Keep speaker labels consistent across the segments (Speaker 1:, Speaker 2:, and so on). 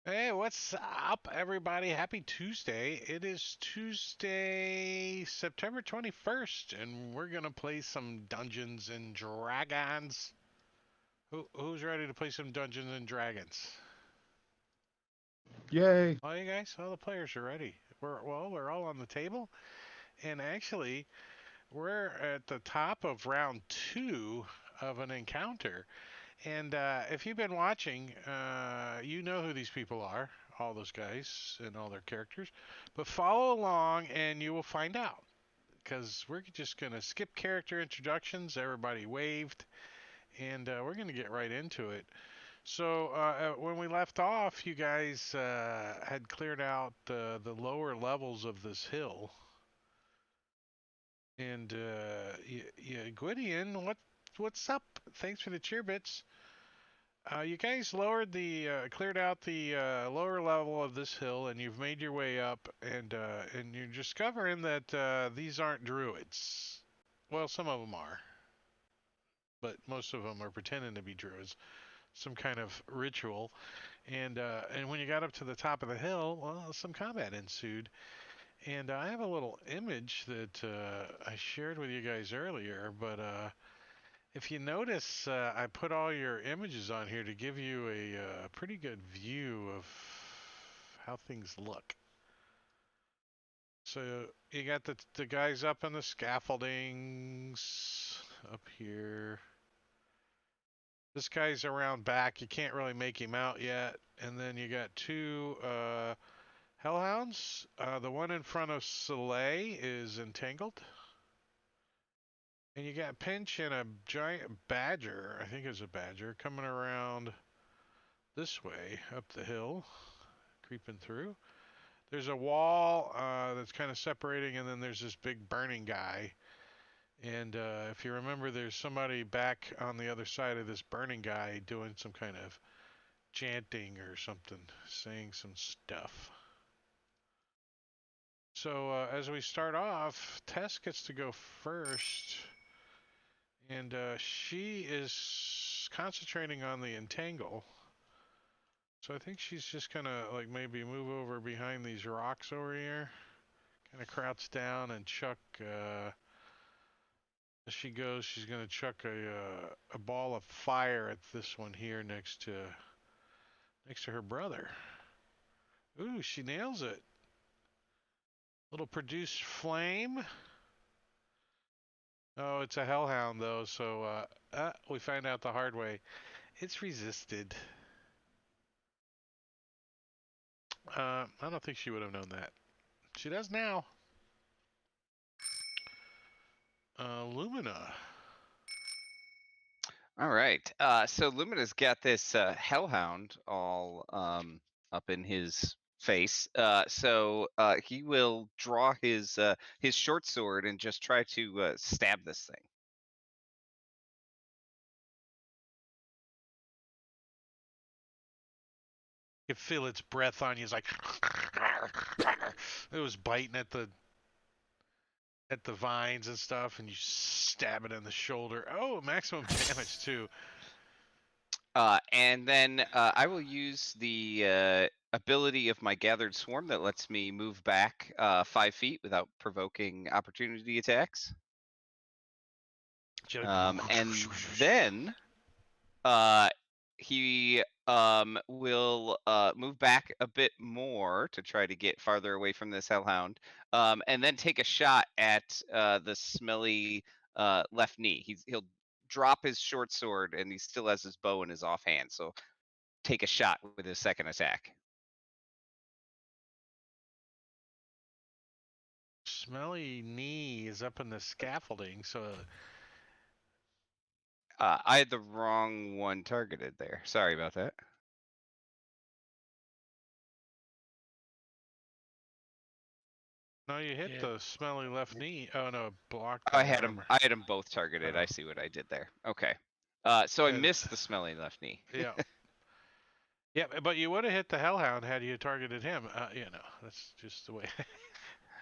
Speaker 1: Hey, what's up, everybody? Happy Tuesday. It is Tuesday, September 21st, and we're gonna play some Dungeons and Dragons. Who's ready to play some Dungeons and Dragons?
Speaker 2: Yay!
Speaker 1: All you guys, all the players are ready. We're all on the table, and actually, we're at the top of round two of an encounter. And if you've been watching, you know who these people are, all those guys and all their characters. But follow along and you will find out. Because we're just going to skip character introductions. Everybody waved. And we're going to get right into it. So when we left off, you guys had cleared out the lower levels of this hill. And Gwydion, what's up? Thanks for the cheer bits. You guys cleared out the lower level of this hill, and you've made your way up, and you're discovering that these aren't druids. Well, some of them are, but most of them are pretending to be druids. Some kind of ritual, and when you got up to the top of the hill, well, some combat ensued. And I have a little image that I shared with you guys earlier, but if you notice, I put all your images on here to give you a pretty good view of how things look. So you got the guys up on the scaffoldings up here. This guy's around back. You can't really make him out yet. And then you got two hellhounds. The one in front of Soleil is entangled. And you got Pinch and a giant badger, I think it's a badger, coming around this way up the hill, creeping through. There's a wall that's kind of separating, and then there's this big burning guy. And if you remember, there's somebody back on the other side of this burning guy doing some kind of chanting or something, saying some stuff. So as we start off, Tess gets to go first, and she is concentrating on the entangle. So I think she's just gonna like maybe move over behind these rocks over here, kind of crouch down and chuck. As she goes, she's gonna chuck a ball of fire at this one here next to her brother. Ooh, she nails it. Little produced flame. Oh, it's a hellhound though, so we find out the hard way. It's resisted. I don't think she would have known that. She does now. Lumina.
Speaker 3: All right. So Lumina's got this hellhound all up in his face. So he will draw his short sword and just try to stab this thing.
Speaker 1: You feel its breath on you. It's like it was biting at the vines and stuff, and you stab it in the shoulder. Oh, maximum damage too.
Speaker 3: And then I will use the ability of my Gathered Swarm that lets me move back 5 feet without provoking opportunity attacks. And then uh, he will move back a bit more to try to get farther away from this hellhound, and then take a shot at the smelly left knee. He'll drop his short sword, and he still has his bow in his offhand. So take a shot with his second attack.
Speaker 1: Smelly knee is up in the scaffolding, so
Speaker 3: I had the wrong one targeted there. Sorry about that.
Speaker 1: no, you hit
Speaker 2: Yeah.
Speaker 1: the smelly left knee. Oh no, blocked
Speaker 3: I
Speaker 1: by
Speaker 3: had him.
Speaker 1: armor.
Speaker 3: I had them both targeted.
Speaker 1: Oh.
Speaker 3: I see what I did there. Okay. So I
Speaker 1: And
Speaker 3: missed the smelly left knee.
Speaker 1: yeah, yeah, but you would have hit the hellhound had you targeted him. That's just the way.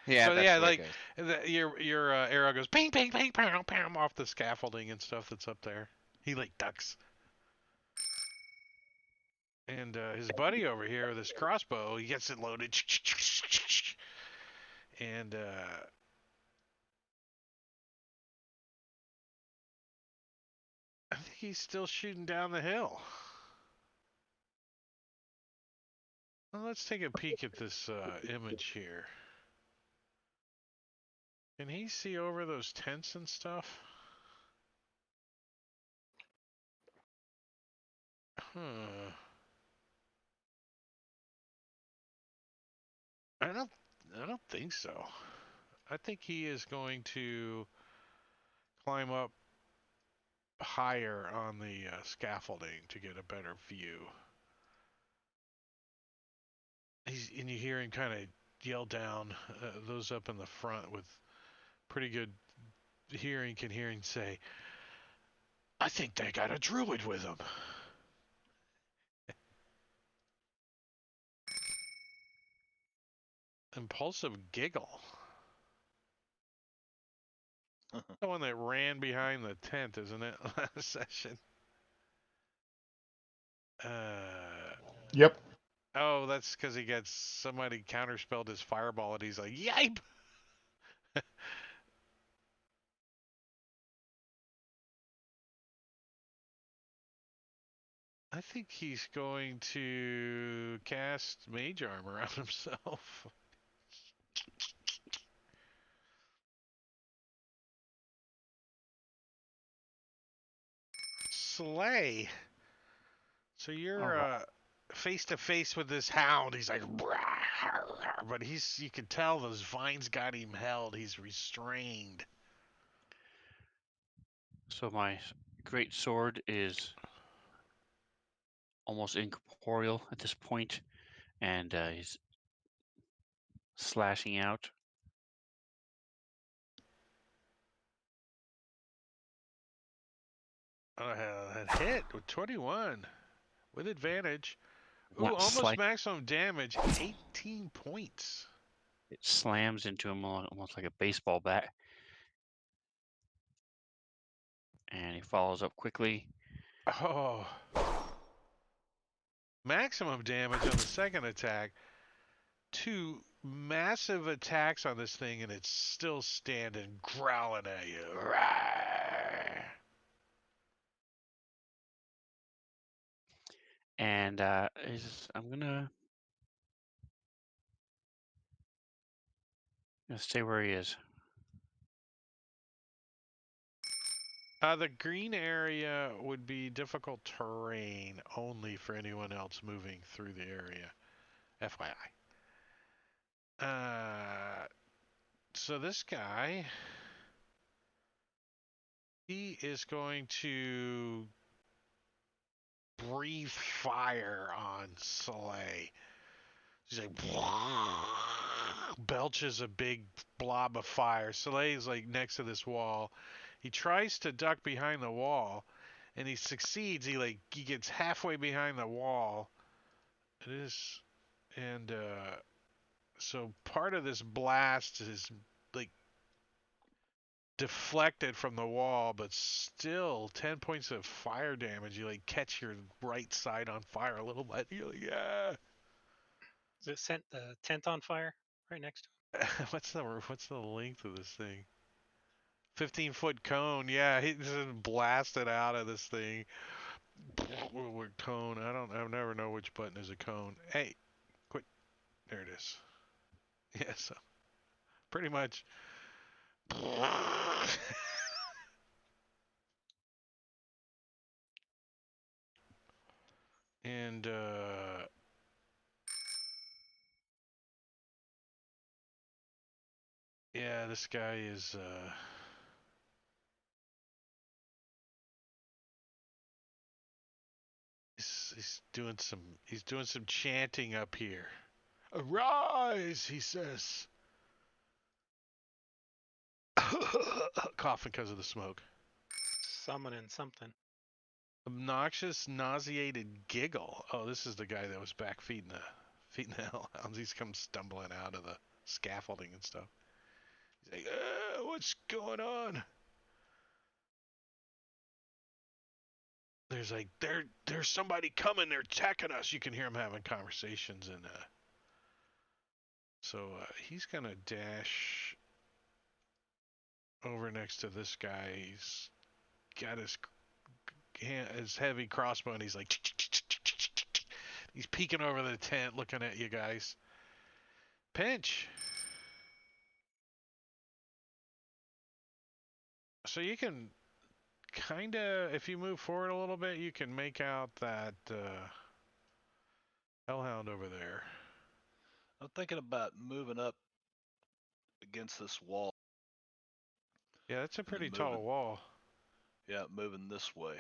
Speaker 3: Yeah,
Speaker 1: But
Speaker 3: that's
Speaker 1: yeah,
Speaker 3: the way it
Speaker 1: like
Speaker 3: goes.
Speaker 1: your arrow goes ping, ping, ping, ping, ping off the scaffolding and stuff that's up there. He like ducks. And his buddy over here with his crossbow, he gets it loaded. And I think he's still shooting down the hill. Well, let's take a peek at this image here. Can he see over those tents and stuff? Huh. I don't think so. I think he is going to climb up higher on the scaffolding to get a better view. And you hear him kind of yell down. Those up in the front with pretty good hearing can hear him say, "I think they got a druid with them." Impulsive giggle. The one that ran behind the tent, isn't it? Last session.
Speaker 2: Yep.
Speaker 1: Oh, that's because he gets somebody counterspelled his fireball, and he's like, "Yipe!" I think he's going to cast Mage Armor on himself. Slay. So you're face to face with this hound. He's like, but you can tell those vines got him held. He's restrained.
Speaker 4: So my great sword is almost incorporeal at this point, and he's slashing out.
Speaker 1: That hit with 21 with advantage. Ooh,
Speaker 4: Not
Speaker 1: almost
Speaker 4: slight-
Speaker 1: maximum damage, 18 points.
Speaker 4: It slams into him almost like a baseball bat, and he follows up quickly.
Speaker 1: Oh. Maximum damage on the second attack. 2 massive attacks on this thing, and it's still standing, growling at you.
Speaker 4: And I'm gonna stay where he is.
Speaker 1: The green area would be difficult terrain only for anyone else moving through the area. FYI. So this guy, he is going to breathe fire on Soleil. He's like, belches a big blob of fire. Soleil's like next to this wall. He tries to duck behind the wall, and he succeeds. He gets halfway behind the wall. It is, and so part of this blast is like deflected from the wall, but still 10 points of fire damage. You like catch your right side on fire a little bit. You're like, yeah.
Speaker 5: Does it set the tent on fire right next to him?
Speaker 1: What's the length of this thing? 15-foot cone. Yeah, he just blasted out of this thing. Cone. I never know which button is a cone. Hey, quit. There it is. Yeah, so pretty much. And yeah, this guy is he's doing some chanting up here. Arise, he says. Coughing because of the smoke.
Speaker 5: Summoning something.
Speaker 1: Obnoxious, nauseated giggle. Oh, this is the guy that was back feeding the hellhounds. He's come stumbling out of the scaffolding and stuff. He's like, what's going on? There's like there's somebody coming. They're attacking us. You can hear them having conversations, and so he's gonna dash over next to this guy. He's got his heavy crossbow, and he's like he's peeking over the tent, looking at you guys. Pinch. So you can kind of, if you move forward a little bit, you can make out that hellhound over there.
Speaker 6: I'm thinking about moving up against this wall.
Speaker 1: Yeah, that's a
Speaker 6: And then
Speaker 1: pretty tall
Speaker 6: moving-
Speaker 1: wall.
Speaker 6: Yeah, moving this way.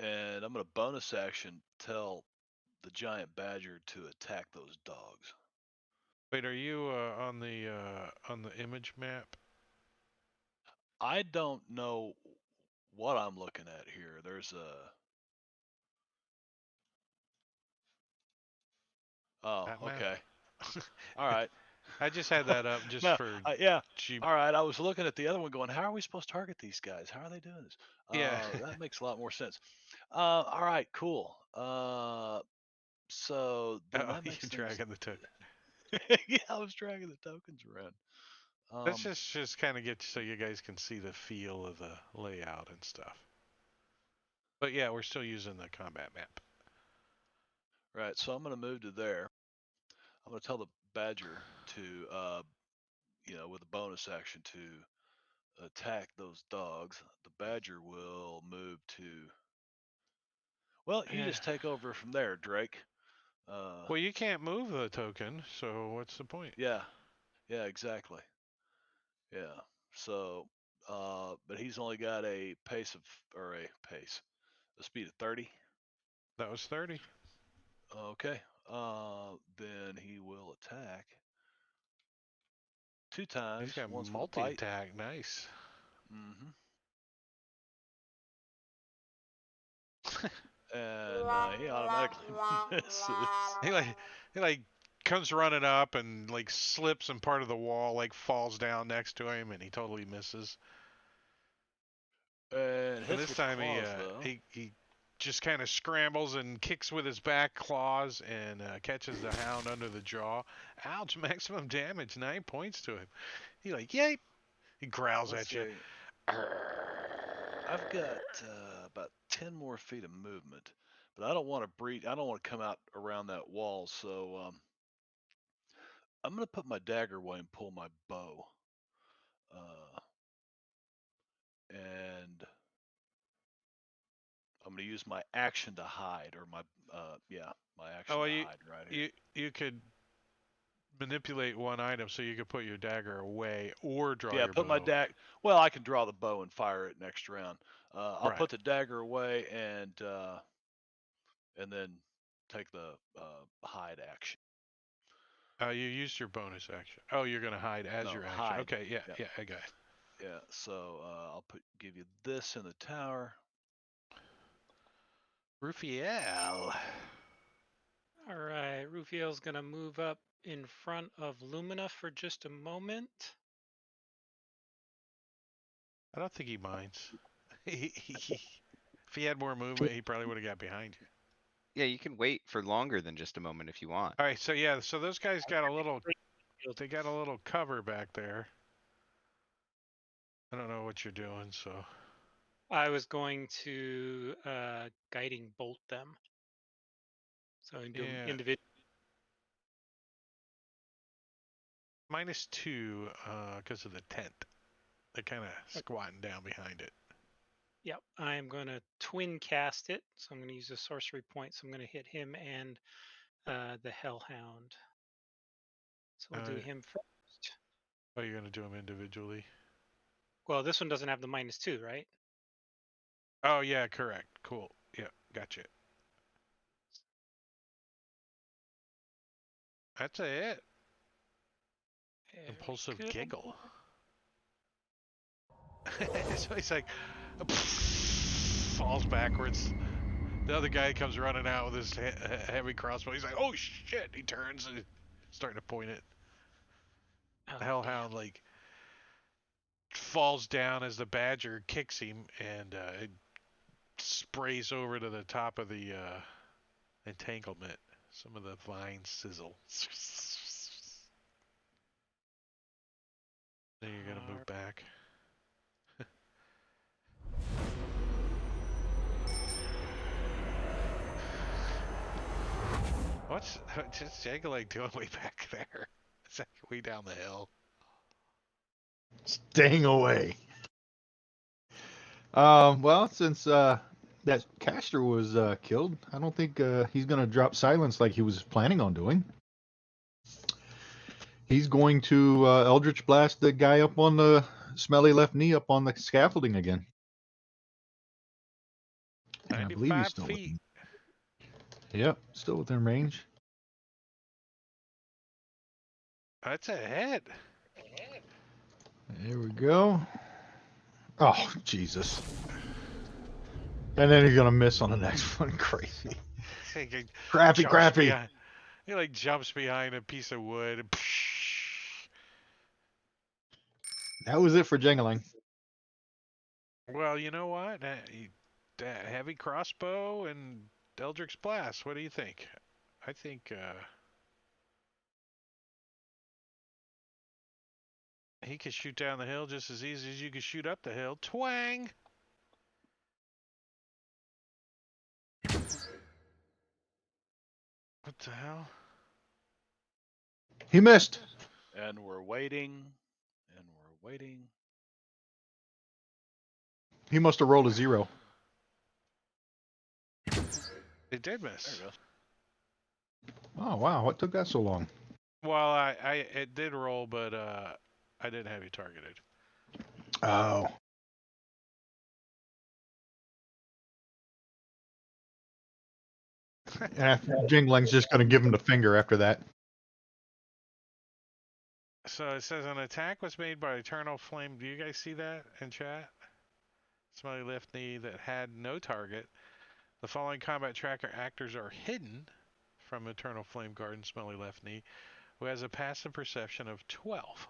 Speaker 6: And I'm gonna bonus action tell the giant badger to attack those dogs.
Speaker 1: Wait, are you on the image map?
Speaker 6: I don't know what I'm looking at here. There's a. Oh,
Speaker 1: That map?
Speaker 6: okay. All right.
Speaker 1: I just had that up just
Speaker 6: No,
Speaker 1: for
Speaker 6: yeah.
Speaker 1: cheap.
Speaker 6: All right. I was looking at the other one, going, "How are we supposed to target these guys? How are they doing this?"
Speaker 1: Yeah.
Speaker 6: That makes a lot more sense. All right. Cool. So then
Speaker 1: Oh,
Speaker 6: that
Speaker 1: you're
Speaker 6: makes things.
Speaker 1: dragging the token.
Speaker 6: Yeah, I was dragging the tokens around.
Speaker 1: Let's just kind of get so you guys can see the feel of the layout and stuff. But yeah, we're still using the combat map.
Speaker 6: Right. So I'm going to move to there. I'm going to tell the badger to, with a bonus action to attack those dogs. The badger will move to. Well, you
Speaker 1: Yeah.
Speaker 6: just take over from there, Drake.
Speaker 1: Well, you can't move the token, so what's the point?
Speaker 6: Yeah, exactly. Yeah. So, but he's only got a speed of 30.
Speaker 1: That was 30.
Speaker 6: Okay. Then he will attack 2 times.
Speaker 1: He's got
Speaker 6: Once with a
Speaker 1: multi
Speaker 6: bite.
Speaker 1: attack. Nice.
Speaker 6: Mm-hmm. And he automatically misses.
Speaker 1: He like comes running up and like slips, and part of the wall like falls down next to him, and he totally misses.
Speaker 6: And
Speaker 1: And
Speaker 6: hits
Speaker 1: this
Speaker 6: with
Speaker 1: time
Speaker 6: claws, though.
Speaker 1: he just kind of scrambles and kicks with his back claws and catches the hound under the jaw. Ouch! Maximum damage, 9 points to him. He like yay. He growls
Speaker 6: Let's
Speaker 1: at you.
Speaker 6: see. I've got about 10 more feet of movement, but I don't want to breach. I don't want to come out around that wall, so I'm going to put my dagger away and pull my bow. And I'm going to use my action to hide, or my action
Speaker 1: Oh,
Speaker 6: to hide right here.
Speaker 1: you could manipulate one item so you could put your dagger away or draw
Speaker 6: Yeah,
Speaker 1: your
Speaker 6: put my
Speaker 1: bow.
Speaker 6: dagger. Well, I can draw the bow and fire it next round. I'll
Speaker 1: Right.
Speaker 6: put the dagger away and then take the hide action.
Speaker 1: You used your bonus action. Oh, you're gonna hide as
Speaker 6: No,
Speaker 1: your action.
Speaker 6: hide.
Speaker 1: Okay, yeah,
Speaker 6: Yeah.
Speaker 1: yeah, I got it.
Speaker 6: Yeah, so I'll give you this in the tower.
Speaker 1: Rufiel.
Speaker 5: All right, Rufiel's gonna move up in front of Lumina for just a moment.
Speaker 1: I don't think he minds. If he had more movement, he probably would have got behind you.
Speaker 3: Yeah, you can wait for longer than just a moment if you want.
Speaker 1: All right, so yeah, so those guys got a little. They got a little cover back there. I don't know what you're doing, so.
Speaker 5: I was going to guiding bolt them. So
Speaker 1: Yeah.
Speaker 5: individual.
Speaker 1: -2 because of the tent. They're kind of squatting down behind it.
Speaker 5: Yep, I'm going to twin cast it. So I'm going to use a sorcery point. So I'm going to hit him and the Hellhound. So we'll do him first.
Speaker 1: Oh, you're gonna do them individually?
Speaker 5: Well, this one doesn't have the -2, right?
Speaker 1: Oh yeah, correct. Cool. Yeah, gotcha. That's it.
Speaker 5: Very
Speaker 1: Impulsive
Speaker 5: good.
Speaker 1: giggle. So he's like, falls backwards. The other guy comes running out with his heavy crossbow. He's like, oh shit! He turns and starting to point it.
Speaker 5: Oh,
Speaker 1: The Hellhound like falls down as the badger kicks him, and it sprays over to the top of the entanglement. Some of the vines sizzle. Then you're gonna move back. What's Jangling doing way back there? It's like way down the hill.
Speaker 2: Staying away. Well, since that caster was killed, I don't think he's gonna drop silence like he was planning on doing. He's going to Eldritch Blast the guy up on the smelly left knee up on the scaffolding again. And I believe he's
Speaker 1: 95
Speaker 2: still
Speaker 1: feet.
Speaker 2: Yep, still within range.
Speaker 1: That's a hit.
Speaker 2: There we go. Oh, Jesus. And then he's gonna miss on the next one. Crazy. Crappy.
Speaker 1: He like jumps behind a piece of wood. And
Speaker 2: That was it for Jangling.
Speaker 1: well, you know what? Heavy crossbow and Eldritch Blast. What do you think? I think he could shoot down the hill just as easy as you could shoot up the hill. Twang! What the hell?
Speaker 2: He missed.
Speaker 6: And we're waiting. And we're waiting.
Speaker 2: He must have rolled a 0.
Speaker 1: It did miss.
Speaker 6: There it goes.
Speaker 2: Oh, wow. What took that so long?
Speaker 1: Well, it did roll, but I didn't have you targeted.
Speaker 2: Oh. And Jingling's just going to give him the finger after that.
Speaker 1: So it says an attack was made by Eternal Flame. Do you guys see that in chat? Smelly left knee that had no target. The following combat tracker actors are hidden from Eternal Flame Guard and Smelly left knee, who has a passive perception of 12.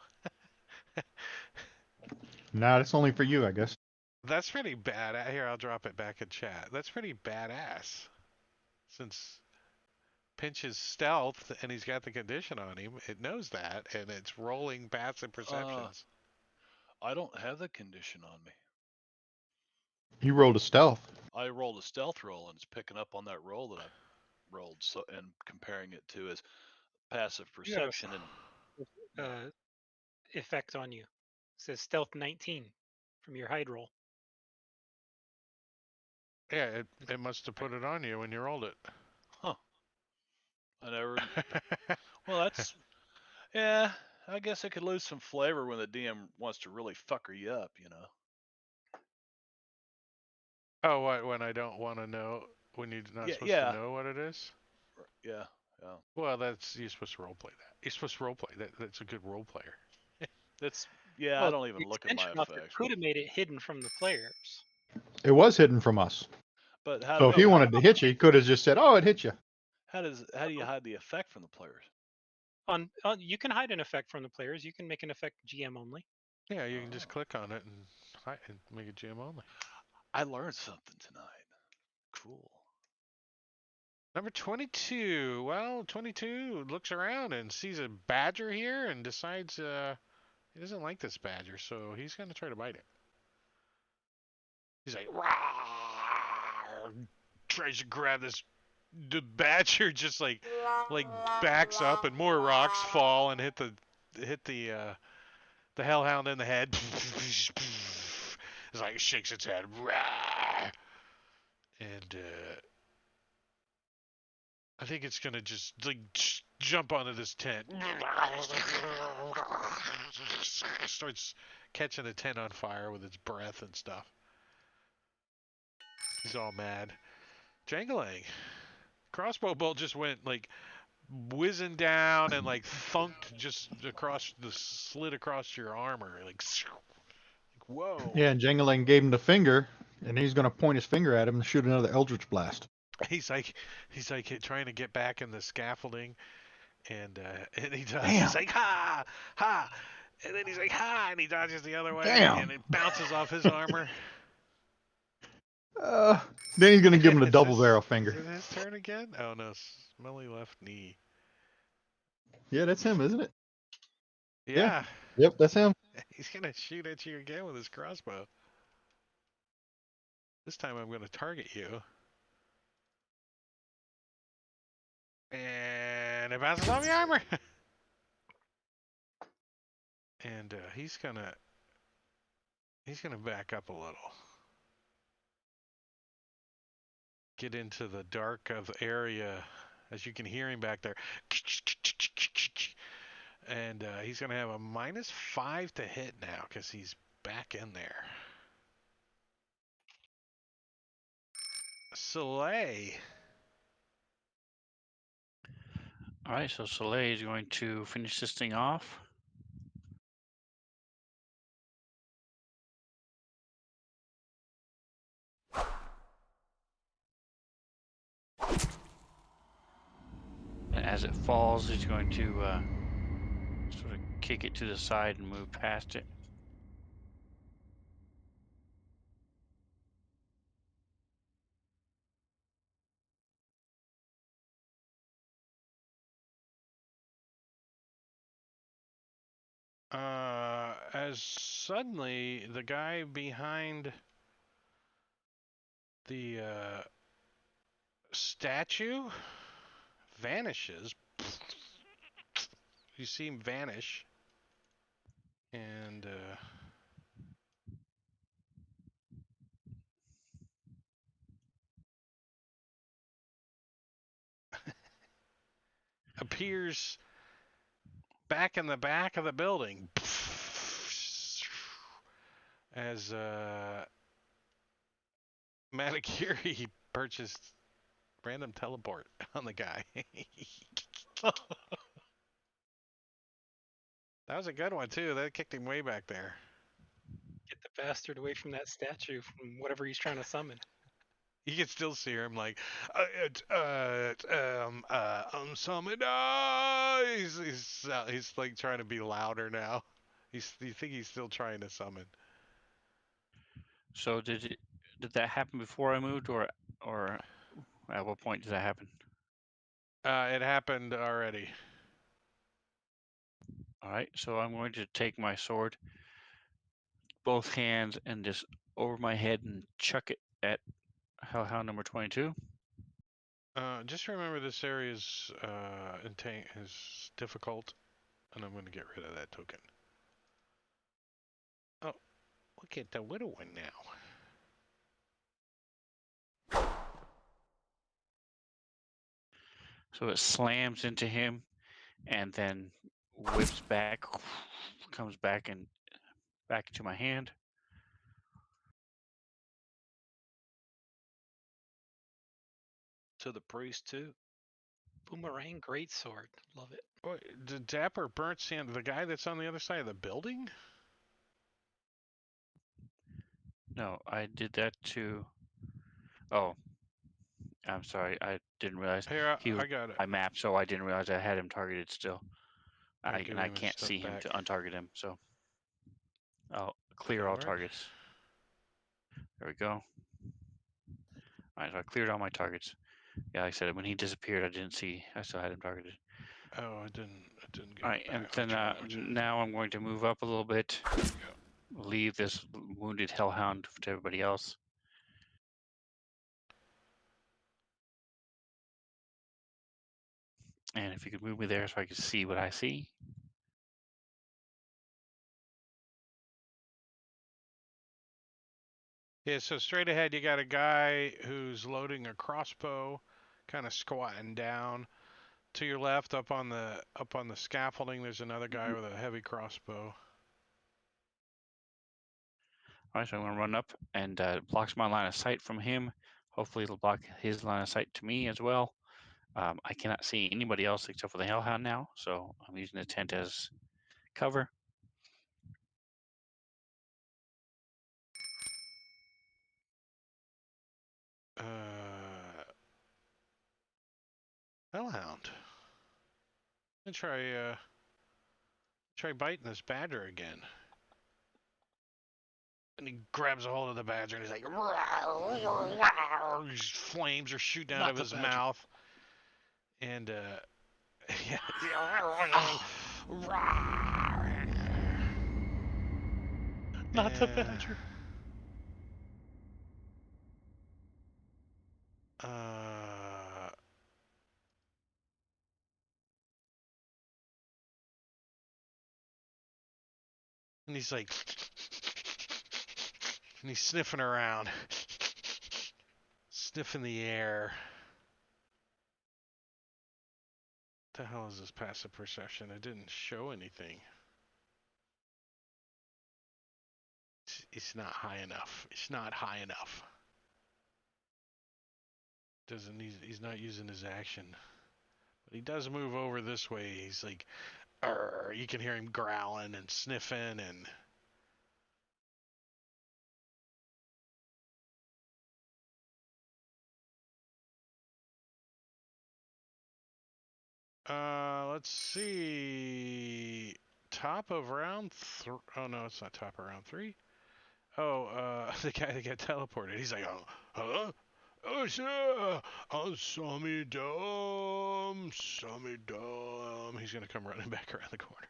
Speaker 2: Nah, that's only for you, I guess.
Speaker 1: That's pretty bad. Here, I'll drop it back in chat. That's pretty badass. Since Pinch is stealth and he's got the condition on him, it knows that, and it's rolling passive perceptions.
Speaker 6: I don't have the condition on me.
Speaker 2: He rolled a stealth.
Speaker 6: I rolled a stealth roll and it's picking up on that roll that I rolled, so and comparing it to his passive perception and
Speaker 5: Effect on you. It says stealth 19 from your hide roll.
Speaker 1: Yeah, it must have put it on you when you rolled it.
Speaker 6: I never. Well, that's. Yeah, I guess it could lose some flavor when the DM wants to really fucker you up, you know.
Speaker 1: Oh, what? When I don't want to know, when you're not supposed to know what it is?
Speaker 6: Yeah.
Speaker 1: Well, you're supposed to roleplay that. You're supposed to roleplay that. That's a good role player.
Speaker 6: Well, I don't even
Speaker 5: the
Speaker 6: look at my
Speaker 5: extension of it
Speaker 6: effects.
Speaker 5: could have made it hidden from the players.
Speaker 2: It was hidden from us.
Speaker 6: But how?
Speaker 2: So if he wanted to hit you, he could have just said, "Oh, it hit you."
Speaker 6: How do you hide the effect from the players?
Speaker 5: You can hide an effect from the players. You can make an effect GM only.
Speaker 1: Yeah, you can just click on it and make it GM only.
Speaker 6: I learned something tonight. Cool.
Speaker 1: Number 22. Well, 22 looks around and sees a badger here and decides he doesn't like this badger, so he's going to try to bite it. He's like, "Rawr!" Tries to grab this. The badger just like backs up and more rocks fall and hit the hellhound in the head. It's like it shakes its head. Rawr! And I think it's gonna just like jump onto this tent. Starts catching the tent on fire with its breath and stuff. He's all mad. Jangling. Crossbow bolt just went like whizzing down and like thunked just slid across your armor. Like whoa.
Speaker 2: Yeah, and Jangling gave him the finger, and he's going to point his finger at him and shoot another Eldritch Blast.
Speaker 1: He's like trying to get back in the scaffolding, and he does.
Speaker 2: Damn.
Speaker 1: He's like ha ha, And then he's like, ha! And he dodges the other way,
Speaker 2: Damn.
Speaker 1: and it bounces off his armor.
Speaker 2: Then he's gonna give him the
Speaker 1: Is
Speaker 2: double
Speaker 1: this-
Speaker 2: barrel
Speaker 1: Is
Speaker 2: finger.
Speaker 1: it his turn again? Oh no, smelly left knee.
Speaker 2: Yeah, that's him, isn't it?
Speaker 1: Yeah.
Speaker 2: Yep, that's him.
Speaker 1: He's gonna shoot at you again with his crossbow. This time I'm gonna target you. And it bounces off the armor. And he's gonna back up a little. Get into the dark of the area, as you can hear him back there. And he's gonna have a -5 to hit now because he's back in there. Soleil.
Speaker 4: All right, so Soleil is going to finish this thing off. And as it falls, he's going to sort of kick it to the side and move past it.
Speaker 1: As suddenly the guy behind the statue vanishes. You see him vanish, and appears back in the back of the building. As Manikiri purchased random teleport on the guy. That was a good one too. That kicked him way back there.
Speaker 5: Get the bastard away from that statue, from whatever he's trying to summon.
Speaker 1: You can still see him like, summon. He's like trying to be louder now. You think he's still trying to summon?
Speaker 4: So did that happen before I moved, or at what point did that happen?
Speaker 1: It happened already.
Speaker 4: All right, so I'm going to take my sword, both hands, and just over my head and chuck it at Hellhound number 22.
Speaker 1: Just remember this area is difficult, and I'm going to get rid of that token. Oh, look at the little one now.
Speaker 4: So it slams into him, and then whips back, comes back and back into my hand.
Speaker 6: To the priest too.
Speaker 5: Boomerang greatsword. Love it.
Speaker 1: Boy, did Dapper burnt sand the guy that's on the other side of the building?
Speaker 4: No, I did that to. Oh, I'm sorry. I didn't realize
Speaker 1: Here,
Speaker 4: he was
Speaker 1: I got it.
Speaker 4: my map, so I didn't realize I had him targeted still.
Speaker 1: I'll
Speaker 4: I
Speaker 1: give
Speaker 4: and I
Speaker 1: him his
Speaker 4: can't
Speaker 1: stuff
Speaker 4: see him
Speaker 1: back.
Speaker 4: to untarget him, so I'll clear all
Speaker 1: Onward.
Speaker 4: targets. There we go. Alright, so I cleared all my targets. Yeah, like I said, when he disappeared, I didn't see. I still had him targeted.
Speaker 1: Oh, I didn't get
Speaker 4: Alright,
Speaker 1: it
Speaker 4: and
Speaker 1: back.
Speaker 4: then now I'm going to move up a little bit. Leave this wounded hellhound to everybody else. And if you could move me there so I can see what I see.
Speaker 1: Yeah, so straight ahead you got a guy who's loading a crossbow, kind of squatting down. To your left, up on the scaffolding, there's another guy with a heavy crossbow.
Speaker 4: Alright, so I'm going to run up, and blocks my line of sight from him. Hopefully it'll block his line of sight to me as well. I cannot see anybody else except for the hellhound now, so I'm using the tent as cover.
Speaker 1: Hellhound. Let's try Try biting this badger again. And he grabs a hold of the badger and he's like, these flames are shooting out
Speaker 6: Not
Speaker 1: of
Speaker 6: the
Speaker 1: his
Speaker 6: badger.
Speaker 1: mouth. And, yeah.
Speaker 6: Not the badger.
Speaker 1: And he's like, and he's sniffing around, sniffing the air. What the hell is this passive perception? It didn't show anything. It's not high enough. It's not high enough. He's not using his action. But he does move over this way. He's like, "Arr," you can hear him growling and sniffing and let's see. Top of round oh no, it's not top of round 3. Oh, the guy that got teleported. He's like, oh, huh? Oh, sir. Oh, Sammy Dum. He's gonna come running back around the corner.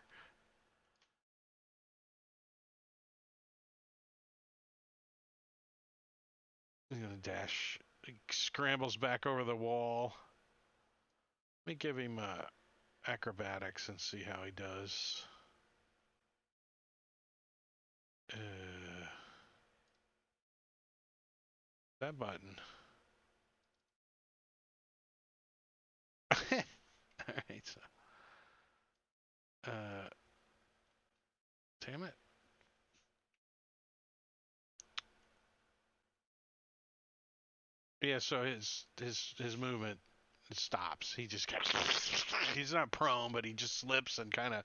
Speaker 1: He's gonna dash. He scrambles back over the wall. Let me give him acrobatics and see how he does. That button. Alright, so. Damn it. Yeah, so his movement stops. He just he's not prone, but he just slips and kind of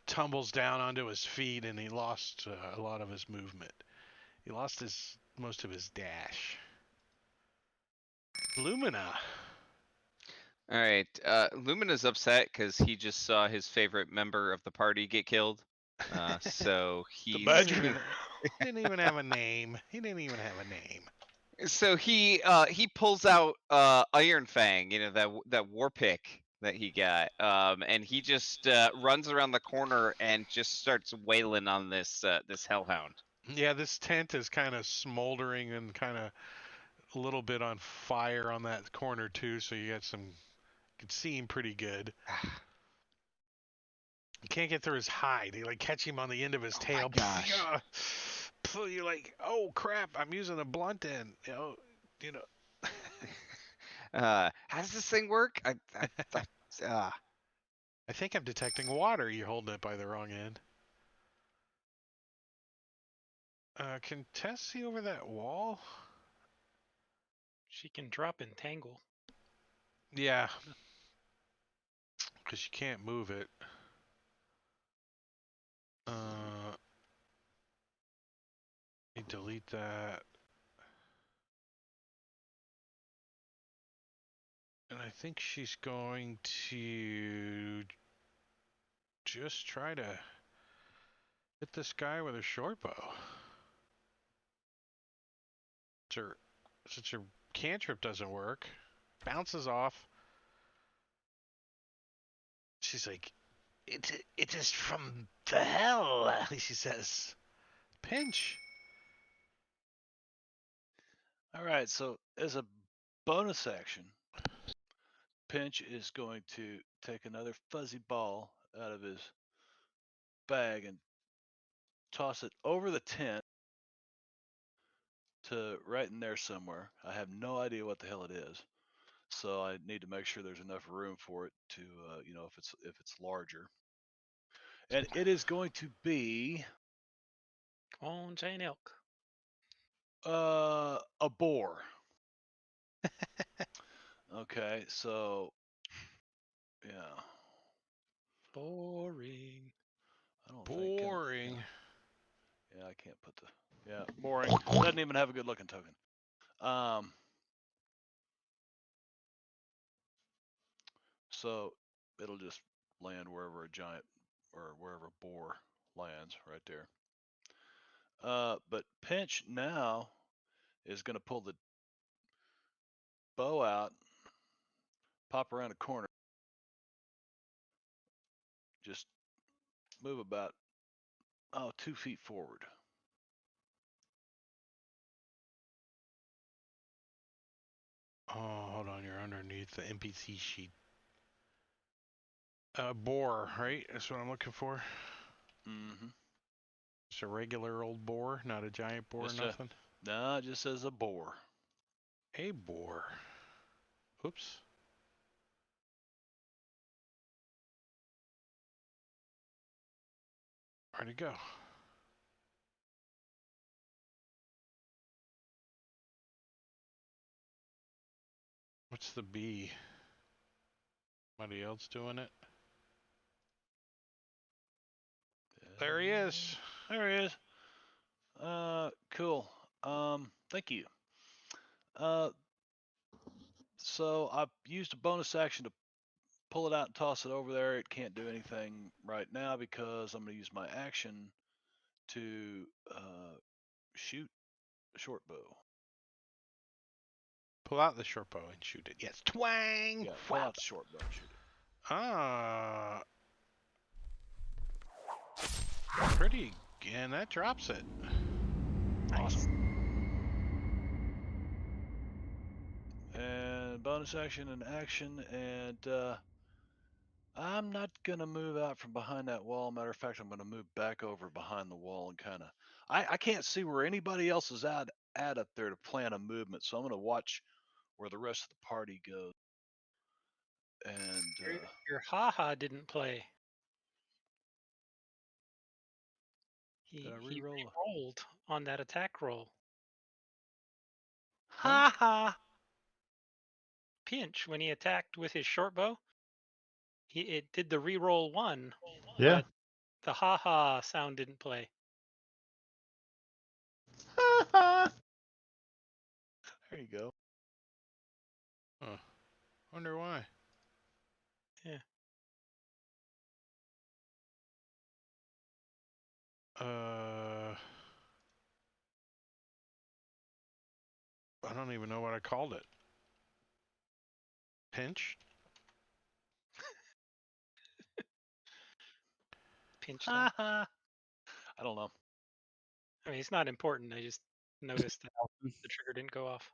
Speaker 1: tumbles down onto his feet, and he lost a lot of his movement. He lost most of his dash. Lumina.
Speaker 3: All right. Lumina's upset because he just saw his favorite member of the party get killed. So he's
Speaker 6: badger.
Speaker 1: He didn't even have a name.
Speaker 3: So he pulls out Iron Fang, you know, that war pick that he got, and he just runs around the corner and just starts wailing on this hellhound.
Speaker 1: Yeah, this tent is kind of smoldering and kind of a little bit on fire on that corner too. So you got some, you can see him pretty good. You can't get through his hide. You like catch him on the end of his tail.
Speaker 3: My gosh.
Speaker 1: You're like, oh crap! I'm using a blunt end. You know.
Speaker 3: How does this thing work?
Speaker 1: I think I'm detecting water. You're holding it by the wrong end. Can Tess see over that wall?
Speaker 5: She can drop entangle.
Speaker 1: Yeah. Because you can't move it. You delete that. And I think she's going to just try to hit this guy with a short bow. Since her cantrip doesn't work, bounces off. She's like, it is from the hell, she says. Pinch.
Speaker 6: All right, so as a bonus action, Pinch is going to take another fuzzy ball out of his bag and toss it over the tent to right in there somewhere. I have no idea what the hell it is, so I need to make sure there's enough room for it to, you know, if it's larger. And it is going to be
Speaker 5: Come on, Jane Elk.
Speaker 6: a boar. Okay, so yeah.
Speaker 5: Boring.
Speaker 6: I don't think.
Speaker 1: Boring.
Speaker 6: Yeah, I can't put the. Yeah, boring. Doesn't even have a good looking token. So it'll just land wherever a giant or wherever boar lands right there. But Pinch now is going to pull the bow out, pop around a corner, just move about 2 feet forward.
Speaker 1: Oh, hold on. You're underneath the NPC sheet. Boar, right? That's what I'm looking for.
Speaker 6: Mm-hmm.
Speaker 1: Just a regular old boar, not a giant boar,
Speaker 6: Just
Speaker 1: nothing.
Speaker 6: No, it just says a boar.
Speaker 1: A boar. Oops. Where'd it go? What's the B? Somebody else doing it? There he is.
Speaker 6: There he is. Cool. Thank you. So I used a bonus action to pull it out and toss it over there. It can't do anything right now because I'm going to use my action to shoot a short bow.
Speaker 1: Pull out the short bow and shoot it. Yes. Twang!
Speaker 6: Yeah, pull out the short bow and shoot it.
Speaker 1: Ah. Pretty. And that drops it.
Speaker 6: Awesome. And bonus action and action, and I'm not going to move out from behind that wall. Matter of fact, I'm going to move back over behind the wall and kind of, I can't see where anybody else is at up there to plan a movement, so I'm going to watch where the rest of the party goes. And
Speaker 5: Your haha didn't play. He
Speaker 6: re-roll?
Speaker 5: rolled on that attack roll.
Speaker 6: Ha ha!
Speaker 5: Pinch, when he attacked with his short bow, it did the re-roll 1.
Speaker 2: Yeah.
Speaker 5: But the haha sound didn't play.
Speaker 6: There you go.
Speaker 1: Huh. Wonder why.
Speaker 5: Yeah.
Speaker 1: I don't even know what I called it. Pinch?
Speaker 5: Pinch
Speaker 6: Ha
Speaker 5: them.
Speaker 6: ha! I don't know.
Speaker 5: I mean, it's not important. I just noticed that the trigger didn't go off.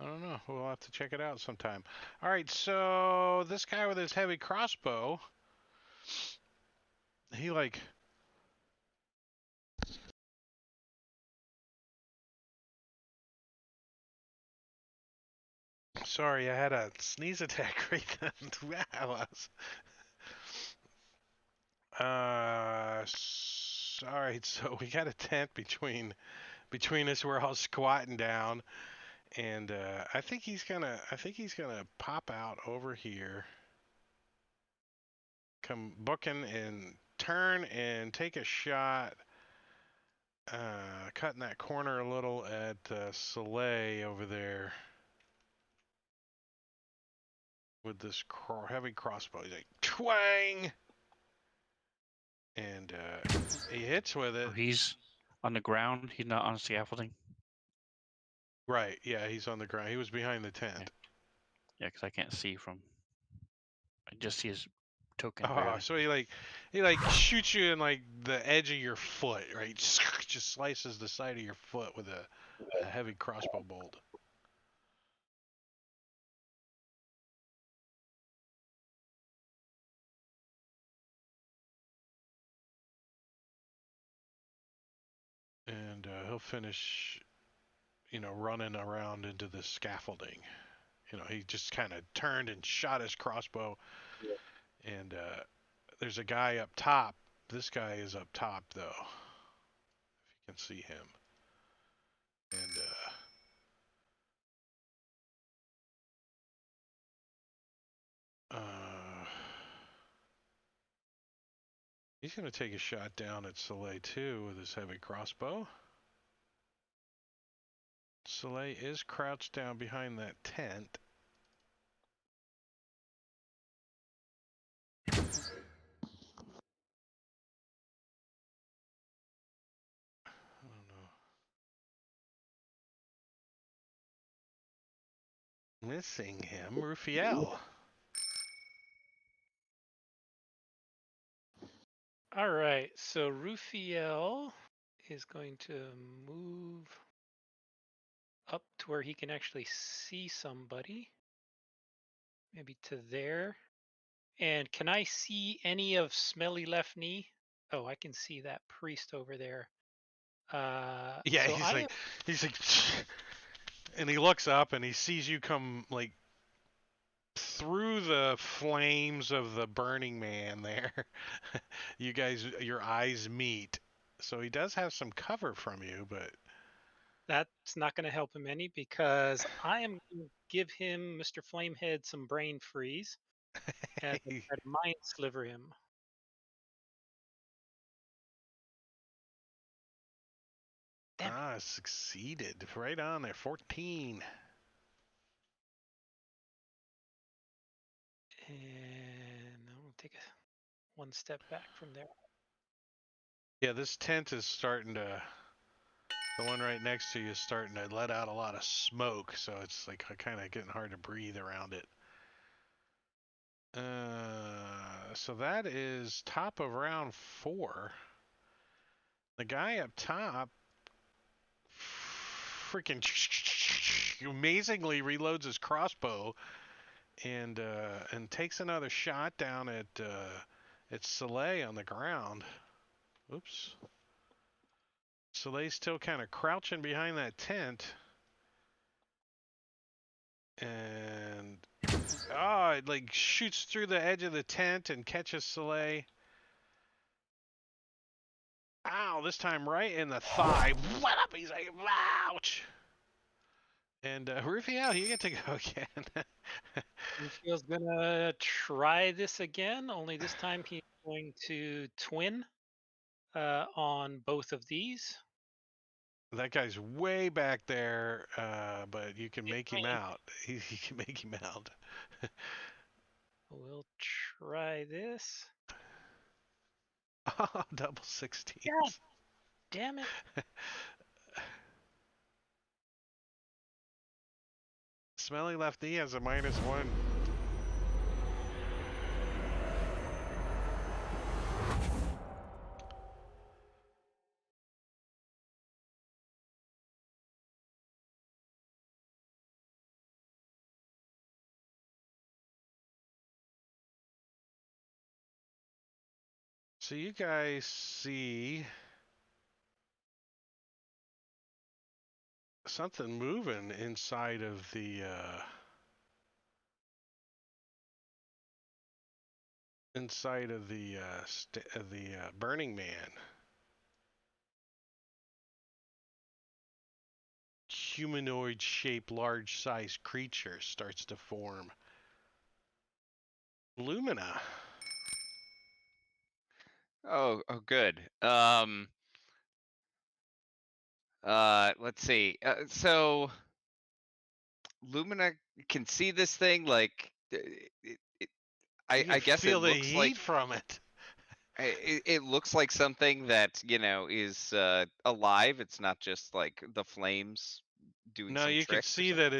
Speaker 1: I don't know. We'll have to check it out sometime. All right, so this guy with his heavy crossbow, he like Sorry, I had a sneeze attack right then. Wow. Alright, so we got a tent between us. We're all squatting down, and I think he's gonna pop out over here, come booking and turn and take a shot, cutting that corner a little at Soleil over there with this heavy crossbow. He's like twang, and he hits with it.
Speaker 4: Oh, he's on the ground. He's not on scaffolding.
Speaker 1: Right, yeah, he's on the ground. He was behind the tent.
Speaker 4: Okay. Yeah, because I can't see from. I just see his token.
Speaker 1: Oh,
Speaker 4: barely.
Speaker 1: so he like shoots you in like the edge of your foot, right? Just slices the side of your foot with a heavy crossbow bolt. And he'll finish, running around into the scaffolding. He just kind of turned and shot his crossbow. Yeah. And there's a guy up top. This guy is up top, though, if you can see him. And he's going to take a shot down at Soleil, too, with his heavy crossbow. Soleil is crouched down behind that tent. Oh no. Missing him, Rufiel.
Speaker 5: All right, so Rufiel is going to move up to where he can actually see somebody. Maybe to there. And can I see any of Smelly Left Knee? Oh, I can see that priest over there.
Speaker 1: Yeah,
Speaker 5: so
Speaker 1: he's like, and he looks up and he sees you come like through the flames of the Burning Man there. You guys, your eyes meet. So he does have some cover from you, but
Speaker 5: that's not going to help him any because I am going to give him, Mr. Flamehead, some brain freeze and try to mind sliver him. Damn it.
Speaker 1: Succeeded. Right on there. 14.
Speaker 5: And I'm going to take one step back from there.
Speaker 1: Yeah, this tent is starting to. The one right next to you is starting to let out a lot of smoke, so it's like kind of getting hard to breathe around it. So that is top of round 4. The guy up top freaking amazingly reloads his crossbow and takes another shot down at Soleil on the ground. Oops. Soleil's still kind of crouching behind that tent. And it like shoots through the edge of the tent and catches Soleil. Ow, this time right in the thigh. What up? He's like, ouch. And Rufiel, you get to go again.
Speaker 5: Rufiel's going to try this again, only this time he's going to twin on both of these.
Speaker 1: That guy's way back there, but you can make him out. He can make him out.
Speaker 5: We'll try this.
Speaker 1: Oh, double 16.
Speaker 5: God damn it.
Speaker 1: Smelly Left Knee has a -1. So you guys see something moving inside of the Burning Man. Humanoid-shaped, large-sized creature starts to form. Lumina.
Speaker 3: Oh, good. Let's see. So Lumina can see this thing like
Speaker 1: You
Speaker 3: I guess it
Speaker 1: feel the
Speaker 3: looks
Speaker 1: heat
Speaker 3: like
Speaker 1: from it.
Speaker 3: it looks like something that is alive. It's not just like the flames doing
Speaker 1: No,
Speaker 3: some
Speaker 1: you can
Speaker 3: tricks or
Speaker 1: see
Speaker 3: something.
Speaker 1: that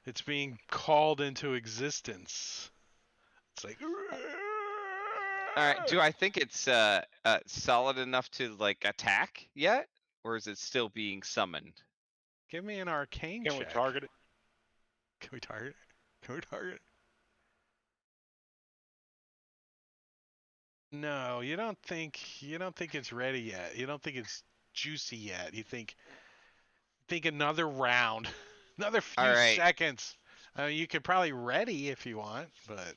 Speaker 1: it's being called into existence. It's like.
Speaker 3: All right. Do I think it's solid enough to like attack yet, or is it still being summoned?
Speaker 1: Give me an arcane
Speaker 4: Can
Speaker 1: check.
Speaker 4: we target it?
Speaker 1: Can we target it? Can we target it? No, you don't think it's ready yet. You don't think it's juicy yet. You think another round, another few
Speaker 3: All right.
Speaker 1: seconds. You could probably ready if you want, but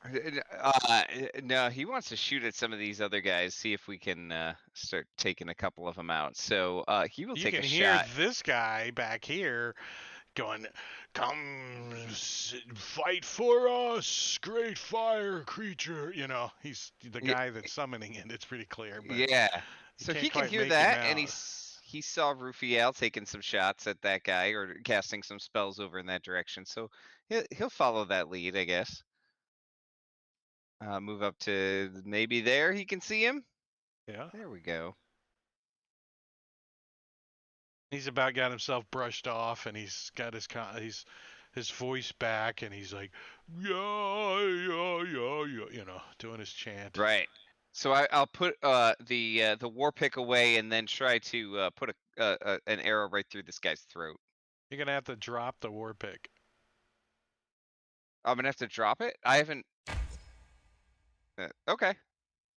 Speaker 3: No, he wants to shoot at some of these other guys, see if we can start taking a couple of them out. So he will
Speaker 1: you
Speaker 3: take
Speaker 1: can
Speaker 3: a
Speaker 1: hear
Speaker 3: shot.
Speaker 1: this guy back here going, "Come fight for us, great fire creature." You know, he's the guy that's summoning it. It's pretty clear. But
Speaker 3: Yeah.
Speaker 1: you
Speaker 3: So
Speaker 1: can't
Speaker 3: he can
Speaker 1: quite
Speaker 3: hear
Speaker 1: make him
Speaker 3: that, and
Speaker 1: out.
Speaker 3: he saw Rufiel taking some shots at that guy or casting some spells over in that direction, so he'll follow that lead, I guess. Move up to maybe there. He can see him.
Speaker 1: Yeah.
Speaker 3: There we go.
Speaker 1: He's about got himself brushed off, and he's got his voice back, and he's like, yeah, yeah, yeah, yeah, doing his chant.
Speaker 3: Right. So I'll put the war pick away and then try to put an arrow right through this guy's throat.
Speaker 1: You're gonna have to drop the war pick.
Speaker 3: I'm gonna have to drop it. I haven't. Okay.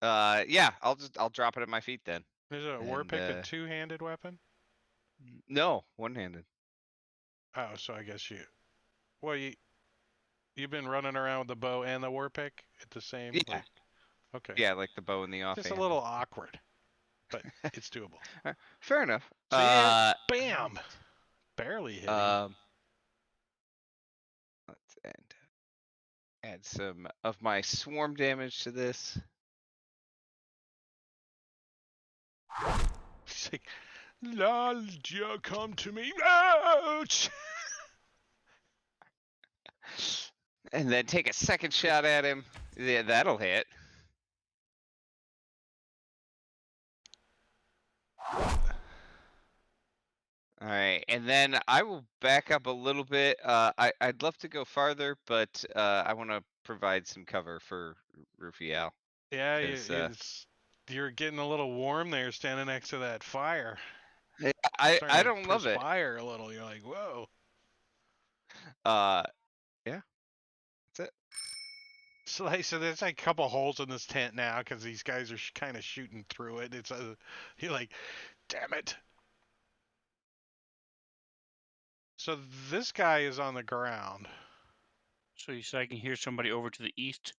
Speaker 3: Yeah. I'll drop it at my feet then.
Speaker 1: Is it a war
Speaker 3: And,
Speaker 1: pick a two-handed weapon?
Speaker 3: No, one-handed.
Speaker 1: Oh, so I guess well, you've been running around with the bow and the war pick at the same.
Speaker 3: Yeah.
Speaker 1: Like, okay.
Speaker 3: Yeah, like the bow and the offhand.
Speaker 1: Just a little awkward, but it's doable.
Speaker 3: Fair enough.
Speaker 1: So yeah, bam, barely hit him.
Speaker 3: Let's add some of my swarm damage to this.
Speaker 1: He's like, Lalja, come to me. Ouch!
Speaker 3: And then take a second shot at him. Yeah, that'll hit. All right, and then I will back up a little bit. I'd love to go farther, but I want to provide some cover for Rufiel.
Speaker 1: Yeah,
Speaker 3: 'Cause,
Speaker 1: you're getting a little warm there, standing next to that fire.
Speaker 3: I
Speaker 1: Starting to
Speaker 3: don't love it.
Speaker 1: perspire a little. You're like, whoa.
Speaker 3: Yeah, that's it.
Speaker 1: So there's like a couple holes in this tent now because these guys are kind of shooting through it. You're like, damn it. So this guy is on the ground.
Speaker 4: So you said I can hear somebody over to the east,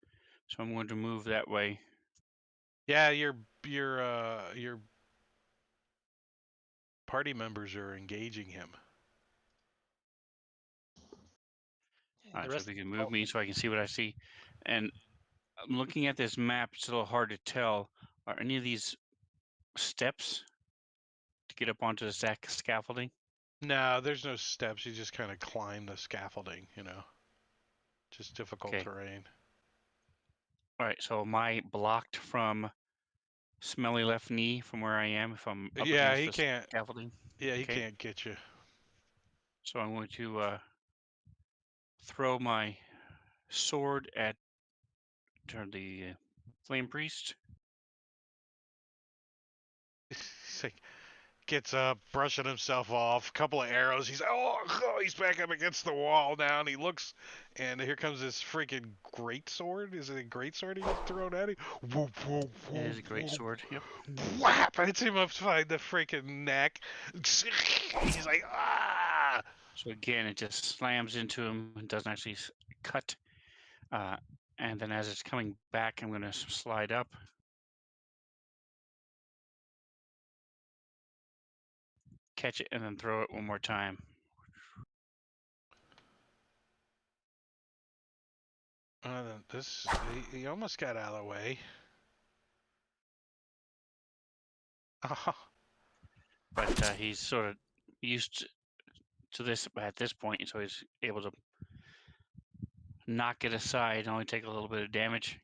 Speaker 4: so I'm going to move that way.
Speaker 1: Yeah, your party members are engaging him.
Speaker 4: All right, so if you can move me so I can see what I see. And I'm looking at this map, it's a little hard to tell. Are any of these steps to get up onto the scaffolding?
Speaker 1: No, there's no steps. You just kind of climb the scaffolding, Just difficult
Speaker 4: Okay.
Speaker 1: terrain.
Speaker 4: All right, so am I blocked from smelly left knee from where I am if I'm up
Speaker 1: Yeah,
Speaker 4: against
Speaker 1: he
Speaker 4: the
Speaker 1: can't.
Speaker 4: scaffolding?
Speaker 1: Yeah, he
Speaker 4: Okay.
Speaker 1: can't get you.
Speaker 4: So I'm going to throw my sword at the flame priest.
Speaker 1: He's like, gets up, brushing himself off, a couple of arrows. He's he's back up against the wall now, and he looks, and here comes this freaking great sword. Is it a great sword he's thrown at him? Whoop, whoop, whoop,
Speaker 4: It is a great
Speaker 1: whoop.
Speaker 4: sword. Yep.
Speaker 1: Whap! Hits him upside the freaking neck. He's like, ah!
Speaker 4: So again, it just slams into him and doesn't actually cut. And then as it's coming back, I'm going to slide up. Catch it and then throw it one more time.
Speaker 1: He almost got out of the way.
Speaker 4: But he's sort of used to this at this point, so he's able to knock it aside and only take a little bit of damage.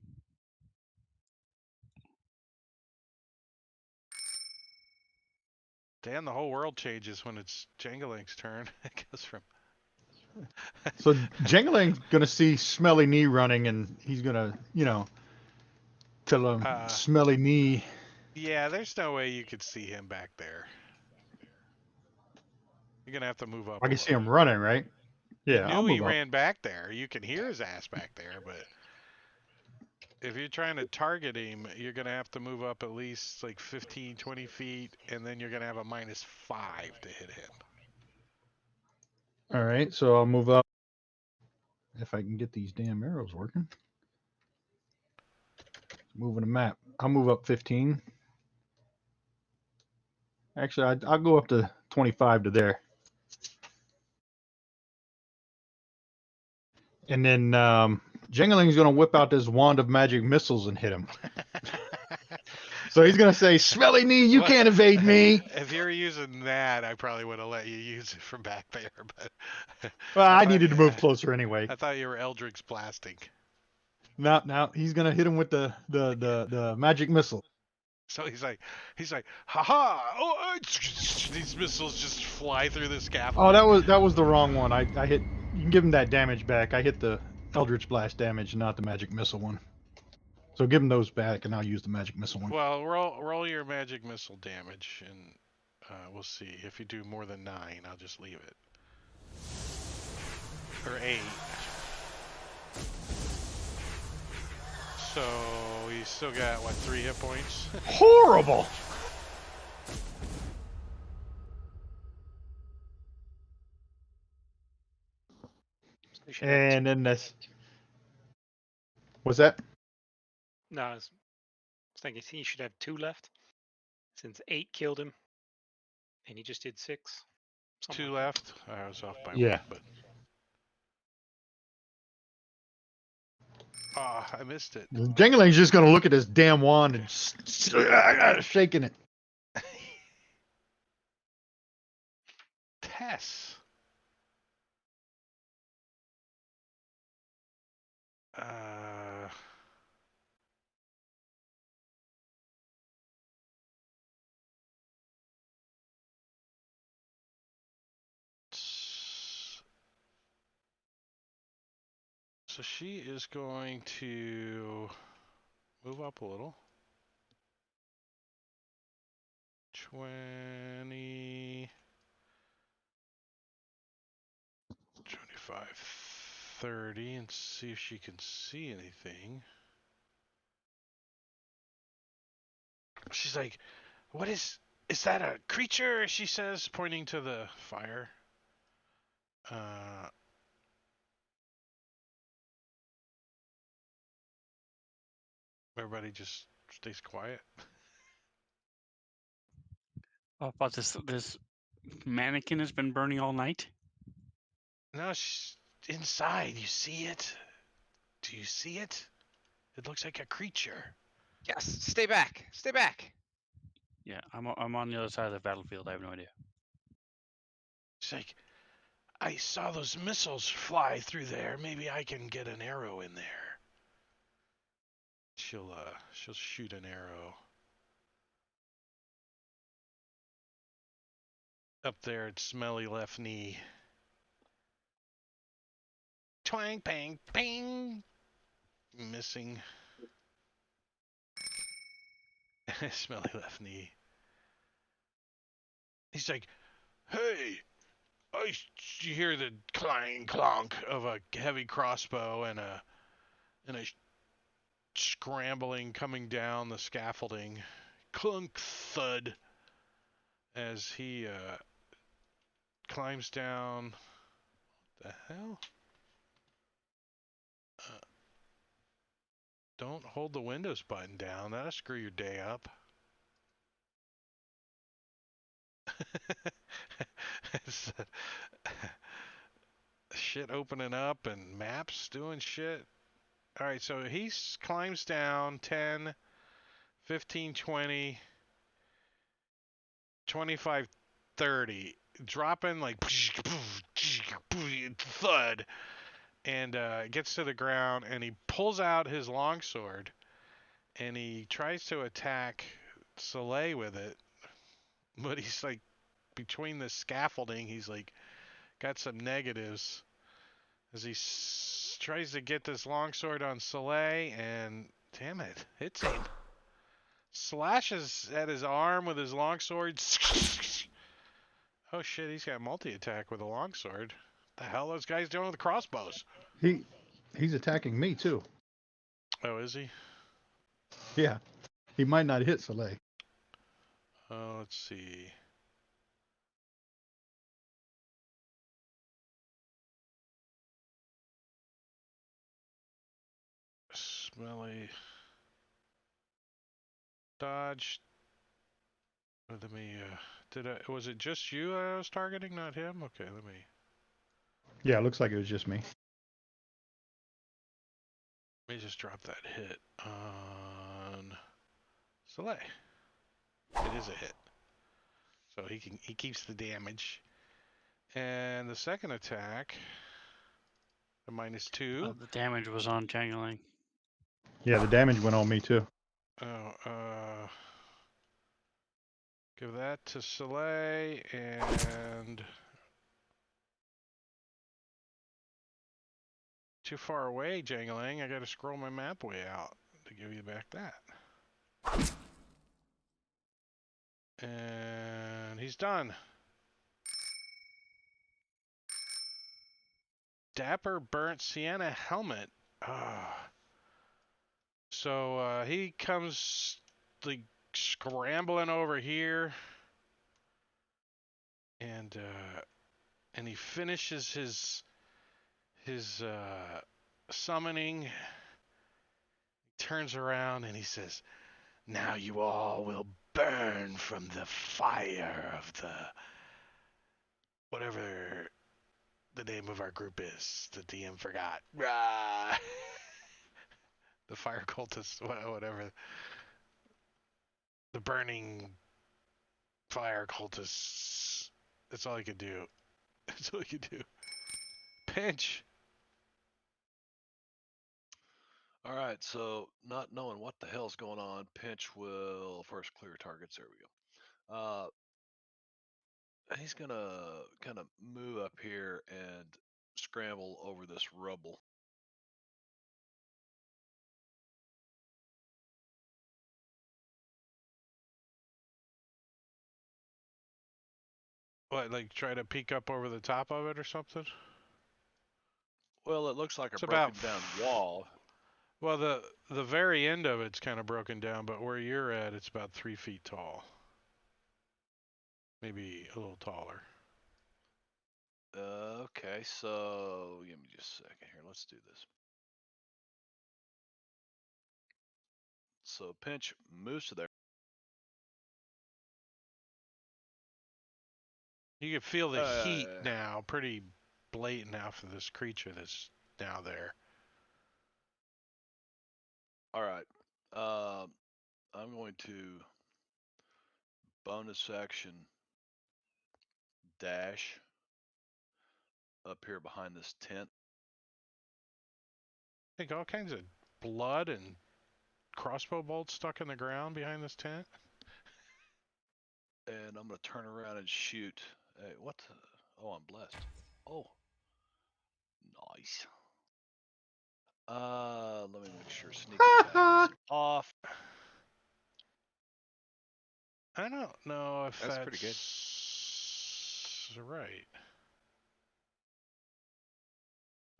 Speaker 1: Damn, the whole world changes when it's Jangling's turn. It goes from.
Speaker 2: So Jangling's gonna see Smelly Knee running, and he's gonna, tell him Smelly Knee.
Speaker 1: Yeah, there's no way you could see him back there. You're gonna have to move up.
Speaker 2: I can see him running, right? Yeah,
Speaker 1: You
Speaker 2: I'll
Speaker 1: knew he
Speaker 2: move up.
Speaker 1: ran back there. You can hear his ass back there, but if you're trying to target him, you're gonna have to move up at least like 15, 20 feet, and then you're gonna have a -5 to hit him.
Speaker 2: All right, so I'll move up. If I can get these damn arrows working. Moving the map. I'll move up 15. Actually, I'll go up to 25 to there. And then Jangling's going to whip out this wand of magic missiles and hit him. So So he's gonna say, "Smelly knee, you
Speaker 1: Well,
Speaker 2: can't evade me."
Speaker 1: If you were using that, I probably would have let you use it from back there, but
Speaker 2: Well, I
Speaker 1: thought-
Speaker 2: needed to move closer anyway.
Speaker 1: I thought you were Eldrick's blasting.
Speaker 2: Now he's gonna hit him with the magic missile.
Speaker 1: So he's like, haha! Oh, these missiles just fly through the scaffold.
Speaker 2: Oh, that was the wrong one. I hit. You can give him that damage back. I hit the Eldritch Blast damage, not the magic missile one. So give him those back, and I'll use the magic missile one.
Speaker 1: Well, roll your magic missile damage, and we'll see. If you do more than 9, I'll just leave it. Or 8. So he's still got what, 3 hit points?
Speaker 2: Horrible.
Speaker 5: You should have
Speaker 2: And then this. What's that?
Speaker 5: No, I was thinking he should have 2 left, since 8 killed him, and he just did 6.
Speaker 1: 2 left. I was off by
Speaker 2: Yeah.
Speaker 1: 1, but I missed it.
Speaker 2: Jangling's just gonna look at his damn wand and shaking it.
Speaker 1: Tess. So she is going to move up a little. 20, 25, 30, and see if she can see anything. She's like, what is that a creature? She says, pointing to the fire. Everybody just stays quiet.
Speaker 4: Oh, but this mannequin has been burning all night.
Speaker 1: No, she's inside. You see it? Do you see it? It looks like a creature.
Speaker 3: Yes, stay back. Stay back.
Speaker 4: Yeah, I'm on the other side of the battlefield. I have no idea.
Speaker 1: She's like, I saw those missiles fly through there. Maybe I can get an arrow in there. She'll shoot an arrow up there at Smelly left knee. Twang, bang, bang. Missing. Smelly left knee. He's like, hey, you hear the clang clonk of a heavy crossbow and a scrambling coming down the scaffolding. Clunk thud as he climbs down. What the hell? Don't hold the Windows button down. That'll screw your day up. Shit opening up and maps doing shit. Alright, so he climbs down 10, 15, 20, 25, 30. Dropping like thud. And gets to the ground and he pulls out his longsword and he tries to attack Soleil with it. But he's like between the scaffolding, he's like got some negatives as he tries to get this longsword on Soleil, and damn it, hits him. Slashes at his arm with his longsword. Oh shit, he's got multi-attack with a longsword. The hell are those guys doing with the crossbows?
Speaker 2: He's attacking me too.
Speaker 1: Oh, is he?
Speaker 2: Yeah, he might not hit Soleil.
Speaker 1: Let's see. Smelly. Dodge. Let me, was it just you I was targeting, not him? Okay, let me.
Speaker 2: Yeah, it looks like it was just me.
Speaker 1: Let me just drop that hit on Soleil. It is a hit. So he keeps the damage. And the second attack, a -2.
Speaker 4: The damage was on Jangling.
Speaker 2: Yeah, the damage went on me too.
Speaker 1: Oh, give that to Soleil and too far away, Jangling. I gotta scroll my map way out to give you back that. And he's done. Dapper burnt sienna helmet. So he comes like scrambling over here, and he finishes his summoning. He turns around and he says, "Now you all will burn from the fire of the whatever the name of our group is. The DM forgot. Rah! The fire cultists, whatever. The burning fire cultists. That's all he could do. That's all he could do. Pinch.
Speaker 6: All right, so not knowing what the hell's going on, Pinch will first clear targets. There we go. He's gonna kind of move up here and scramble over this rubble.
Speaker 1: What, like try to peek up over the top of it or something?
Speaker 6: Well, it looks like
Speaker 1: It's
Speaker 6: a broken
Speaker 1: about
Speaker 6: down wall.
Speaker 1: Well, the very end of it's kind of broken down, but where you're at, it's about 3 feet tall. Maybe a little taller.
Speaker 6: Okay, so give me just a second here. Let's do this. So Pinch moves to there.
Speaker 1: You can feel the heat now, pretty blatant off of this creature that's now there.
Speaker 6: All right. I'm going to bonus action dash up here behind this tent.
Speaker 1: I think all kinds of blood and crossbow bolts stuck in the ground behind this tent.
Speaker 6: And I'm going to turn around and shoot. Hey, what? Oh, I'm blessed. Oh, nice. Let me make sure sneak attack is off.
Speaker 1: I don't know if
Speaker 3: That's pretty good.
Speaker 1: Right.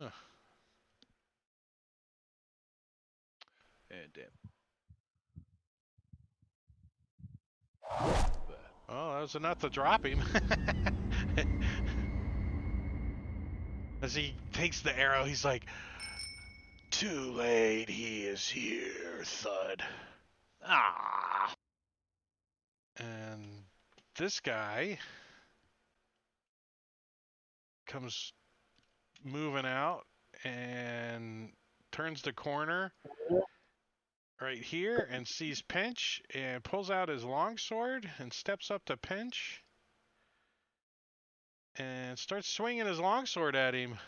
Speaker 1: Huh.
Speaker 6: And damn.
Speaker 1: Oh, that was enough to drop him. As he takes the arrow, he's like, "Too late, he is here, thud."
Speaker 6: Ah.
Speaker 1: And this guy comes moving out and turns the corner right here and sees Pinch and pulls out his longsword and steps up to Pinch and starts swinging his longsword at him.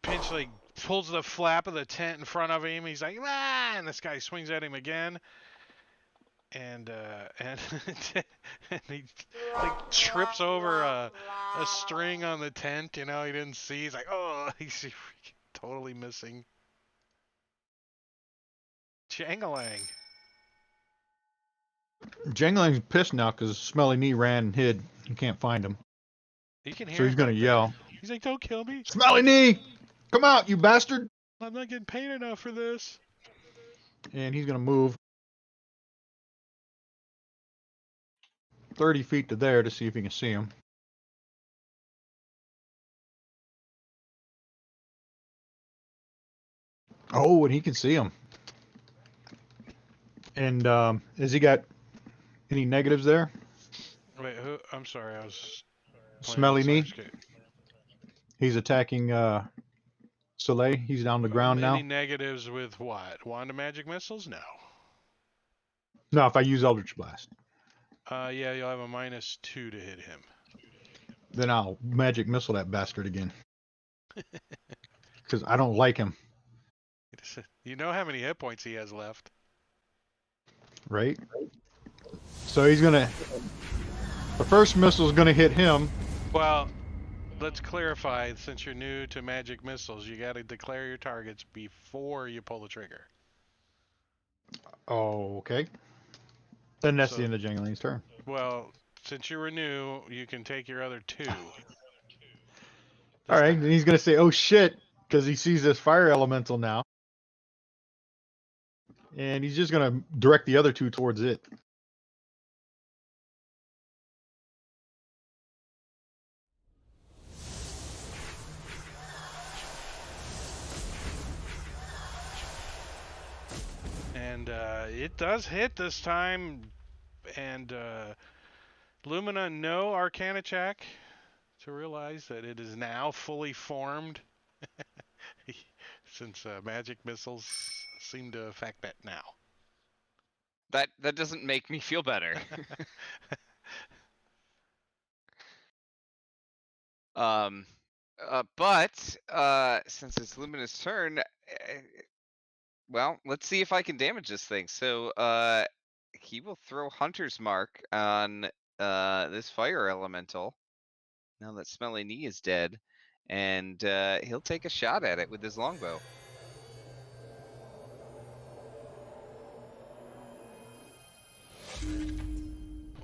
Speaker 1: Pinch like pulls the flap of the tent in front of him. He's like, "Ah!" And this guy swings at him again. And and he like trips over a string on the tent. You know, he didn't see. He's like, "Oh!" He's freaking totally missing. Jangalang.
Speaker 2: Jangling's pissed now because Smelly Knee ran and hid. You can't find him.
Speaker 1: You can hear
Speaker 2: So he's
Speaker 1: him
Speaker 2: gonna
Speaker 1: back there.
Speaker 2: yell.
Speaker 1: He's like, "Don't kill me.
Speaker 2: Smelly Knee! Come out, you bastard!"
Speaker 1: I'm not getting paid enough for this."
Speaker 2: And he's gonna move 30 feet to there to see if he can see him. Oh, and he can see him. And has he got any negatives there?
Speaker 1: Wait, who? I'm sorry, I was.
Speaker 2: Smelly Knee?
Speaker 1: Starscape.
Speaker 2: He's attacking Soleil, he's down the ground now.
Speaker 1: Any negatives with what? Wand of Magic Missiles? No.
Speaker 2: No, if I use Eldritch Blast,
Speaker 1: Yeah, you'll have a -2 to hit him.
Speaker 2: then I'll Magic Missile that bastard again. Because I don't like him,
Speaker 1: You know how many hit points he has left.
Speaker 2: right? So he's gonna. The first missile's gonna hit him.
Speaker 1: Well, let's clarify. Since you're new to Magic Missiles, you got to declare your targets before you pull the trigger.
Speaker 2: Oh, okay. Then that's
Speaker 1: So-
Speaker 2: the end of Jangline's turn.
Speaker 1: Well, since you were new, you can take your other 2.
Speaker 2: All right, then he's gonna say, "Oh shit," because he sees this fire elemental now, and he's just gonna direct the other 2 towards it.
Speaker 1: And it does hit this time. And Lumina, no Arcana check to realize that it is now fully formed. Since magic missiles seem to affect that now.
Speaker 3: That doesn't make me feel better. But since it's Lumina's turn, well, let's see if I can damage this thing. So he will throw Hunter's Mark on this fire elemental. Now that Smelly Knee is dead, and he'll take a shot at it with his longbow.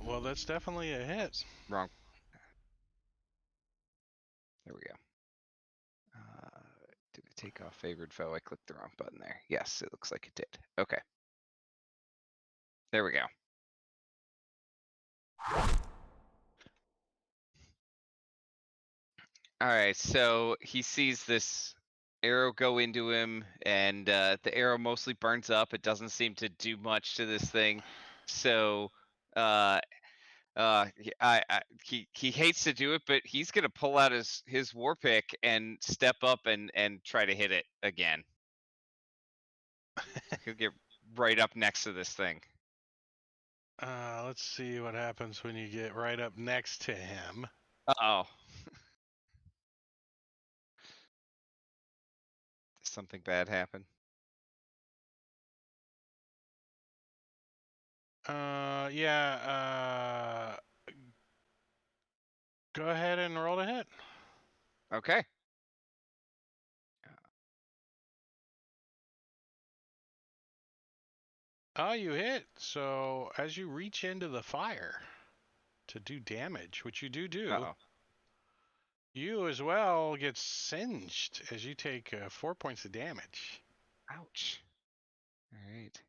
Speaker 1: Well, that's definitely a hit.
Speaker 3: Wrong. There we go. Did it take off favored foe? I clicked the wrong button there. Yes, it looks like it did. Okay. There we go. All right, so he sees this arrow go into him, and the arrow mostly burns up. It doesn't seem to do much to this thing. So he hates to do it, but he's gonna pull out his war pick and step up and try to hit it again. He'll get right up next to this thing.
Speaker 1: Let's see what happens when you get right up next to him.
Speaker 3: Uh-oh. Did something bad happen?
Speaker 1: Yeah. Go ahead and roll to hit.
Speaker 3: Okay.
Speaker 1: Oh, you hit. So as you reach into the fire to do damage, which you do,
Speaker 3: Uh-oh.
Speaker 1: you as well get singed as you take 4 points of damage.
Speaker 3: Ouch. All right.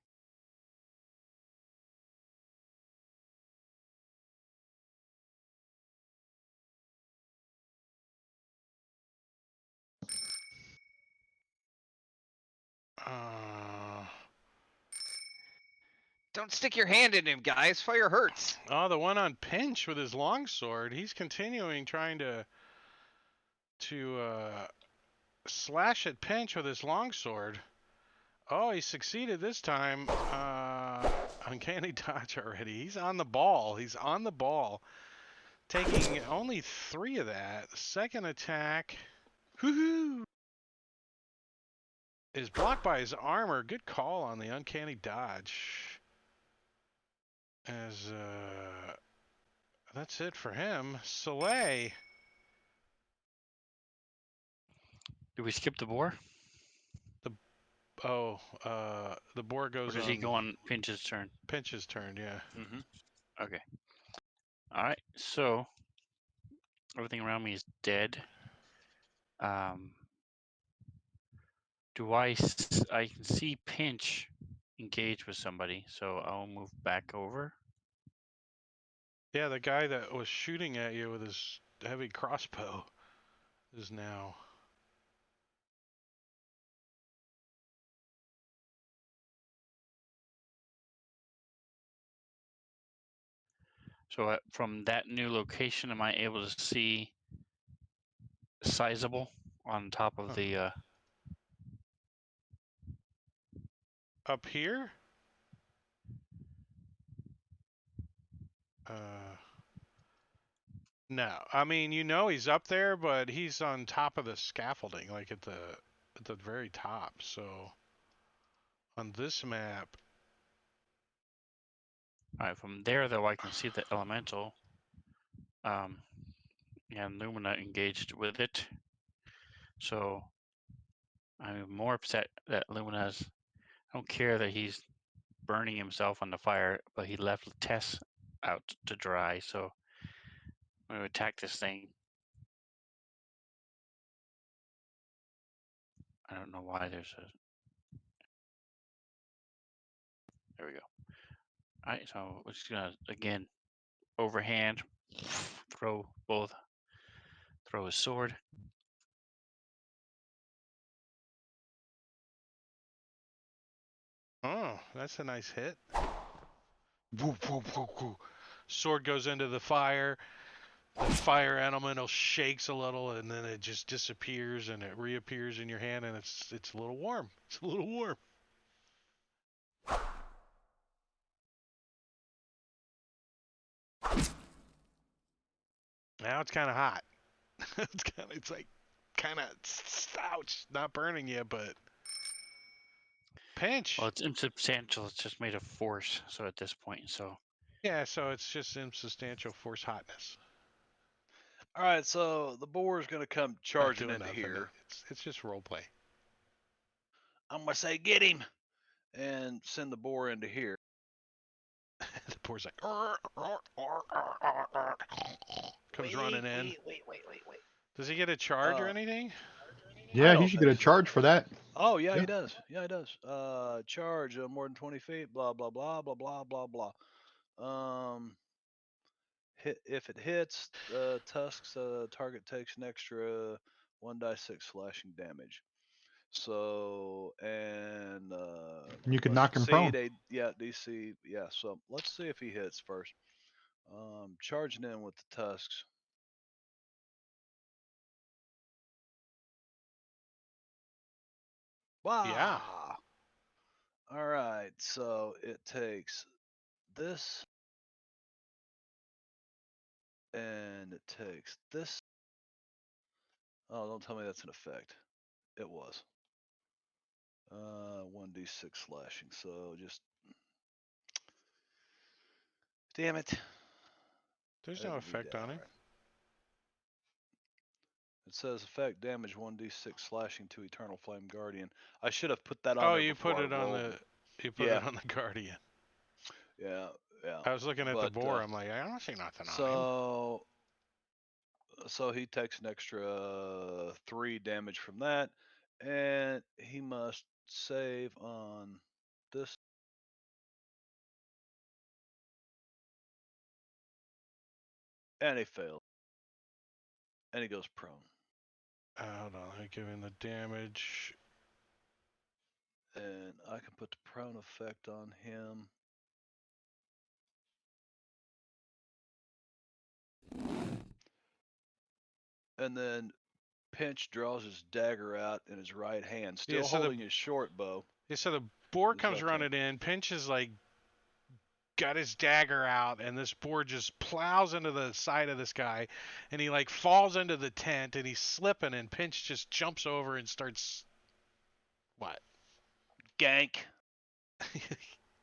Speaker 3: Don't stick your hand in him, guys. Fire hurts.
Speaker 1: Oh, the one on Pinch with his longsword, he's continuing trying to slash at Pinch with his longsword. Oh, he succeeded this time. Uncanny dodge already. He's on the ball. He's on the ball. Taking only 3 of that. The second attack, woohoo, is blocked by his armor. Good call on the uncanny dodge. As that's it for him. Soleil.
Speaker 4: Do we skip the boar?
Speaker 1: Oh, the boar
Speaker 4: Or
Speaker 1: goes
Speaker 4: does
Speaker 1: on
Speaker 4: he go on Pinch's turn?
Speaker 1: Pinch's turn, yeah.
Speaker 4: Okay. All right. So everything around me is dead. I can see Pinch engage with somebody, so I'll move back over.
Speaker 1: Yeah, the guy that was shooting at you with his heavy crossbow is now.
Speaker 4: So from that new location, am I able to see sizable on top of the
Speaker 1: Up here? No. I mean, you know he's up there, but he's on top of the scaffolding, like at the very top. So on this map,
Speaker 4: All right, from there though, I can see the elemental. And Lumina engaged with it. So I'm more upset that Lumina's. I don't care that he's burning himself on the fire, but he left Tess out to dry. So I'm gonna attack this thing. I don't know why there's a. There we go. All right, so we're just gonna again overhand throw his sword.
Speaker 1: oh, that's a nice hit. Woo, woo, woo, woo. Sword goes into the fire. The fire elemental shakes a little, and then it just disappears, and it reappears in your hand, and it's a little warm. It's a little warm. Now it's kind of hot. It's like kind of ouch, not burning you, but pinch.
Speaker 4: Well, it's insubstantial. It's just made of force. So at this point, so
Speaker 1: Yeah, so it's just insubstantial force hotness.
Speaker 6: All right, so the boar is going to come
Speaker 1: Not
Speaker 6: charging
Speaker 1: doing
Speaker 6: into
Speaker 1: nothing.
Speaker 6: here.
Speaker 1: It's just role play.
Speaker 6: I'm going to say, get him, and send the boar into here.
Speaker 1: The boar's like comes running in.
Speaker 6: Wait.
Speaker 1: Does he get a charge or anything?
Speaker 2: Yeah, he
Speaker 6: don't
Speaker 2: should get a
Speaker 6: think so.
Speaker 2: charge for that.
Speaker 6: Oh yeah,
Speaker 2: Yeah.
Speaker 6: he does. Yeah, he does. Charge more than 20 feet. Blah blah blah blah blah blah blah. Hit if it hits tusks, target takes an extra 1d6 slashing damage. So and
Speaker 2: And you could
Speaker 6: let's
Speaker 2: knock him
Speaker 6: see,
Speaker 2: prone.
Speaker 6: DC. Yeah. So let's see if he hits first. Charging in with the tusks. Wow.
Speaker 1: Yeah.
Speaker 6: All right. So it takes this, and it takes this. Oh, don't tell me that's an effect. It was. 1d6 slashing. So just. Damn it.
Speaker 1: There's
Speaker 6: That
Speaker 1: no
Speaker 6: would be
Speaker 1: effect on
Speaker 6: down,
Speaker 1: him.
Speaker 6: right? It says effect damage 1d6 slashing to Eternal Flame Guardian. I should have put that on
Speaker 1: Oh,
Speaker 6: there
Speaker 1: you
Speaker 6: before
Speaker 1: put
Speaker 6: I
Speaker 1: it on
Speaker 6: rolled
Speaker 1: the.
Speaker 6: it.
Speaker 1: You put it on the Guardian.
Speaker 6: Yeah.
Speaker 1: I was looking at the
Speaker 6: But,
Speaker 1: boar. I'm like, I don't see nothing on him.
Speaker 6: So he takes an extra 3 damage from that, and he must save on this. And he failed. And he goes prone.
Speaker 1: Hold on, let me give him the damage.
Speaker 6: And I can put the prone effect on him. And then Pinch draws his dagger out in his right hand, still
Speaker 1: so
Speaker 6: holding his short bow.
Speaker 1: Yeah, so the boar
Speaker 6: His
Speaker 1: comes
Speaker 6: left hand.
Speaker 1: running in. Pinch is like got his dagger out, and this boar just plows into the side of this guy, and he like falls into the tent, and he's slipping, and Pinch just jumps over and starts what?
Speaker 6: Gank.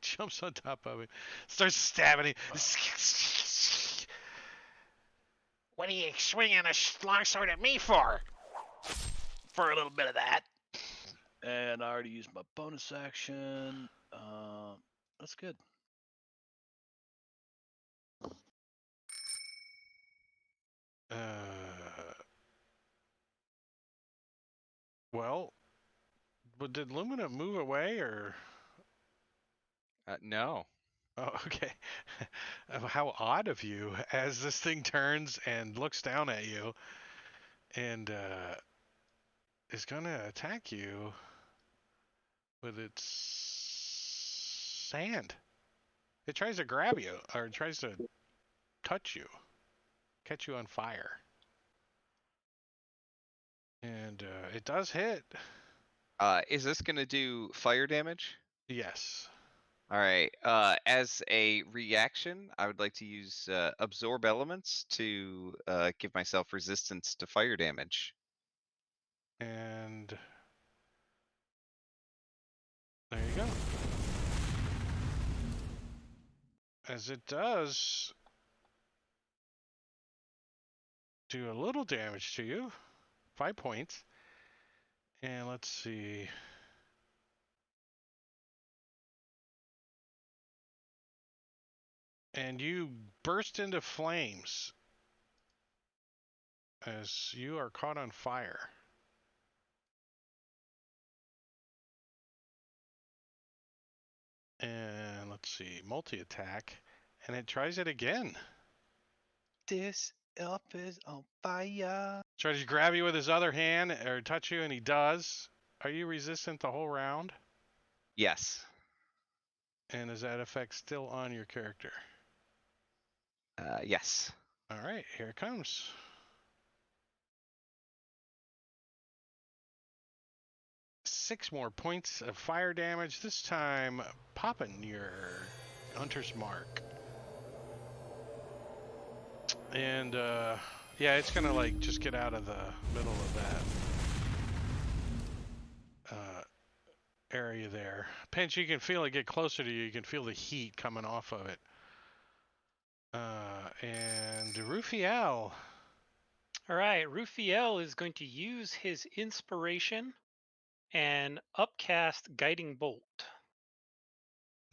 Speaker 1: Jumps on top of him, starts stabbing him. What are you swinging a longsword at me for?
Speaker 6: For a little bit of that. And I already used my bonus action. That's good.
Speaker 1: Well, but did Lumina move away or?
Speaker 3: No.
Speaker 1: Oh, okay. How odd of you as this thing turns and looks down at you and is going to attack you with its sand. It tries to grab you or it tries to touch you, catch you on fire. And it does hit.
Speaker 3: Is this gonna do fire damage?
Speaker 1: Yes.
Speaker 3: All right. As a reaction, I would like to use absorb elements to give myself resistance to fire damage.
Speaker 1: And there you go. As it does do a little damage to you, 5 points. And let's see. And you burst into flames as you are caught on fire. And let's see, multi-attack. And it tries it again.
Speaker 6: This elf is on fire.
Speaker 1: Tries to grab you with his other hand or touch you, and he does. Are you resistant the whole round?
Speaker 3: Yes.
Speaker 1: And is that effect still on your character?
Speaker 3: Yes.
Speaker 1: All right, here it comes. Six more points of fire damage, this time popping your hunter's mark. And yeah, it's gonna like just get out of the middle of that area there. Pinch, you can feel it get closer to you. You can feel the heat coming off of it. And Rufiel.
Speaker 5: All right, Rufiel is going to use his inspiration and upcast Guiding Bolt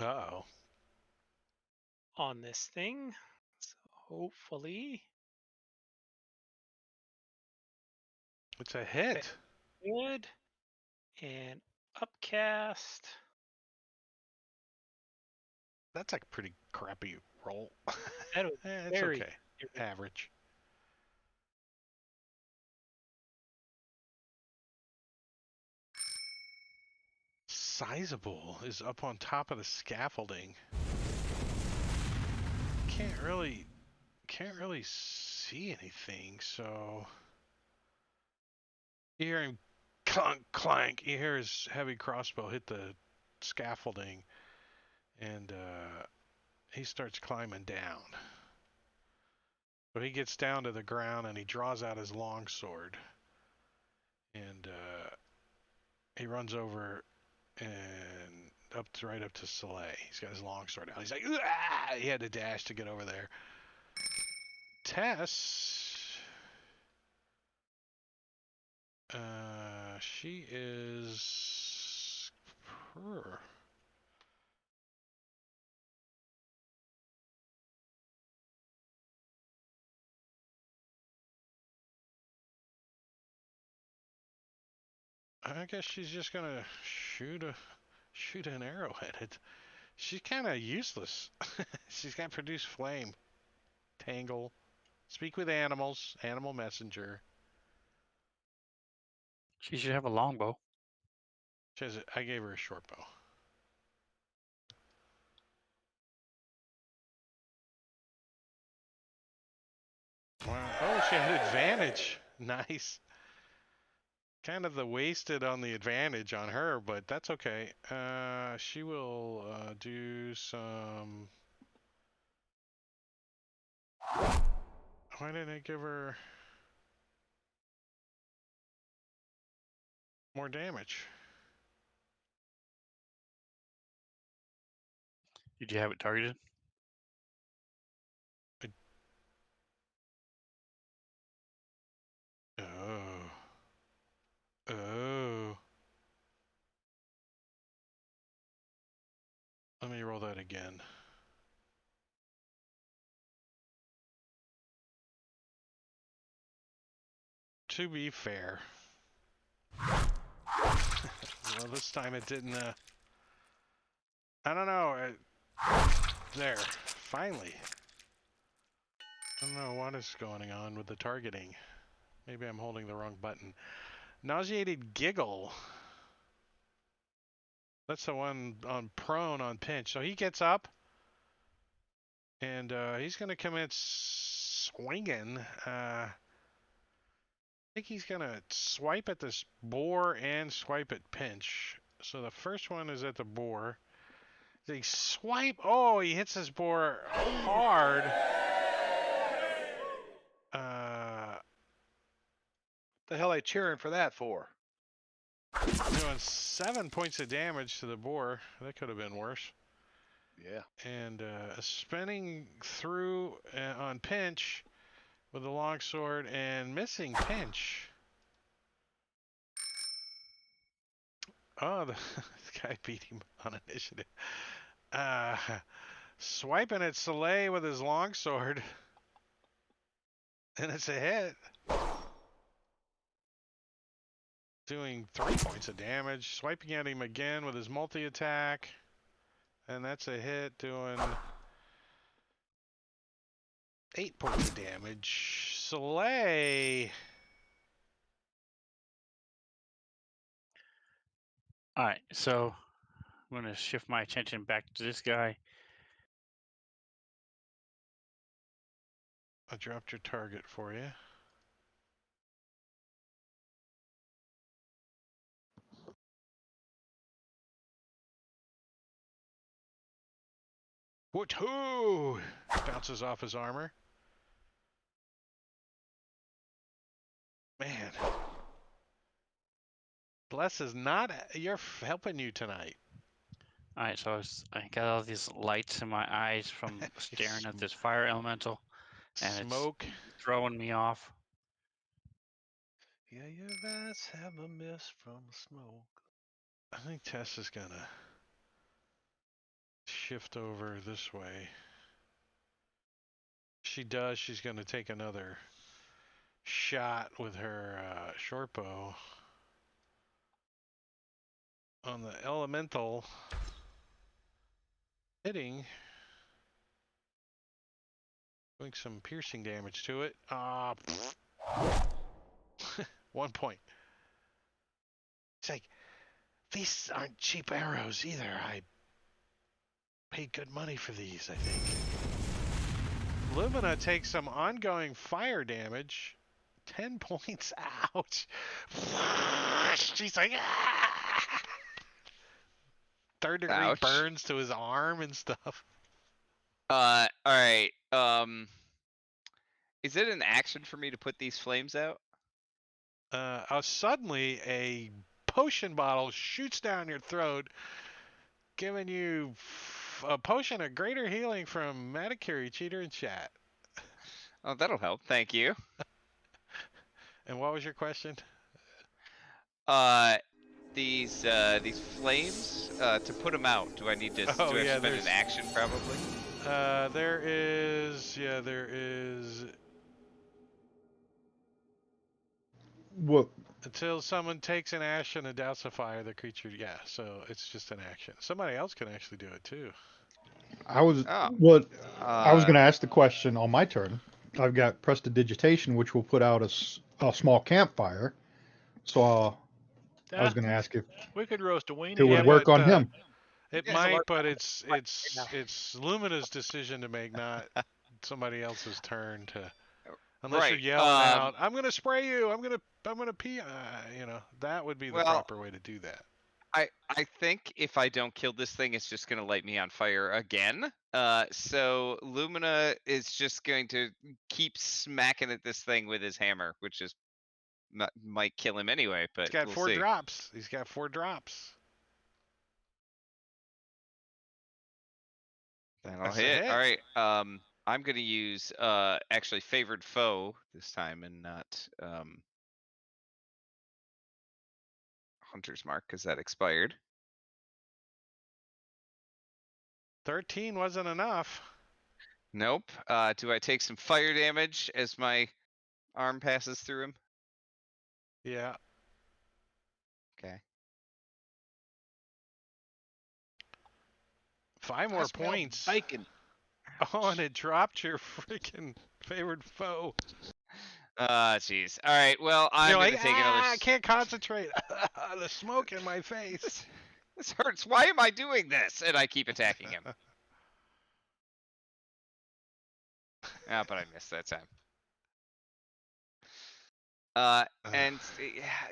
Speaker 1: Uh-oh.
Speaker 5: on this thing. So hopefully
Speaker 1: It's a hit.
Speaker 5: good. And upcast.
Speaker 1: That's like a pretty crappy roll.
Speaker 5: That was
Speaker 1: It's
Speaker 5: very
Speaker 1: okay. Average. Sizable is up on top of the scaffolding. Can't really see anything, so you hear him clunk clank. You hear his heavy crossbow hit the scaffolding, and he starts climbing down. So he gets down to the ground and he draws out his longsword, and he runs over and right up to Soleil. He's got his longsword out. He's like, "Ah!" He had to dash to get over there. Tess, she is her. I guess she's just gonna shoot an arrow at it. She's kind of useless. She's got produce flame, tangle, speak with animals, animal messenger.
Speaker 4: She should have a longbow.
Speaker 1: She has I gave her a short bow. Wow. Oh, she had advantage. Nice. Kind of the wasted on the advantage on her, but that's okay. She will do some. Why didn't I give her more damage?
Speaker 4: Did you have it targeted?
Speaker 1: Oh. Oh. Let me roll that again. To be fair. Well, this time it didn't, I don't know. There. Finally. I don't know what is going on with the targeting. Maybe I'm holding the wrong button. Nauseated giggle. That's the one on prone on pinch. So he gets up. And he's going to commit swinging. I think he's going to swipe at this boar and swipe at pinch. So the first one is at the boar. They swipe. Oh, he hits his boar hard.
Speaker 6: The hell are they cheering for that for?
Speaker 1: Doing 7 points of damage to the boar. That could have been worse.
Speaker 6: Yeah.
Speaker 1: And spinning through on Pinch with the longsword and missing Pinch. Oh, this guy beat him on initiative. Swiping at Soleil with his longsword. And it's a hit. Doing 3 points of damage. Swiping at him again with his multi-attack. And that's a hit, doing 8 points of damage. Soleil.
Speaker 4: All right, so I'm going to shift my attention back to this guy.
Speaker 1: I dropped your target for you. Woohoo! Bounces off his armor. Man. Bless is not you're helping you tonight.
Speaker 4: All right, so I got all these lights in my eyes from staring at this fire elemental, and
Speaker 1: Smoke.
Speaker 4: it's throwing me off.
Speaker 6: Yeah, your eyes have a mist from smoke.
Speaker 1: I think Tess is gonna shift over this way. She does. She's gonna take another shot with her short bow on the elemental, hitting, doing some piercing damage to it. 1 point. It's like, these aren't cheap arrows either. I paid good money for these, I think. Lumina takes some ongoing fire damage. 10 points. Ouch. She's like, ah! Third-degree
Speaker 3: Ouch.
Speaker 1: burns to his arm and stuff.
Speaker 3: All right. Is it an action for me to put these flames out?
Speaker 1: Suddenly, a potion bottle shoots down your throat, giving you a potion of greater healing from Manicure Cheater in chat.
Speaker 3: Oh, that'll help. Thank you.
Speaker 1: And what was your question?
Speaker 3: These flames, to put them out, do I need to
Speaker 1: Oh,
Speaker 3: do I
Speaker 1: yeah,
Speaker 3: spend an action probably?
Speaker 1: There is.
Speaker 2: What?
Speaker 1: Until someone takes an action and douse a fire, the creature, yeah, so it's just an action. Somebody else can actually do it too.
Speaker 2: I was
Speaker 3: Oh.
Speaker 2: I was going to ask the question on my turn. I've got Prestidigitation, which will put out a small campfire. So I was going to ask if
Speaker 6: We could roast a weenie.
Speaker 2: it would
Speaker 1: Yeah,
Speaker 2: work
Speaker 1: but,
Speaker 2: on him.
Speaker 1: It
Speaker 3: Yeah,
Speaker 1: might,
Speaker 5: large
Speaker 1: but
Speaker 5: right now.
Speaker 1: it's Lumina's decision to make, not somebody else's turn to. Unless you're
Speaker 3: Right,
Speaker 1: yelling out, "I'm gonna spray you! I'm gonna pee!" You know, that would be the
Speaker 3: Well,
Speaker 1: proper way to do that.
Speaker 3: I think if I don't kill this thing, it's just gonna light me on fire again. So Lumina is just going to keep smacking at this thing with his hammer, which is might kill him anyway. But
Speaker 1: He's got
Speaker 3: we'll
Speaker 1: 4
Speaker 3: see.
Speaker 1: drops. He's got 4 drops.
Speaker 3: That'll
Speaker 1: That's a
Speaker 3: hit.
Speaker 1: hit.
Speaker 3: All right. I'm gonna use actually favored foe this time and not Hunter's Mark because that expired.
Speaker 1: 13 wasn't enough.
Speaker 3: Nope. Do I take some fire damage as my arm passes through him?
Speaker 1: Yeah.
Speaker 3: Okay.
Speaker 1: 5 more points.
Speaker 6: Bacon.
Speaker 1: Oh, and it dropped your freaking favored foe.
Speaker 3: Jeez. All right. Well, I'm
Speaker 1: You're
Speaker 3: gonna
Speaker 1: like,
Speaker 3: take another.
Speaker 1: I can't concentrate. The smoke in my face.
Speaker 3: This hurts. Why am I doing this? And I keep attacking him. But I missed that time. And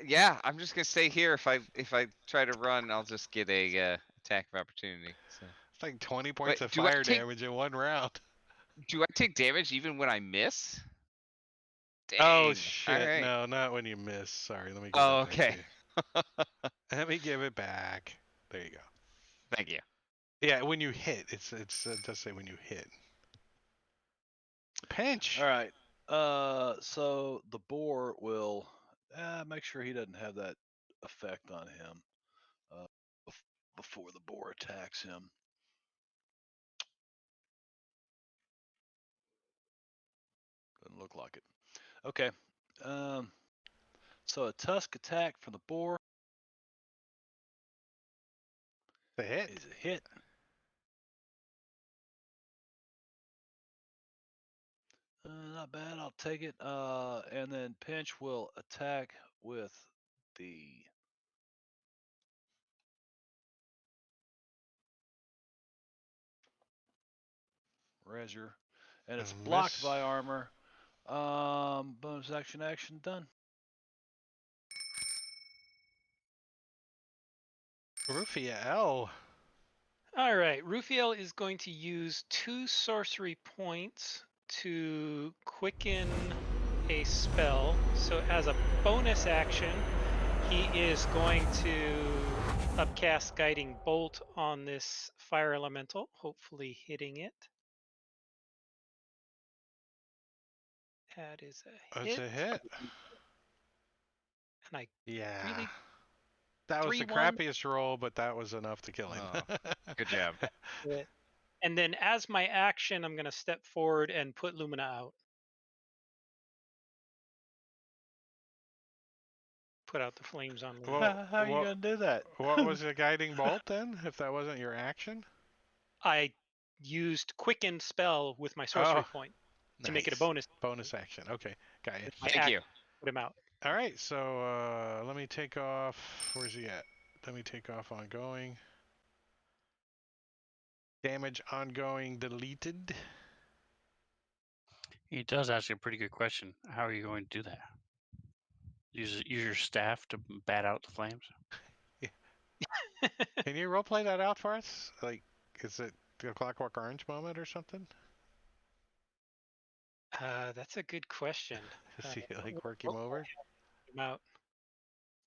Speaker 3: yeah, I'm just gonna stay here. If I try to run, I'll just get a attack of opportunity. So
Speaker 1: It's like 20
Speaker 3: Wait,
Speaker 1: points of
Speaker 3: do I
Speaker 1: fire
Speaker 3: take
Speaker 1: damage in one round.
Speaker 3: do I take damage even when I miss?
Speaker 1: Oh
Speaker 3: Dang.
Speaker 1: shit!
Speaker 3: All right.
Speaker 1: No, not when you miss. Sorry, let me give
Speaker 3: Oh,
Speaker 1: that back to
Speaker 3: okay.
Speaker 1: you. Let me give it back. There you go.
Speaker 3: Thank you.
Speaker 1: Yeah, when you hit, it does say when you hit. Pinch.
Speaker 6: All right. So the boar will make sure he doesn't have that effect on him before the boar attacks him. Doesn't look like it. Okay. So a tusk attack from the boar
Speaker 1: The hit.
Speaker 6: is a hit. Not bad. I'll take it. And then Pinch will attack with the Razor, and it's
Speaker 1: And
Speaker 6: blocked
Speaker 1: miss.
Speaker 6: by armor. Bonus action done.
Speaker 1: Rufiel.
Speaker 5: All right, Rufiel is going to use 2 sorcery points to quicken a spell. So as a bonus action, he is going to upcast Guiding Bolt on this fire elemental, hopefully hitting it. That is a hit.
Speaker 1: That's a hit.
Speaker 5: And I
Speaker 1: Yeah.
Speaker 5: really
Speaker 1: That was the
Speaker 5: 3-1.
Speaker 1: crappiest roll, but that was enough to kill him.
Speaker 3: Good job.
Speaker 5: it. And then as my action, I'm going to step forward and put Lumina out. Put out the flames on Lumina.
Speaker 1: Well,
Speaker 6: How are you
Speaker 1: what-
Speaker 6: gonna do that?
Speaker 1: What was the guiding bolt then? If that wasn't your action?
Speaker 5: I used Quicken spell with my sorcery
Speaker 1: Oh,
Speaker 5: point to make it a
Speaker 1: nice.
Speaker 5: bonus.
Speaker 1: Bonus action. Okay, got you.
Speaker 5: My
Speaker 3: Thank
Speaker 5: act-
Speaker 3: you.
Speaker 5: Put him out.
Speaker 1: All right, so let me take off. Where's he at? Let me take off ongoing. Damage ongoing deleted.
Speaker 4: He does ask a pretty good question. How are you going to do that? Use your staff to bat out the flames?
Speaker 1: Can you roleplay that out for us? Like, is it the Clockwork Orange moment or something?
Speaker 5: That's a good question.
Speaker 1: Does he like work him over?
Speaker 5: Put him out.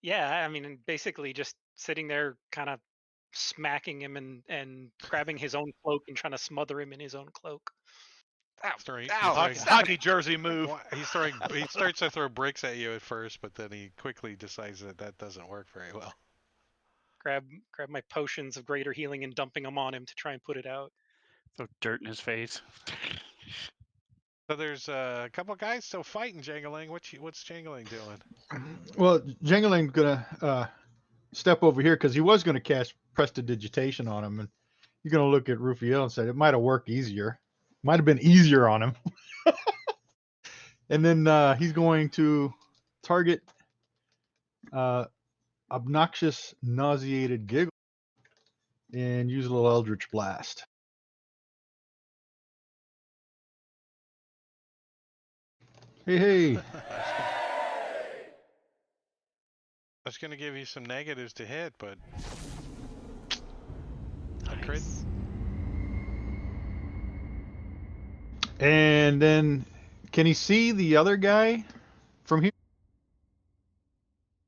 Speaker 5: Yeah, I mean, basically just sitting there, kind of smacking him and grabbing his own cloak and trying to smother him in his own cloak.
Speaker 1: Throwing,
Speaker 3: Ow,
Speaker 1: he's
Speaker 3: stop
Speaker 6: Hockey jersey move.
Speaker 1: he's throwing. He starts to throw bricks at you at first, but then he quickly decides that that doesn't work very well.
Speaker 5: Grab my potions of greater healing and dumping them on him to try and put it out.
Speaker 4: Throw dirt in his face.
Speaker 1: So there's a couple guys still fighting Jangling. What's Jangling doing?
Speaker 2: Well, Jangling's gonna step over here because he was gonna cast Prestidigitation on him, and you're gonna look at Rufiel and say it might have worked easier. Might have been easier on him. And then he's going to target Obnoxious Nauseated Giggle and use a little Eldritch Blast. Hey.
Speaker 1: That's gonna give you some negatives to hit, but a crit.
Speaker 5: Nice.
Speaker 2: And then can he see the other guy from here?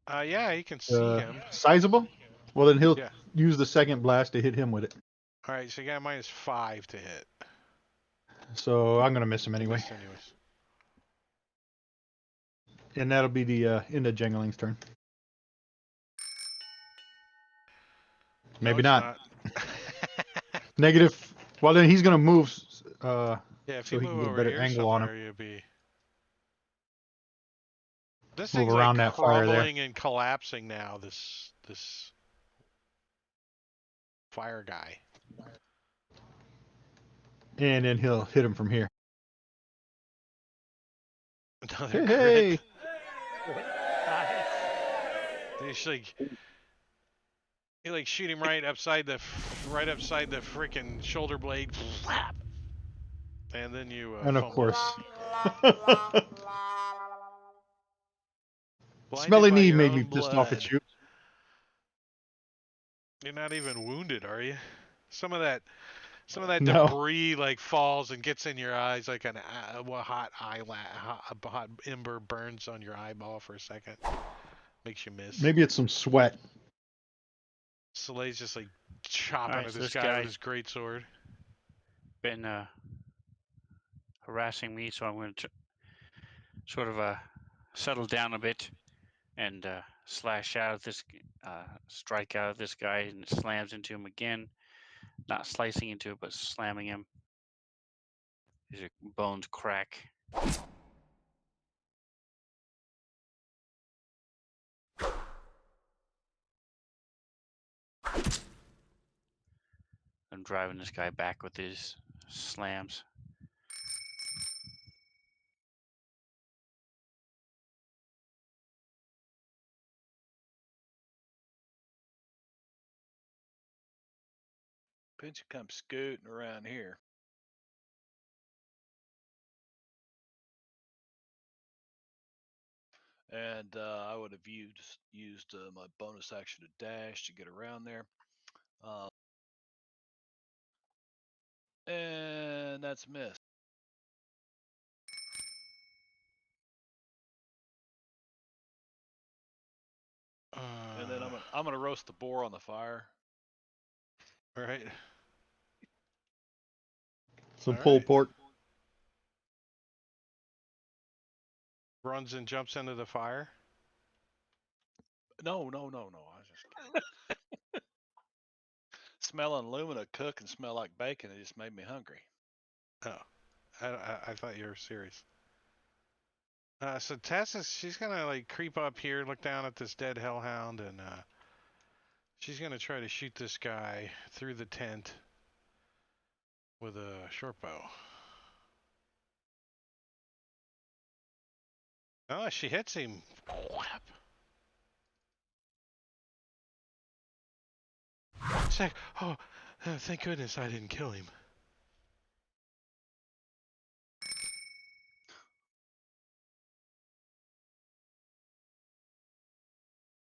Speaker 1: Yeah, you can see him.
Speaker 2: Sizable? Well, then he'll
Speaker 1: Yeah.
Speaker 2: use the second blast to hit him with it.
Speaker 1: All right, so you got -5 to hit.
Speaker 2: So I'm gonna miss him anyway.
Speaker 1: Miss anyways.
Speaker 2: And that'll be the end of Jangling's turn.
Speaker 1: No,
Speaker 2: Maybe
Speaker 1: it's
Speaker 2: not. Negative. Well, then he's gonna move.
Speaker 1: Yeah, if
Speaker 2: So
Speaker 1: you
Speaker 2: he can
Speaker 1: move
Speaker 2: get
Speaker 1: over
Speaker 2: better
Speaker 1: here
Speaker 2: angle on him.
Speaker 1: somewhere, you'll be. This
Speaker 2: Move
Speaker 1: thing's
Speaker 2: around
Speaker 1: like
Speaker 2: that fire there.
Speaker 1: crumbling and collapsing now. This fire guy.
Speaker 2: And then he'll hit him from here.
Speaker 1: Another
Speaker 2: Hey.
Speaker 1: crit.
Speaker 5: Nice.
Speaker 2: Nice.
Speaker 1: You like shoot him right upside the freaking shoulder blade, and then you.
Speaker 2: And of
Speaker 1: fumble.
Speaker 2: course.
Speaker 1: Blinded
Speaker 2: Smelly
Speaker 1: by
Speaker 2: knee
Speaker 1: your
Speaker 2: made me
Speaker 1: own
Speaker 2: pissed off
Speaker 1: blood.
Speaker 2: at you.
Speaker 1: You're not even wounded, are you? Some of that
Speaker 2: No.
Speaker 1: debris like falls and gets in your eyes like a hot hot ember burns on your eyeball for a second. Makes you miss.
Speaker 2: Maybe it's some sweat.
Speaker 1: Soleil's just like chopping
Speaker 4: Alright,
Speaker 1: at
Speaker 4: so
Speaker 1: this
Speaker 4: this
Speaker 1: guy
Speaker 4: guy-
Speaker 1: with his great sword.
Speaker 4: Been harassing me, so I'm going to sort of settle down a bit and slash out at this, strike out at this guy, and it slams into him again. Not slicing into it, but slamming him. His bones crack. I'm driving this guy back with his slams.
Speaker 6: Pinch come scooting around here. And I would have used my bonus action to dash to get around there. And that's a miss. And then I'm gonna roast the boar on the fire.
Speaker 1: All right.
Speaker 2: Some
Speaker 1: All
Speaker 2: pulled
Speaker 1: right.
Speaker 2: pork.
Speaker 1: Runs and jumps into the fire.
Speaker 6: No. I was just kidding. Smelling Lumina cook and smell like bacon, it just made me hungry.
Speaker 1: Oh, I thought you were serious. So Tess she's gonna like creep up here, look down at this dead hellhound, and she's gonna try to shoot this guy through the tent with a short bow. Oh, she hits him. Whap. It's like, oh, thank goodness I didn't kill him.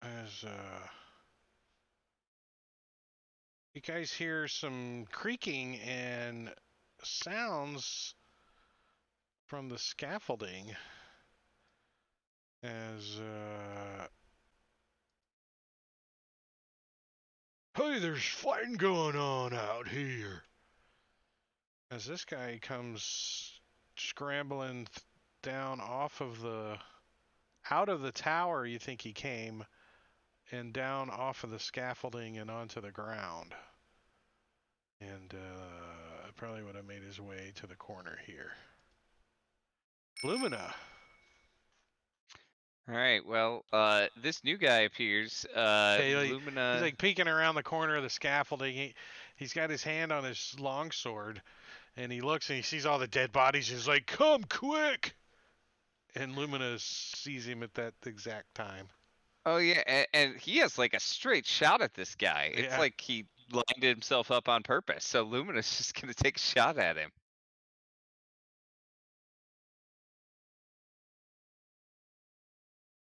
Speaker 1: As you guys hear some creaking and sounds from the scaffolding as hey, there's fighting going on out here. As this guy comes scrambling down out of the tower you think he came, and down off of the scaffolding and onto the ground. And probably would have made his way to the corner here. Lumina.
Speaker 3: All right. Well, this new guy appears. Lumina.
Speaker 1: He's like peeking around the corner of the scaffolding. He's got his hand on his longsword, and he looks and he sees all the dead bodies. He's like, "Come quick!" And Lumina sees him at that exact time.
Speaker 3: Oh yeah, and he has like a straight shot at this guy. It's
Speaker 1: Yeah.
Speaker 3: like he lined himself up on purpose. So Lumina's just gonna take a shot at him.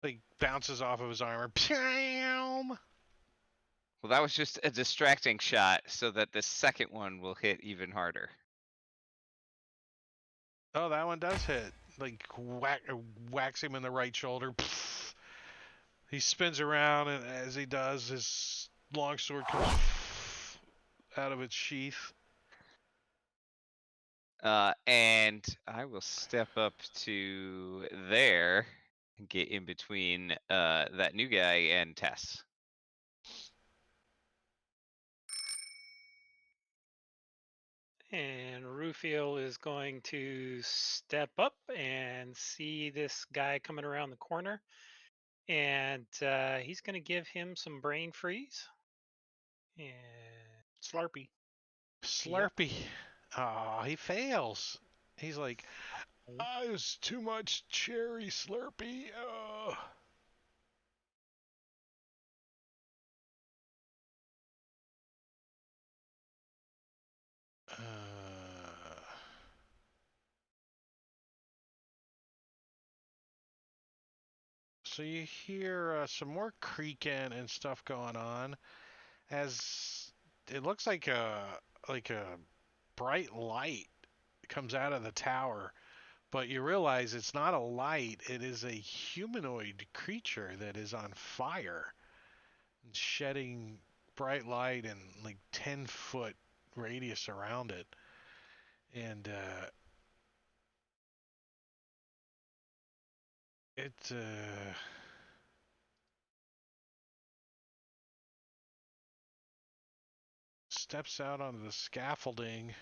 Speaker 1: Like bounces off of his armor. Psham!
Speaker 3: Well, that was just a distracting shot, so that the second one will hit even harder.
Speaker 1: Oh, that one does hit. Like whacks him in the right shoulder. He spins around, and as he does, his longsword comes out of its sheath.
Speaker 3: And I will step up to there and get in between that new guy and Tess.
Speaker 5: And Rufio is going to step up and see this guy coming around the corner. And he's going to give him some brain freeze. And Slurpee.
Speaker 1: Slurpee. Oh, he fails. He's like, it's too much cherry Slurpee. So you hear some more creaking and stuff going on, as it looks like a bright light comes out of the tower, but you realize it's not a light. It is a humanoid creature that is on fire, and shedding bright light and like 10-foot radius around it, and it steps out onto the scaffolding.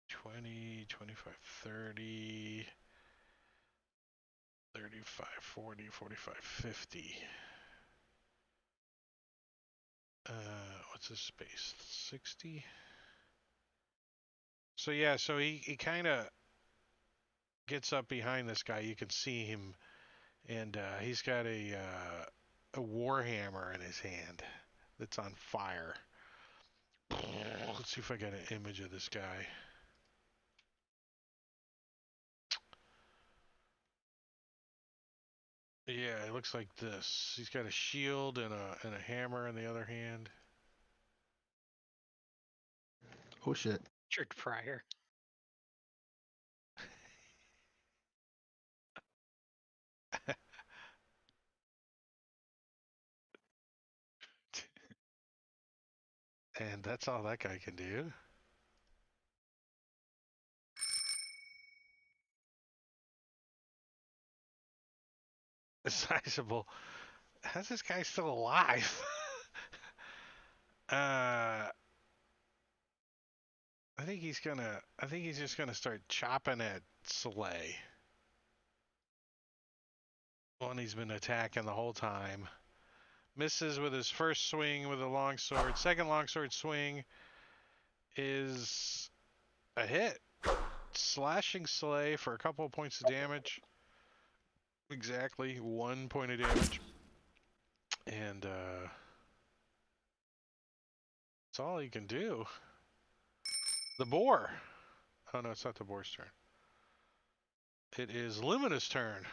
Speaker 1: 20, 25, 30, 35, 40, 45, 50. What's his space? 60? So yeah, so he kind of gets up behind this guy. You can see him, and he's got a warhammer in his hand that's on fire. Let's see if I got an image of this guy. Yeah, it looks like this. He's got a shield and a hammer in the other hand.
Speaker 2: Oh shit.
Speaker 5: Richard Pryor.
Speaker 1: And that's all that guy can do. Sizable. How's this guy still alive? I think he's just gonna start chopping at Soleil. One he's been attacking the whole time. Misses with his first swing with a longsword. Second longsword swing is a hit. Slashing Soleil for a couple of points of damage. Exactly 1 point of damage. And that's all he can do. The boar. Oh no, it's not the boar's turn. It is Lumina's turn.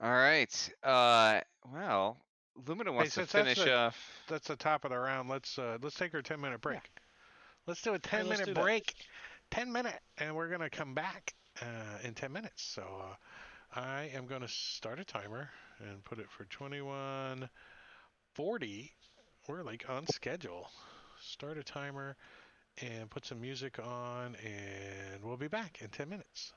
Speaker 3: All right. Well, Lumina wants to
Speaker 1: since that's
Speaker 3: finish
Speaker 1: the-
Speaker 3: off.
Speaker 1: That's the top of the round. Let's take our 10-minute break. Let's do a 10-minute
Speaker 6: do that.
Speaker 1: break. 10-minute, and we're gonna come back in 10 minutes. So I am gonna start a timer and put it for 21:40. We're like on schedule. Start a timer and put some music on, and we'll be back in 10 minutes.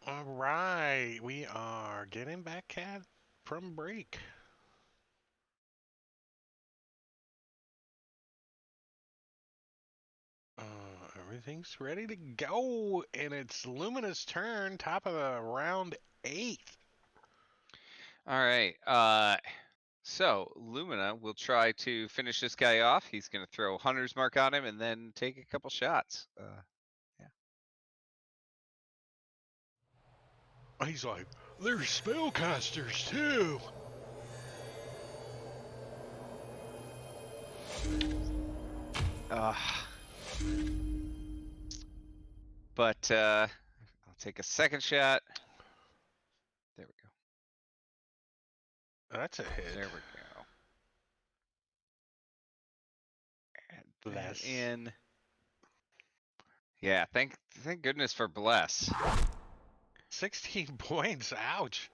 Speaker 1: All right, we are getting back cat from break. Everything's ready to go, and it's Lumina's turn, top of the round 8.
Speaker 3: All right. So Lumina will try to finish this guy off. He's gonna throw Hunter's Mark on him and then take a couple shots.
Speaker 1: He's like, there's spellcasters too.
Speaker 3: But I'll take a second shot. There we go.
Speaker 1: That's a hit.
Speaker 3: There we go. Add that
Speaker 1: Bless.
Speaker 3: in. Yeah, thank goodness for bless.
Speaker 1: 16 points. Ouch.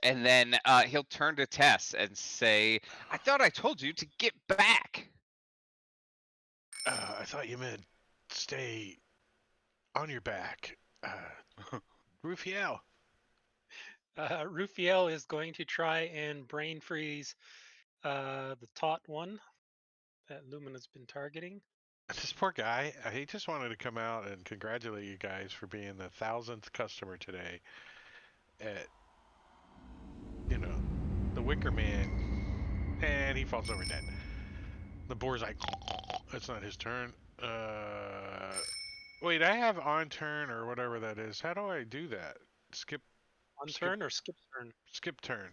Speaker 3: And then he'll turn to Tess and say, "I thought I told you to get back."
Speaker 1: I thought you meant stay on your back. Rufiel.
Speaker 5: Rufiel is going to try and brain freeze the taut one that Lumina's been targeting.
Speaker 1: This poor guy, he just wanted to come out and congratulate you guys for being the 1,000th customer today at, the Wicker Man, and he falls over dead. The boar's like, that's not his turn. Wait, I have on turn or whatever that is. How do I do that? Skip
Speaker 5: Turn or skip turn?
Speaker 1: Skip turn.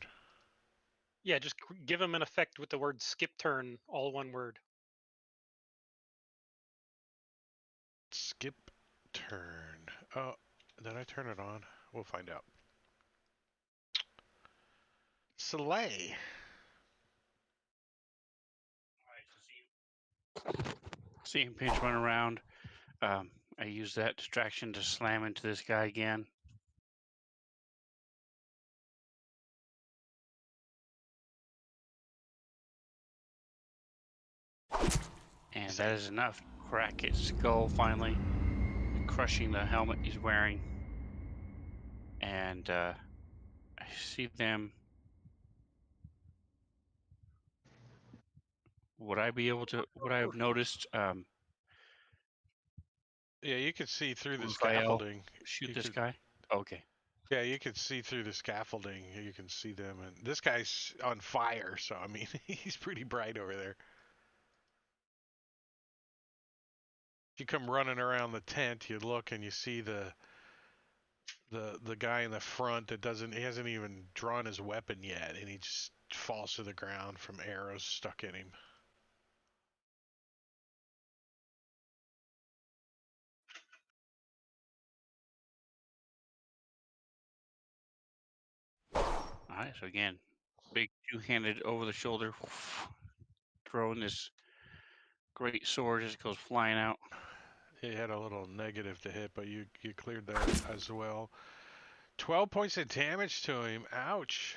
Speaker 5: Yeah, just give him an effect with the word skip turn, all one word.
Speaker 1: Skip turn. Oh, did I turn it on? We'll find out. Soleil.
Speaker 4: See him pinch one around. I use that distraction to slam into this guy again. And that is enough to crack its skull finally, crushing the helmet he's wearing. And I see them. Would I be able to? Would I have noticed?
Speaker 1: Yeah, you could see through the
Speaker 4: Raphael
Speaker 1: scaffolding.
Speaker 4: shoot
Speaker 1: You
Speaker 4: this
Speaker 1: could-
Speaker 4: guy? Okay.
Speaker 1: Yeah, you can see through the scaffolding. You can see them, and this guy's on fire. So I mean, he's pretty bright over there. If you come running around the tent, you look and you see the guy in the front that he hasn't even drawn his weapon yet, and he just falls to the ground from arrows stuck in him.
Speaker 4: All right. So again, big two-handed over the shoulder, throwing this great sword as it goes flying out.
Speaker 1: He had a little negative to hit, but you cleared that as well. 12 points of damage to him. Ouch.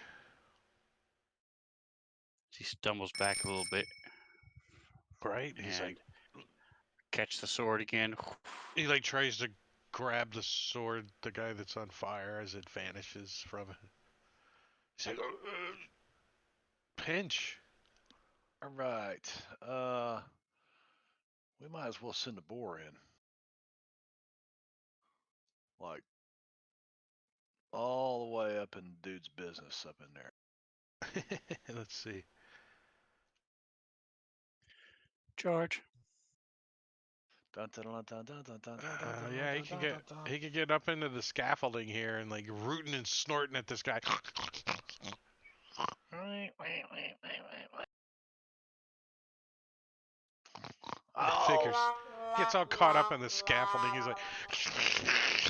Speaker 4: He stumbles back a little bit.
Speaker 1: Right? He's
Speaker 4: and
Speaker 1: like,
Speaker 4: catch the sword again.
Speaker 1: he like tries to grab the sword, the guy that's on fire, as it vanishes from it. He's like, pinch.
Speaker 6: All right. We might as well send a boar in. Like, all the way up in dude's business up in there.
Speaker 1: Let's see.
Speaker 4: Charge.
Speaker 1: Yeah, he can get up into the scaffolding here and like rooting and snorting at this guy.
Speaker 6: Oh,
Speaker 1: Gets all caught up in the scaffolding. He's like,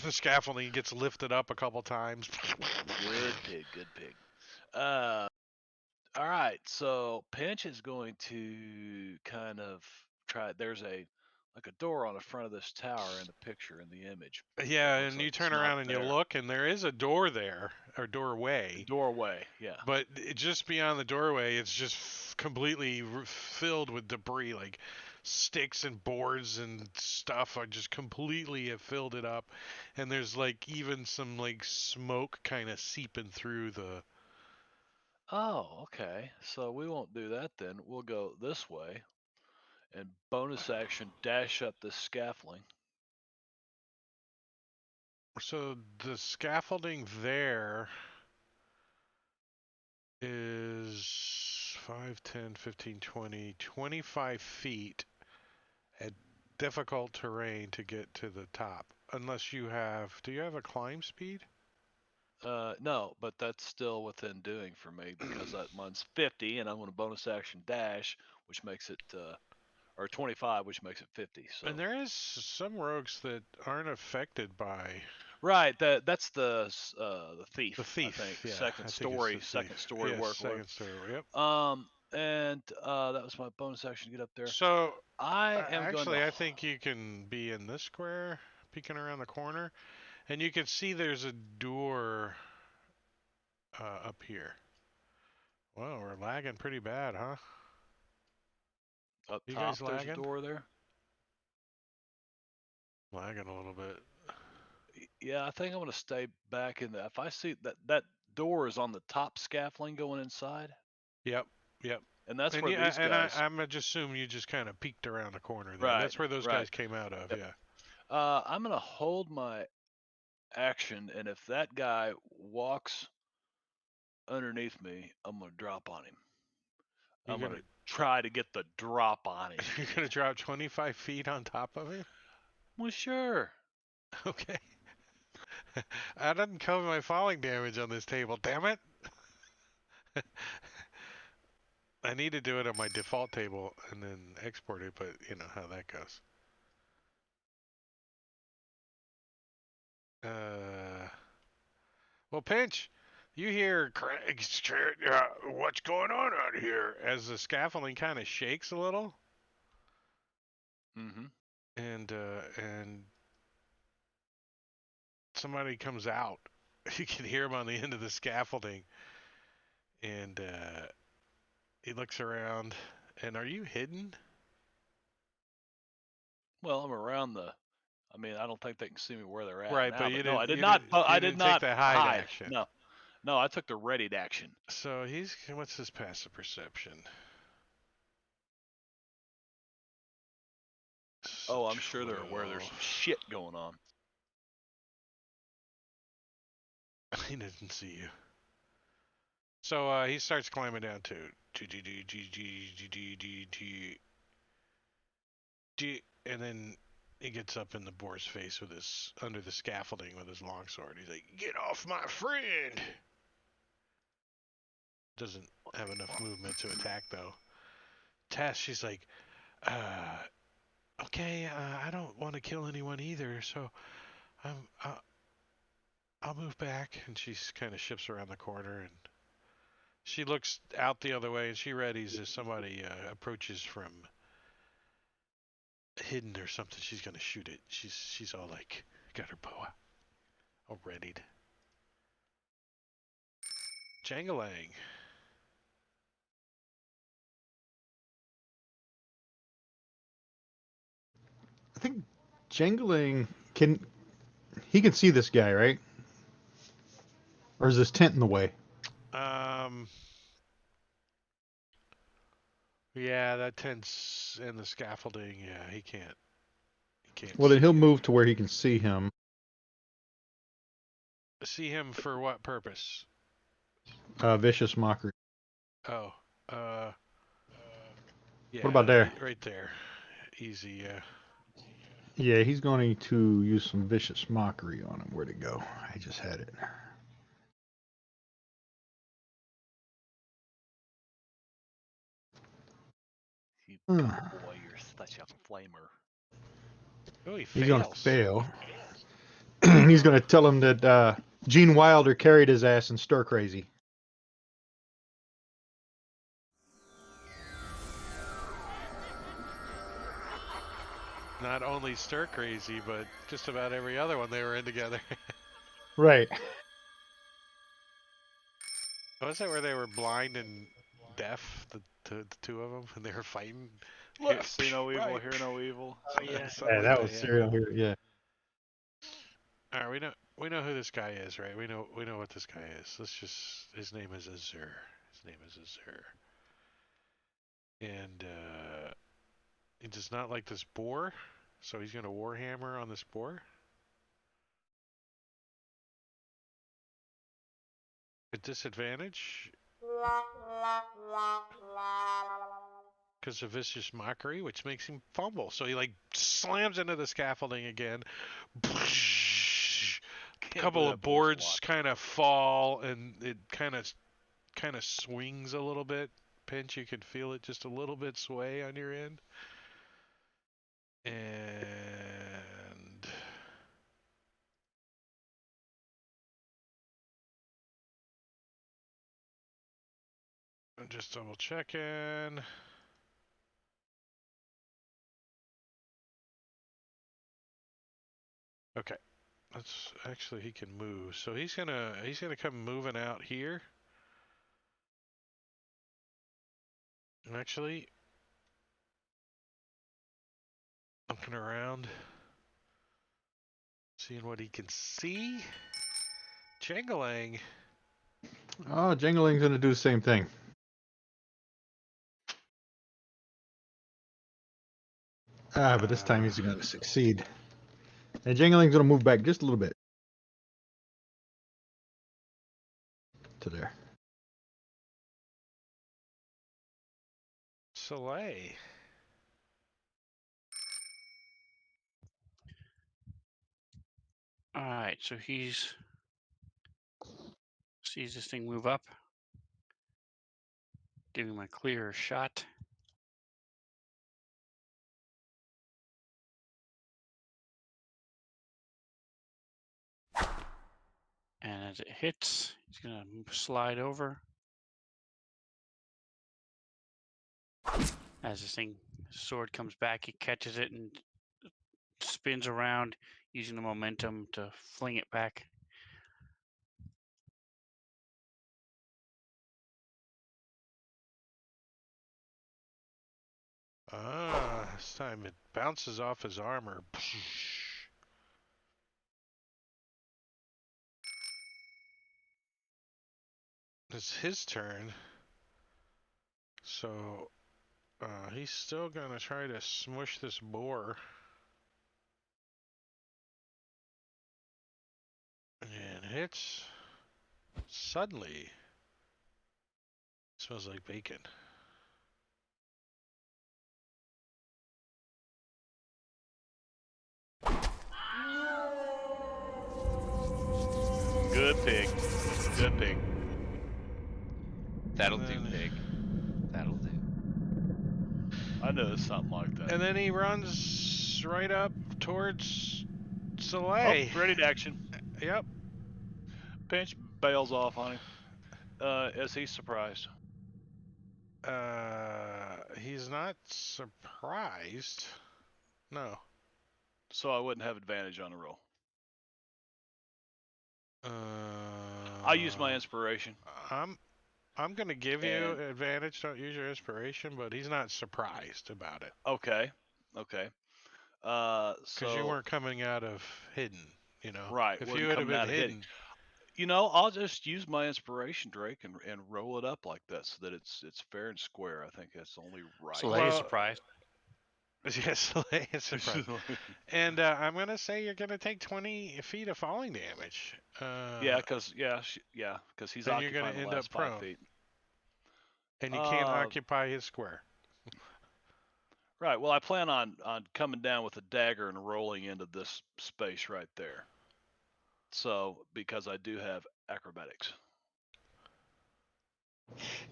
Speaker 1: the scaffolding gets lifted up a couple times.
Speaker 6: Good pig, good pig. All right, so Pinch is going to kind of try. There's a like a door on the front of this tower in the picture in the image.
Speaker 1: Yeah,
Speaker 6: looks
Speaker 1: and
Speaker 6: like
Speaker 1: you
Speaker 6: it's
Speaker 1: turn
Speaker 6: not
Speaker 1: around and you
Speaker 6: there.
Speaker 1: look, and there is a door there, or
Speaker 6: A
Speaker 1: doorway.
Speaker 6: doorway, yeah.
Speaker 1: But just beyond the doorway, it's just completely filled with debris, like sticks and boards and stuff are just completely have filled it up. And there's like even some like smoke kind of seeping through the.
Speaker 6: Oh, okay. So we won't do that then. We'll go this way and bonus action dash up this scaffolding.
Speaker 1: So the scaffolding there is 5, 10, 15, 20, 25 feet at difficult terrain to get to the top. Unless you have, do you have a climb speed?
Speaker 6: No, but that's still within doing for me because that mine's 50 and I'm going to bonus action dash, which makes it, or 25, which makes it 50. So
Speaker 1: And there is some rogues that aren't affected by
Speaker 6: right, that's the thief.
Speaker 1: the thief.
Speaker 6: I think
Speaker 1: Yeah,
Speaker 6: second
Speaker 1: I think
Speaker 6: story,
Speaker 1: it's the thief.
Speaker 6: second story
Speaker 1: Yes,
Speaker 6: workload.
Speaker 1: second story. Yep.
Speaker 6: And that was my bonus action to get up there.
Speaker 1: So
Speaker 6: I am going
Speaker 1: actually,
Speaker 6: to.
Speaker 1: I think you can be in this square, peeking around the corner, and you can see there's a door up here. Well, we're lagging pretty bad, huh?
Speaker 6: Up
Speaker 1: You
Speaker 6: top,
Speaker 1: guys
Speaker 6: there's
Speaker 1: lagging?
Speaker 6: a door there.
Speaker 1: Lagging a little bit.
Speaker 6: Yeah, I think I'm going to stay back in the. If I see that door is on the top scaffolding going inside,
Speaker 1: Yep. Yep.
Speaker 6: and that's
Speaker 1: And
Speaker 6: where
Speaker 1: yeah,
Speaker 6: these
Speaker 1: and
Speaker 6: guys.
Speaker 1: I'm gonna just assume you just kind of peeked around the corner there.
Speaker 6: Right,
Speaker 1: That's where those
Speaker 6: right.
Speaker 1: guys came out of.
Speaker 6: Yep.
Speaker 1: Yeah.
Speaker 6: I'm going to hold my action, and if that guy walks underneath me, I'm going to drop on him.
Speaker 1: You're
Speaker 6: I'm going
Speaker 1: gonna
Speaker 6: to try to get the drop on him.
Speaker 1: you're gonna drop 25 feet on top of him.
Speaker 6: Well, sure.
Speaker 1: Okay. I didn't cover my falling damage on this table. Damn it. I need to do it on my default table and then export it, but you know how that goes. Well, Pinch, you hear what's going on out here as the scaffolding kind of shakes a little,
Speaker 6: Mm-hmm.
Speaker 1: and somebody comes out. You can hear him on the end of the scaffolding, and he looks around. And are you hidden?
Speaker 6: Well, I'm around the. I mean, I don't think they can see me where they're at
Speaker 1: Right,
Speaker 6: now.
Speaker 1: but you
Speaker 6: no, I
Speaker 1: didn't.
Speaker 6: did
Speaker 1: You
Speaker 6: not.
Speaker 1: didn't,
Speaker 6: But
Speaker 1: you
Speaker 6: I did
Speaker 1: didn't
Speaker 6: not
Speaker 1: take the hide action.
Speaker 6: No, I took the readied action.
Speaker 1: So he's what's his passive perception?
Speaker 6: Oh, I'm sure they're aware there's some shit going on.
Speaker 1: He doesn't see you. So he starts climbing down to and then he gets up in the boar's face with his under the scaffolding with his longsword. He's like, "Get off my friend!" Doesn't have enough movement to attack though. Tess, she's like, okay, I don't want to kill anyone either, so I'll move back. And she kind of shifts around the corner and she looks out the other way and she readies if somebody approaches from hidden or something. She's gonna shoot it. She's all like, got her bow out, all readied. Jangalang.
Speaker 2: I think Jangling can see this guy, right? Or is this tent in the way?
Speaker 1: Yeah, that tent's in the scaffolding. Yeah, he can't. He can't.
Speaker 2: Well, then
Speaker 1: see
Speaker 2: he'll
Speaker 1: you.
Speaker 2: move to where he can see him.
Speaker 1: See him for what purpose?
Speaker 2: Vicious mockery.
Speaker 1: Oh, yeah.
Speaker 2: What about there?
Speaker 1: Right there. Easy, yeah.
Speaker 2: Yeah, he's going to use some vicious mockery on him. Where'd it go? I just had it.
Speaker 6: You boy, you're such a flamer.
Speaker 1: Oh, he
Speaker 2: He's gonna
Speaker 1: fails.
Speaker 2: fail. He's gonna tell him that Gene Wilder carried his ass in Stir Crazy.
Speaker 1: Not only Stir Crazy, but just about every other one they were in together.
Speaker 2: Right.
Speaker 1: Was that where they were blind and deaf, the two of them, and they were fighting?
Speaker 6: Look, see no evil,
Speaker 1: right.
Speaker 6: hear no evil.
Speaker 5: Oh, yeah.
Speaker 1: Something
Speaker 2: Yeah,
Speaker 1: like
Speaker 2: that was
Speaker 1: yeah.
Speaker 2: serial here. Yeah.
Speaker 1: All right, we know who this guy is, right? We know what this guy is. Let's just his name is Azur. His name is Azur. And he does not like this boar, so he's gonna warhammer on this boar. At disadvantage because of vicious mockery, which makes him fumble. So he like slams into the scaffolding again. A couple of boards kind of fall, and it kind of swings a little bit. Pinch, you can feel it just a little bit sway on your end. And I'm just double checking. Okay. That's actually he can move. So he's gonna come moving out here. And actually looking around, seeing what he can see. Jangling.
Speaker 2: Oh, Jingling's gonna do the same thing. But this time he's gonna succeed. And Jingling's gonna move back just a little bit. To there.
Speaker 1: Soleil.
Speaker 4: All right, so he's sees this thing move up, giving him a clearer shot. And as it hits, he's gonna slide over. As this sword comes back, he catches it and spins around, using the momentum to fling it back.
Speaker 1: This time it bounces off his armor. It's his turn. So he's still gonna try to smush this boar. And hits. Suddenly. Smells like bacon.
Speaker 6: Good pig. Good pig.
Speaker 3: That'll
Speaker 1: And
Speaker 3: do,
Speaker 1: then-
Speaker 3: pig. That'll do.
Speaker 6: I knew it's something like that.
Speaker 1: And then he runs right up towards
Speaker 6: Oh,
Speaker 1: Soleil.
Speaker 6: ready to action.
Speaker 1: Yep.
Speaker 6: Pinch bails off on him. Is he surprised?
Speaker 1: He's not surprised. No.
Speaker 6: So I wouldn't have advantage on the roll.
Speaker 1: Uh,
Speaker 6: I'll use my inspiration.
Speaker 1: I'm gonna give you
Speaker 6: And-
Speaker 1: advantage. Don't use your inspiration, but he's not surprised about it
Speaker 6: Okay. Okay.
Speaker 1: because you
Speaker 6: So
Speaker 1: weren't coming out of hidden. You know.
Speaker 6: Right,
Speaker 1: If
Speaker 6: wasn't
Speaker 1: you would have
Speaker 6: coming
Speaker 1: been
Speaker 6: out of hidden.
Speaker 1: hidden,
Speaker 6: you know, I'll just use my inspiration, Drake, and roll it up like that so that it's fair and square. I think that's only right.
Speaker 4: Soleil is
Speaker 1: Well,
Speaker 4: surprised.
Speaker 1: yes, Soleil is surprised. And I'm gonna say you're gonna take 20 feet of falling damage.
Speaker 6: yeah, because he's
Speaker 1: then you're gonna
Speaker 6: occupying the
Speaker 1: end up
Speaker 6: last 5
Speaker 1: prone.
Speaker 6: feet.
Speaker 1: And you can't occupy his square.
Speaker 6: Right. Well, I plan on coming down with a dagger and rolling into this space right there. So because I do have acrobatics.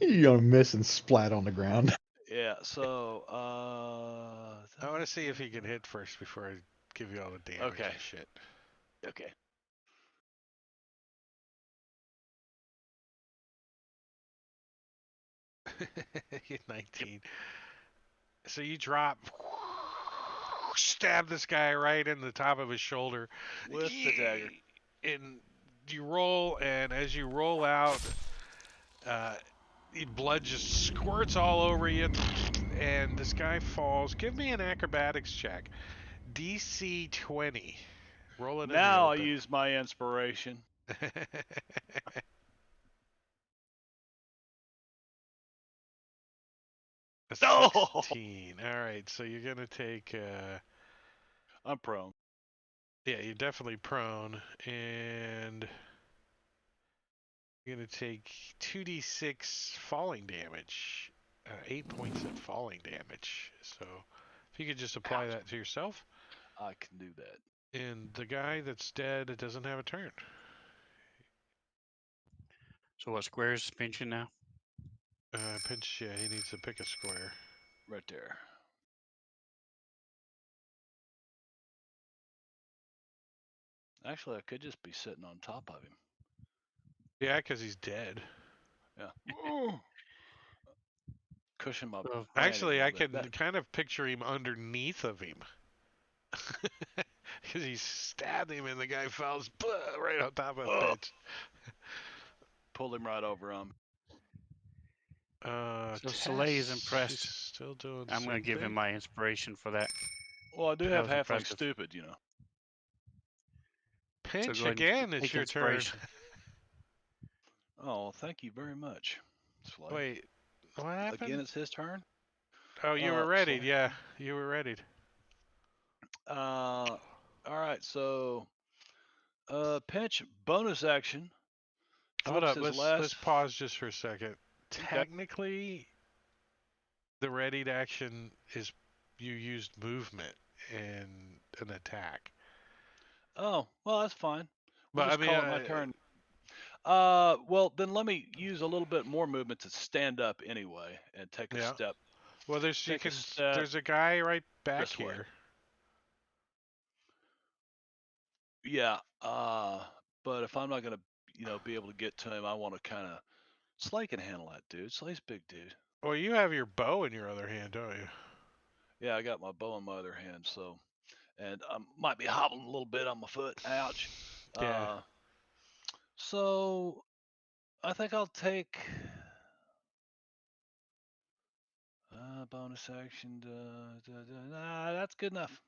Speaker 2: You're gonna miss and splat on the ground.
Speaker 6: Yeah. So
Speaker 1: I want to see if he can hit first before I give you all the damage
Speaker 6: Okay.
Speaker 1: and shit.
Speaker 6: Okay.
Speaker 1: Hit 19. So you drop, stab this guy right in the top of his shoulder
Speaker 6: With the dagger.
Speaker 1: and you roll, and as you roll out, blood just squirts all over you, and this guy falls. Give me an acrobatics check. DC 20. Roll it in the
Speaker 6: Now I
Speaker 1: open.
Speaker 6: use my inspiration.
Speaker 1: A
Speaker 6: No!
Speaker 1: 16. All right, so you're gonna take.
Speaker 6: I'm prone.
Speaker 1: Yeah, you're definitely prone, and you're gonna take 2d6 falling damage. 8 points of falling damage. So, if you could just apply
Speaker 6: Ouch.
Speaker 1: that to yourself,
Speaker 6: I can do that.
Speaker 1: and the guy that's dead doesn't have a turn.
Speaker 4: So what square is pinching now?
Speaker 1: Pinch. Yeah, he needs to pick a square.
Speaker 6: Right there. Actually, I could just be sitting on top of him.
Speaker 1: Yeah, because he's dead.
Speaker 6: Yeah. Ooh. Cushion my.
Speaker 4: So-
Speaker 6: hand a
Speaker 1: Actually, I
Speaker 6: little bit.
Speaker 1: can kind of picture him underneath of him. Because he stabbed him and the guy falls right on top of the
Speaker 6: Oh.
Speaker 1: bitch.
Speaker 6: Pulled him right over him.
Speaker 4: So Soleil is
Speaker 1: Tess,
Speaker 4: impressed.
Speaker 1: she's still doing the
Speaker 4: I'm going
Speaker 1: same
Speaker 4: to give him
Speaker 1: thing.
Speaker 4: my inspiration for that.
Speaker 6: Well, I do
Speaker 4: That
Speaker 6: have
Speaker 4: was
Speaker 6: halfling
Speaker 4: impressive.
Speaker 6: stupid, you know.
Speaker 1: Pinch
Speaker 4: go ahead and
Speaker 1: again, it's
Speaker 4: take
Speaker 1: your turn.
Speaker 4: inspiration.
Speaker 6: Oh, thank you very much. Slay.
Speaker 1: Wait, what happened?
Speaker 6: Again, it's his turn.
Speaker 1: Oh, you were ready.
Speaker 6: Slay.
Speaker 1: Yeah, you were ready.
Speaker 6: All right, so pinch bonus action.
Speaker 1: Hold
Speaker 6: Flips
Speaker 1: up,
Speaker 6: his
Speaker 1: let's
Speaker 6: last.
Speaker 1: pause just for a second. Technically, the readied action is you used movement and an attack.
Speaker 6: Oh, well, that's fine. We'll
Speaker 1: But
Speaker 6: just
Speaker 1: I mean,
Speaker 6: call it my turn. Well, then let me use a little bit more movement to stand up anyway and take a
Speaker 1: Yeah.
Speaker 6: step.
Speaker 1: well, there's you
Speaker 6: Take a
Speaker 1: can.
Speaker 6: step
Speaker 1: There's a guy right back
Speaker 6: this way.
Speaker 1: here.
Speaker 6: Yeah. But if I'm not gonna, be able to get to him, I want to kind of. Slay can handle that, dude. Slay's big dude.
Speaker 1: Well, you have your bow in your other hand, don't you?
Speaker 6: Yeah, I got my bow in my other hand, so, and I might be hobbling a little bit on my foot. Ouch.
Speaker 1: Yeah.
Speaker 6: So I think I'll take bonus action. Nah, that's good enough.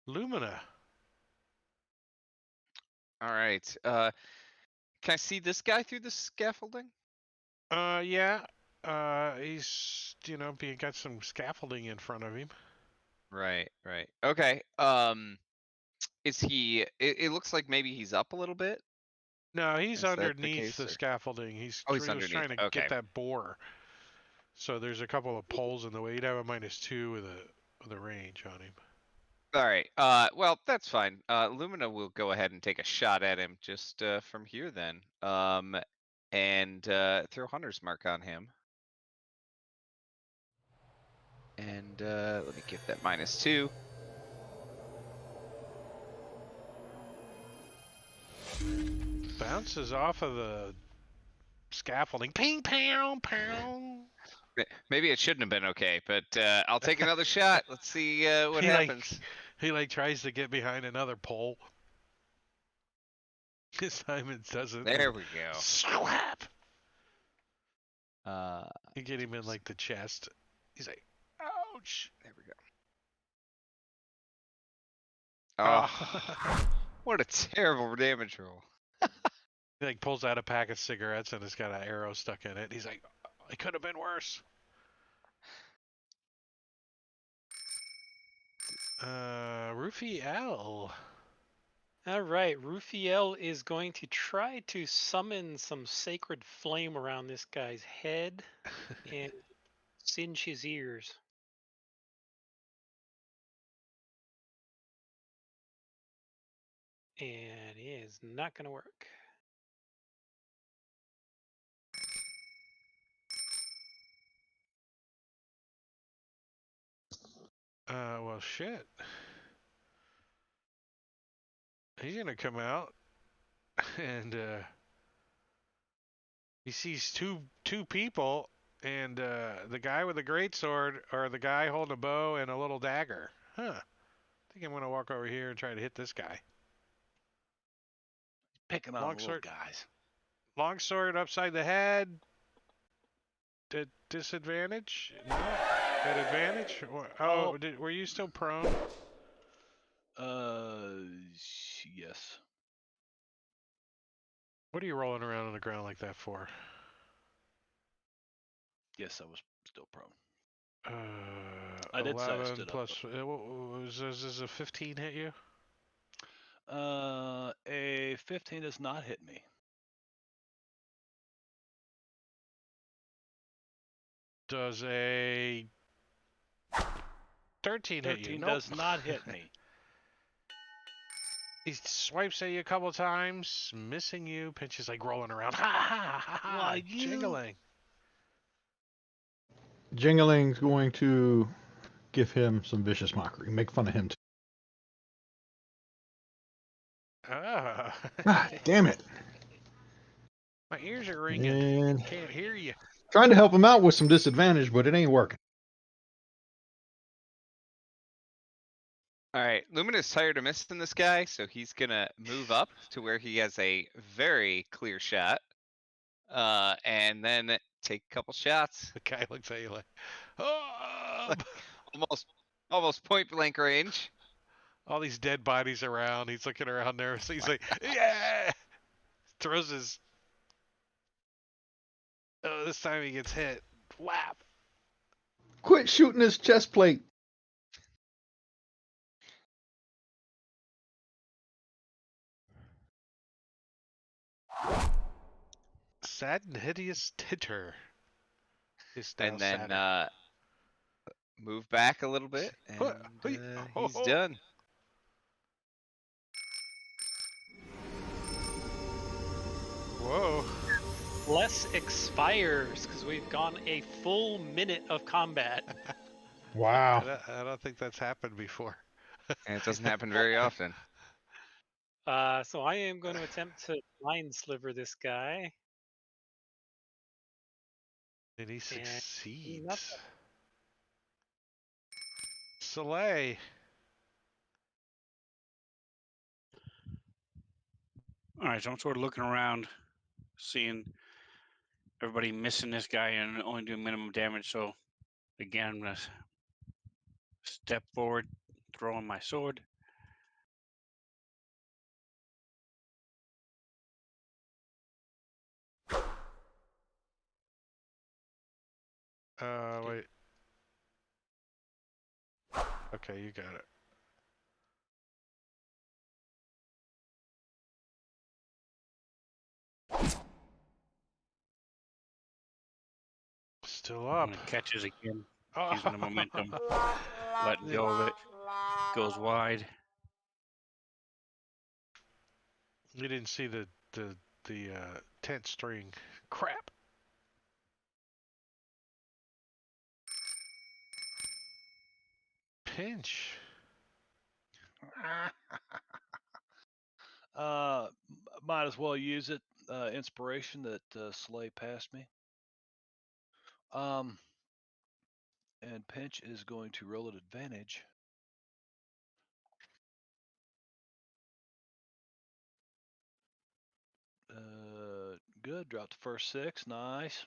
Speaker 1: Lumina.
Speaker 3: All right. Can I see this guy through the scaffolding?
Speaker 1: Yeah. He's he got some scaffolding in front of him.
Speaker 3: Right, right. Okay. Is he? It looks like maybe he's up a little bit.
Speaker 1: No, he's
Speaker 3: Is that the
Speaker 1: underneath
Speaker 3: case,
Speaker 1: the
Speaker 3: or-
Speaker 1: scaffolding. He's
Speaker 3: Oh, he's
Speaker 1: just
Speaker 3: underneath.
Speaker 1: trying to
Speaker 3: Okay.
Speaker 1: get that boar. So there's a couple of poles in the way. He'd have a -2 with a range on him.
Speaker 3: All right. Well, that's fine. Lumina will go ahead and take a shot at him just from here then. And throw Hunter's Mark on him. And let me get that -2.
Speaker 1: Bounces off of the scaffolding. Ping, pow, pow.
Speaker 3: Maybe it shouldn't have been okay, but I'll take another shot. Let's see what happens.
Speaker 1: He tries to get behind another pole. This time it doesn't.
Speaker 3: There we go.
Speaker 1: Slap.
Speaker 3: Uh,
Speaker 1: You get him in like the chest. He's like, ouch.
Speaker 3: there we go. Oh, what a terrible damage roll.
Speaker 1: He like pulls out a pack of cigarettes and it's got an arrow stuck in it. He's like, it could have been worse. Rufy L.
Speaker 5: All right, Rufiel is going to try to summon some sacred flame around this guy's head and singe his ears. And it is not going to work.
Speaker 1: Well, shit. He's gonna come out, and he sees two people, and the guy with the greatsword, or the guy holding a bow and a little dagger. Huh. I think I'm gonna walk over here and try to hit this guy.
Speaker 6: Picking on the little
Speaker 1: Longsword.
Speaker 6: guys.
Speaker 1: Longsword upside the head. Disadvantage? No. At advantage? Oh, were you still prone?
Speaker 6: Yes.
Speaker 1: What are you rolling around on the ground like that for?
Speaker 6: Yes, I was still prone.
Speaker 1: I
Speaker 6: did say I
Speaker 1: 11
Speaker 6: stood up,
Speaker 1: plus. Does a 15 hit you?
Speaker 6: A 15 does not hit me.
Speaker 1: Does a 13 hit you?
Speaker 6: 13
Speaker 1: Nope.
Speaker 6: does not hit me.
Speaker 1: He swipes at you a couple times, missing you. Pinch is like rolling around. Ha ha ha ha!
Speaker 6: Why, you-
Speaker 1: Jingling.
Speaker 2: Jingling's going to give him some vicious mockery, make fun of him.
Speaker 1: Ah.
Speaker 2: God damn it!
Speaker 1: My ears are ringing.
Speaker 2: And
Speaker 1: Can't hear you.
Speaker 2: trying to help him out with some disadvantage, but it ain't working.
Speaker 3: All right, Luminous tired of missing this guy, so he's gonna move up to where he has a very clear shot. And then take a couple shots.
Speaker 1: The guy looks at you like, oh!
Speaker 3: Almost point blank range.
Speaker 1: All these dead bodies around. He's looking around there. So he's like, yeah! Throws his. Oh, this time he gets hit. Whap!
Speaker 2: Quit shooting his chest plate.
Speaker 1: Sad and hideous titter. Is now
Speaker 3: And then
Speaker 1: sadder.
Speaker 3: move back a little bit, and he's done.
Speaker 1: Whoa.
Speaker 5: Less expires because we've gone a full minute of combat.
Speaker 2: Wow.
Speaker 1: I don't think that's happened before.
Speaker 3: And it doesn't happen very often.
Speaker 5: So I am going to attempt to mind sliver this guy.
Speaker 1: And he
Speaker 5: nothing.
Speaker 1: succeeds. Soleil.
Speaker 4: All right, so I'm sort of looking around, seeing everybody missing this guy and only doing minimum damage. So again, I'm gonna step forward, throwing my sword.
Speaker 1: Wait. Okay, you got it. Still
Speaker 4: I'm
Speaker 1: up.
Speaker 4: gonna catches again,
Speaker 1: Oh.
Speaker 4: using the momentum, letting go of it. Goes wide.
Speaker 1: You didn't see the tent string. Crap. Pinch.
Speaker 6: Might as well use it. Inspiration that Slay passed me. And Pinch is going to roll at advantage. Good. Drop the first 6. Nice.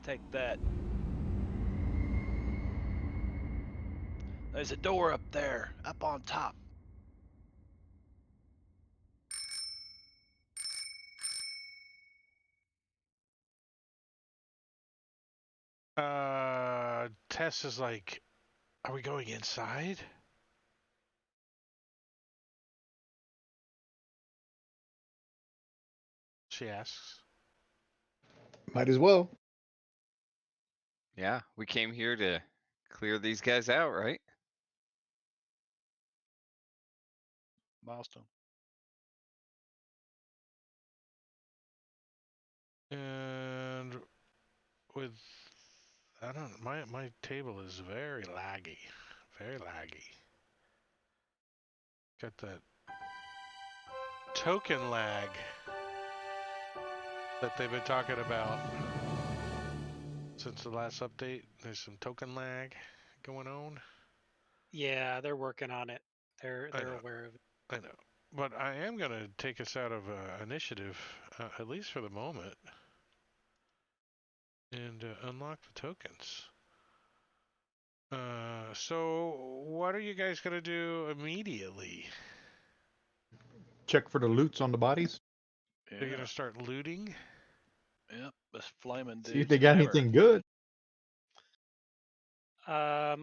Speaker 6: Take that. There's a door up there, up on top.
Speaker 1: Tess is like, are we going inside? She asks.
Speaker 2: Might as well.
Speaker 3: Yeah, we came here to clear these guys out, right?
Speaker 6: Milestone.
Speaker 1: And with I don't my table is very laggy. Very laggy. Got that token lag that they've been talking about since the last update. There's some token lag going on.
Speaker 5: Yeah, they're working on it. They're
Speaker 1: I know.
Speaker 5: aware of it.
Speaker 1: I know. But I am going to take us out of initiative, at least for the moment, and unlock the tokens. So what are you guys going to do immediately?
Speaker 2: Check for the loots on the bodies.
Speaker 1: You're going
Speaker 6: Yeah.
Speaker 1: to start looting?
Speaker 6: Yep. This flaming
Speaker 2: See if
Speaker 6: dude's
Speaker 2: they got
Speaker 6: hammer.
Speaker 2: anything good.
Speaker 5: I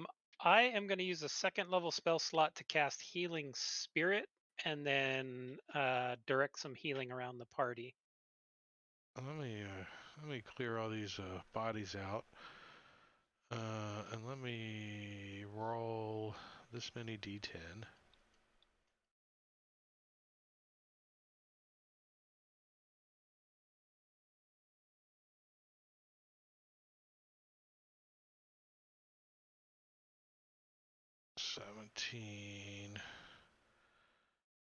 Speaker 5: am going to use a second level spell slot to cast Healing Spirit and then direct some healing around the party.
Speaker 1: Let me clear all these bodies out. And let me roll this many d10. $17.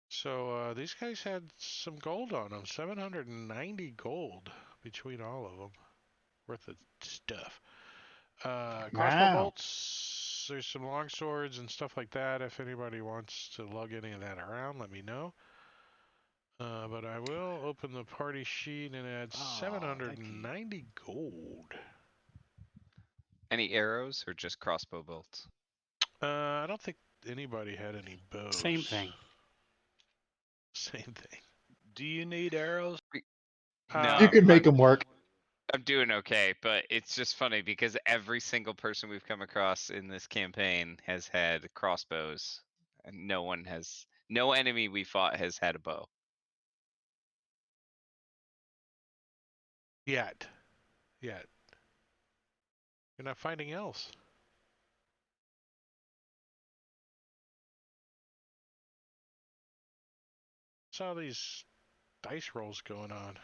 Speaker 1: So these guys had some gold on them. 790 gold between all of them. Worth of stuff. Crossbow
Speaker 2: Wow.
Speaker 1: bolts. There's some long swords and stuff like that. If anybody wants to lug any of that around, let me know. But I will open the party sheet and add
Speaker 6: Oh, thank you.
Speaker 1: 790 gold.
Speaker 3: Any arrows or just crossbow bolts?
Speaker 1: I don't think anybody had any bows.
Speaker 4: Same thing.
Speaker 1: Same thing.
Speaker 6: Do you need arrows?
Speaker 3: No.
Speaker 2: You can make
Speaker 3: I'm-
Speaker 2: them work.
Speaker 3: I'm doing okay, but it's just funny because every single person we've come across in this campaign has had crossbows, and no enemy we fought has had a bow.
Speaker 1: Yet. You're not finding else. What's all these dice rolls going on?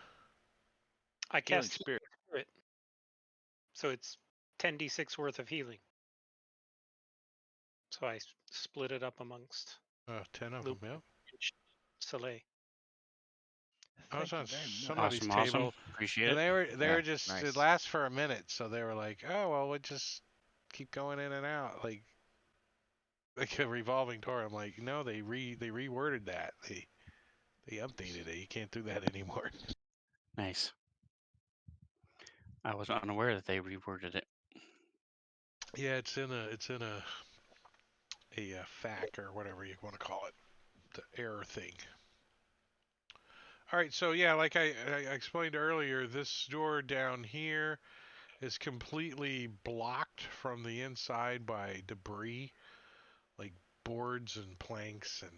Speaker 5: I
Speaker 6: Healing
Speaker 5: cast
Speaker 6: spirit.
Speaker 5: Spirit, so it's 10d6 worth of healing. So I split it up amongst
Speaker 1: 10 of
Speaker 5: Luke
Speaker 1: them, yep.
Speaker 5: and Soleil.
Speaker 1: I was
Speaker 6: Thank
Speaker 1: on
Speaker 6: you very much.
Speaker 1: somebody's
Speaker 4: Awesome,
Speaker 1: table,
Speaker 4: awesome. Appreciate
Speaker 1: and
Speaker 4: it.
Speaker 1: they
Speaker 3: Yeah,
Speaker 1: were just
Speaker 3: nice.
Speaker 1: it lasts for a minute, so they were like, oh well, we'll just keep going in and out like a revolving door. I'm like, no, they reworded that. They updated it. You can't do that anymore.
Speaker 4: Nice. I was unaware that they reworded it.
Speaker 1: Yeah, it's in a FAQ or whatever you want to call it, the error thing. All right, so yeah, like I explained earlier, this door down here is completely blocked from the inside by debris, like boards and planks and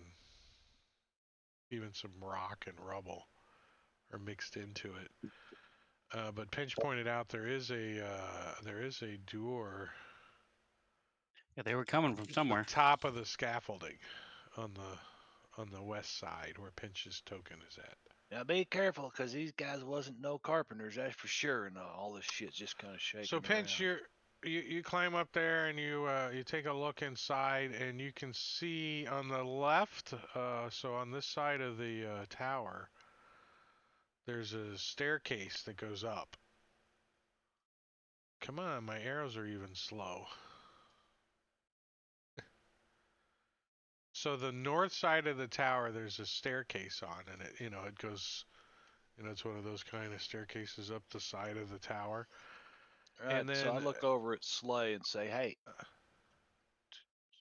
Speaker 1: even some rock and rubble are mixed into it. But Pinch pointed out there is a door
Speaker 4: Yeah, they were coming from
Speaker 1: at the
Speaker 4: somewhere.
Speaker 1: top of the scaffolding on the west side where Pinch's token is at.
Speaker 6: Now be careful, cause these guys wasn't no carpenters, that's for sure, and all this shit's just kind of shaking.
Speaker 1: So Pinch,
Speaker 6: around.
Speaker 1: you climb up there and you take a look inside and you can see on the left, so on this side of the tower, there's a staircase that goes up. Come on, my arrows are even slow. So the north side of the tower, there's a staircase on, and it goes, it's one of those kind of staircases up the side of the tower.
Speaker 6: Right,
Speaker 1: and
Speaker 6: so I
Speaker 1: then-
Speaker 6: look over at Slay and say, "Hey,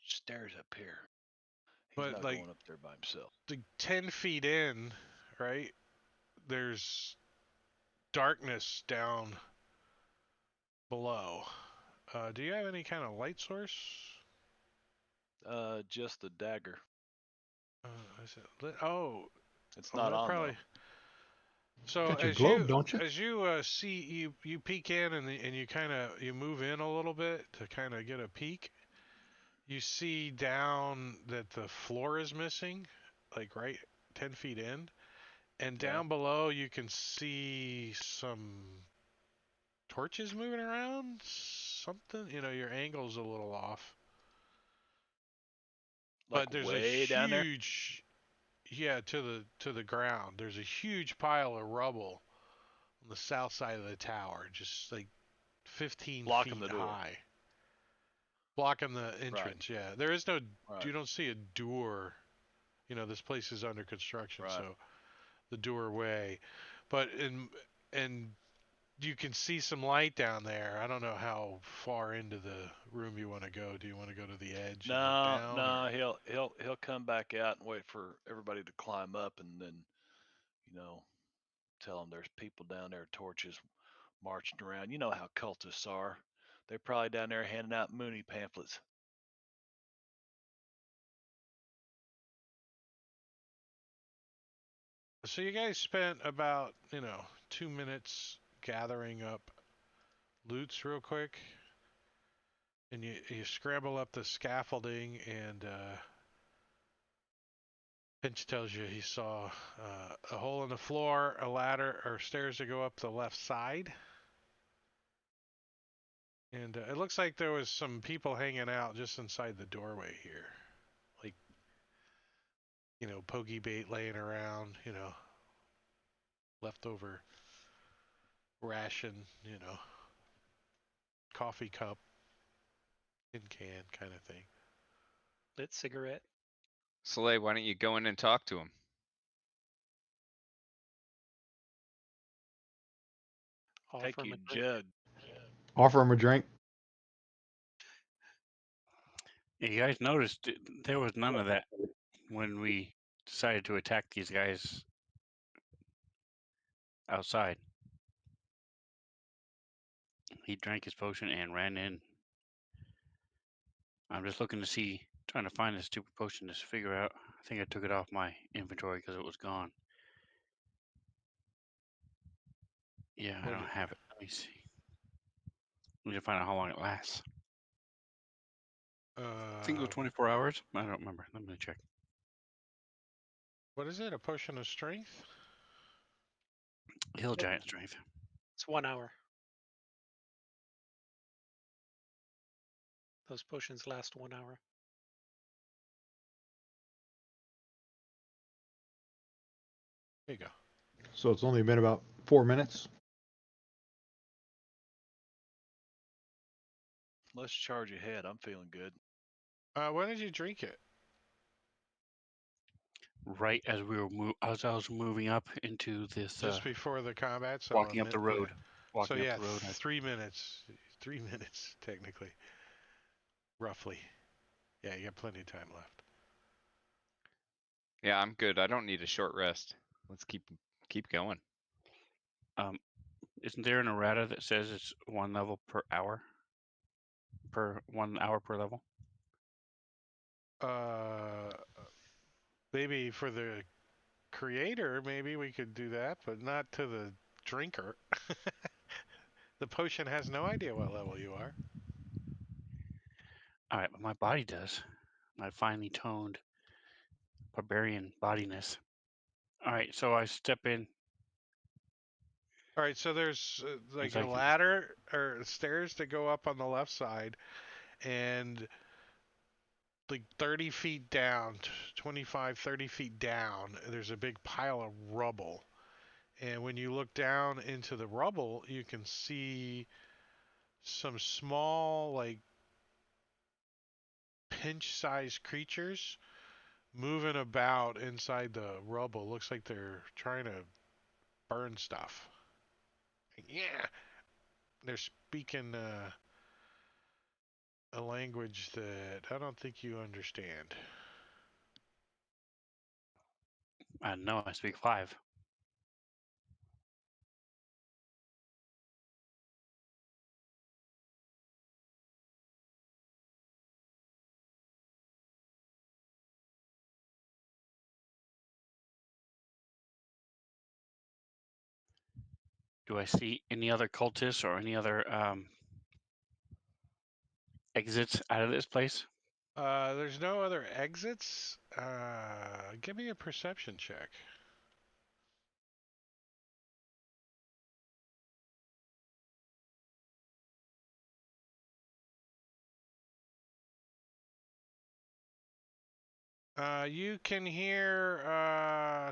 Speaker 6: stairs up here." He's
Speaker 1: But,
Speaker 6: not
Speaker 1: like-
Speaker 6: going up there by himself.
Speaker 1: 10 feet in, right, there's darkness down below. Do you have any kind of light source?
Speaker 6: Just the dagger.
Speaker 1: Is it lit? Oh,
Speaker 6: It's
Speaker 1: well,
Speaker 6: not
Speaker 1: that
Speaker 6: on
Speaker 1: probably.
Speaker 6: though.
Speaker 1: So
Speaker 2: Got your
Speaker 1: as
Speaker 2: globe,
Speaker 1: you
Speaker 2: don't you?
Speaker 1: as you see you peek in and you kind of you move in a little bit to kind of get a peek. You see down that the floor is missing, like right 10 feet in, and
Speaker 6: Yeah.
Speaker 1: down below you can see some torches moving around. Something, your angle's a little off.
Speaker 6: Like
Speaker 1: But there's
Speaker 6: way
Speaker 1: a
Speaker 6: down there.
Speaker 1: huge, yeah, to the ground. There's a huge pile of rubble on the south side of the tower, just like 15
Speaker 6: Blocking
Speaker 1: feet
Speaker 6: the door.
Speaker 1: high, blocking the entrance. Yeah, there is no.
Speaker 6: Right.
Speaker 1: You don't see a door. This place is under construction,
Speaker 6: Right.
Speaker 1: so the doorway, but and you can see some light down there. I don't know how far into the room you want to go. Do you want to go to the edge and look
Speaker 6: No,
Speaker 1: down?
Speaker 6: no,
Speaker 1: or-
Speaker 6: he'll come back out and wait for everybody to climb up, and then, tell them there's people down there, torches marching around. You know how cultists are. They're probably down there handing out Mooney pamphlets.
Speaker 1: So you guys spent about 2 minutes gathering up loots real quick, and you scramble up the scaffolding, and Finch tells you he saw a hole in the floor, a ladder or stairs to go up the left side. And it looks like there was some people hanging out just inside the doorway here. Like, pokey bait laying around, leftover ration, coffee cup, tin can kind of thing.
Speaker 5: Lit cigarette.
Speaker 3: Soleil, why don't you go in and talk to him?
Speaker 6: Take
Speaker 5: Offer
Speaker 6: you
Speaker 5: him a drink.
Speaker 6: jug.
Speaker 2: Offer him a drink.
Speaker 4: Yeah, you guys noticed there was none of that when we decided to attack these guys outside. He drank his potion and ran in. I'm just looking to see, trying to find this stupid potion to figure out. I think I took it off my inventory because it was gone. Yeah, I
Speaker 1: What
Speaker 4: don't
Speaker 1: did-
Speaker 4: have it. Let me see. We need to find out how long it lasts. I think it was 24 hours. I don't remember. Let me check.
Speaker 1: What is it? A potion of strength?
Speaker 4: Hill Giant Strength.
Speaker 5: It's 1 hour. Those potions last 1 hour.
Speaker 1: There you go.
Speaker 2: So it's only been about 4 minutes.
Speaker 6: Let's charge ahead. I'm feeling good.
Speaker 1: When did you drink it?
Speaker 4: Right as we were as I was moving up into this,
Speaker 1: Just before the combat? So
Speaker 4: walking up the road.
Speaker 1: So
Speaker 4: Walking
Speaker 1: yeah,
Speaker 4: up the road.
Speaker 1: 3 minutes. 3 minutes, technically. Roughly. Yeah, you got plenty of time left.
Speaker 3: Yeah, I'm good. I don't need a short rest. Let's keep going.
Speaker 4: Isn't there an errata that says it's 1 level per hour? Per 1 hour per level?
Speaker 1: Maybe for the creator, maybe we could do that, but not to the drinker. The potion has no idea what level you are.
Speaker 4: All right, but my body does. My finely toned barbarian bodiness. All right, so I step in.
Speaker 1: All right, so there's like
Speaker 4: It's
Speaker 1: a
Speaker 4: like-
Speaker 1: ladder or stairs to go up on the left side, and like 30 feet down, 25, 30 feet down, there's a big pile of rubble. And when you look down into the rubble, you can see some small, like, pinch-sized creatures moving about inside the rubble. Looks like they're trying to burn stuff. Yeah, they're speaking a language that I don't think you understand.
Speaker 4: I know I speak 5. Do I see any other cultists or any other exits out of this place?
Speaker 1: There's no other exits. Give me a perception check. You can hear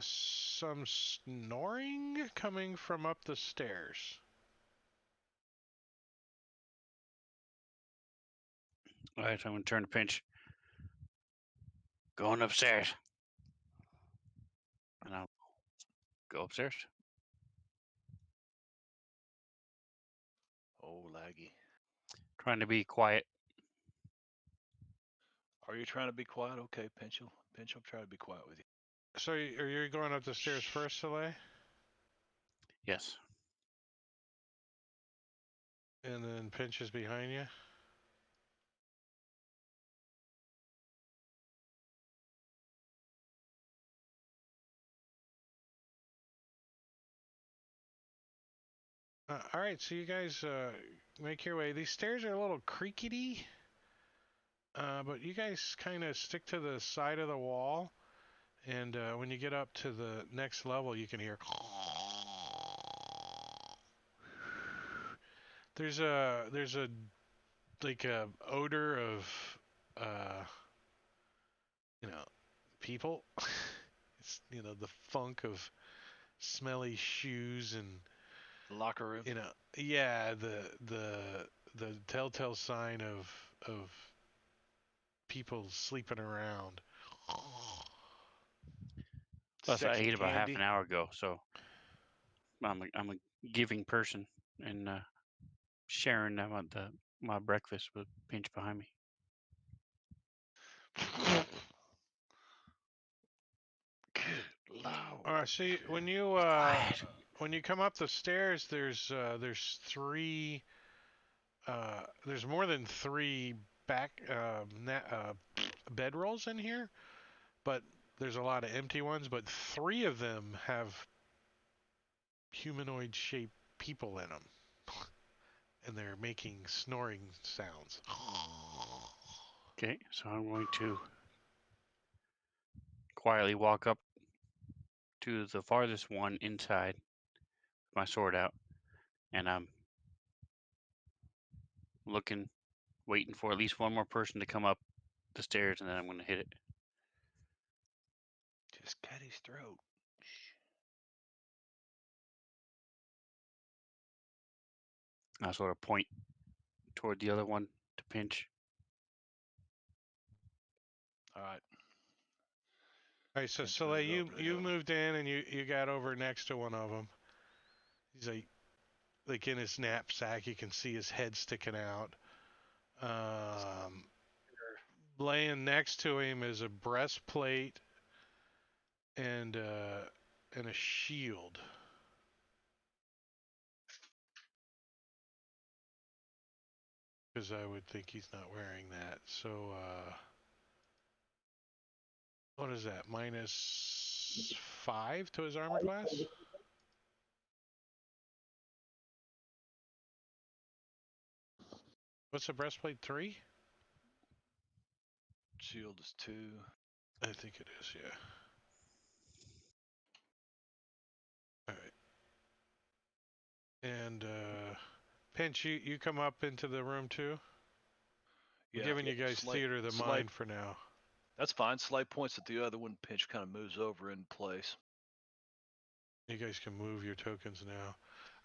Speaker 1: some snoring coming from up the stairs.
Speaker 4: All right, I'm gonna turn to Pinch. Going upstairs. And I'll go upstairs.
Speaker 6: Oh, laggy.
Speaker 4: Trying to be quiet.
Speaker 6: Are you trying to be quiet? Okay, Pinch. Pinch, I'm trying to be quiet with you.
Speaker 1: So are you going up the stairs first, Soleil?
Speaker 4: Yes.
Speaker 1: And then Pinch is behind you? All right, so you guys make your way. These stairs are a little creaky, but you guys kind of stick to the side of the wall, and when you get up to the next level, you can hear. There's a like a odor of uh, people. It's the funk of smelly shoes and
Speaker 6: The locker room.
Speaker 1: yeah, the telltale sign of people sleeping around.
Speaker 4: Plus, I
Speaker 6: Sexy
Speaker 4: ate about half
Speaker 6: candy.
Speaker 4: an hour ago, so I'm a giving person, and sharing my breakfast with Pinch behind me.
Speaker 6: Good lord.
Speaker 1: All right, see when you
Speaker 4: Quiet.
Speaker 1: when you come up the stairs, there's three. There's more than three bedrolls in here, but there's a lot of empty ones. But three of them have humanoid-shaped people in them, and they're making snoring sounds.
Speaker 4: Okay, so I'm going to quietly walk up to the farthest one inside, with my sword out, and I'm looking, waiting for at least one more person to come up the stairs, and then I'm going to hit it.
Speaker 6: Just cut his throat.
Speaker 4: I sort of point toward the other one to Pinch.
Speaker 6: All right.
Speaker 1: All right, so
Speaker 6: Pinch
Speaker 1: Soleil,
Speaker 6: moves
Speaker 1: you
Speaker 6: over to
Speaker 1: you
Speaker 6: him.
Speaker 1: moved in and you got over next to one of them. He's like in his knapsack. You can see his head sticking out. Laying next to him is a breastplate and a shield. Because I would think he's not wearing that. So what is that? -5 to his armor class? What's the breastplate? 3?
Speaker 6: Shield is 2.
Speaker 1: I think it is, yeah. All right. And Pinch, you come up into the room too? I'm
Speaker 6: Yeah.
Speaker 1: giving you guys theater of the
Speaker 6: Slate-
Speaker 1: mind for now.
Speaker 6: That's fine. Slight points at the other one. Pinch kind of moves over in place.
Speaker 1: You guys can move your tokens now.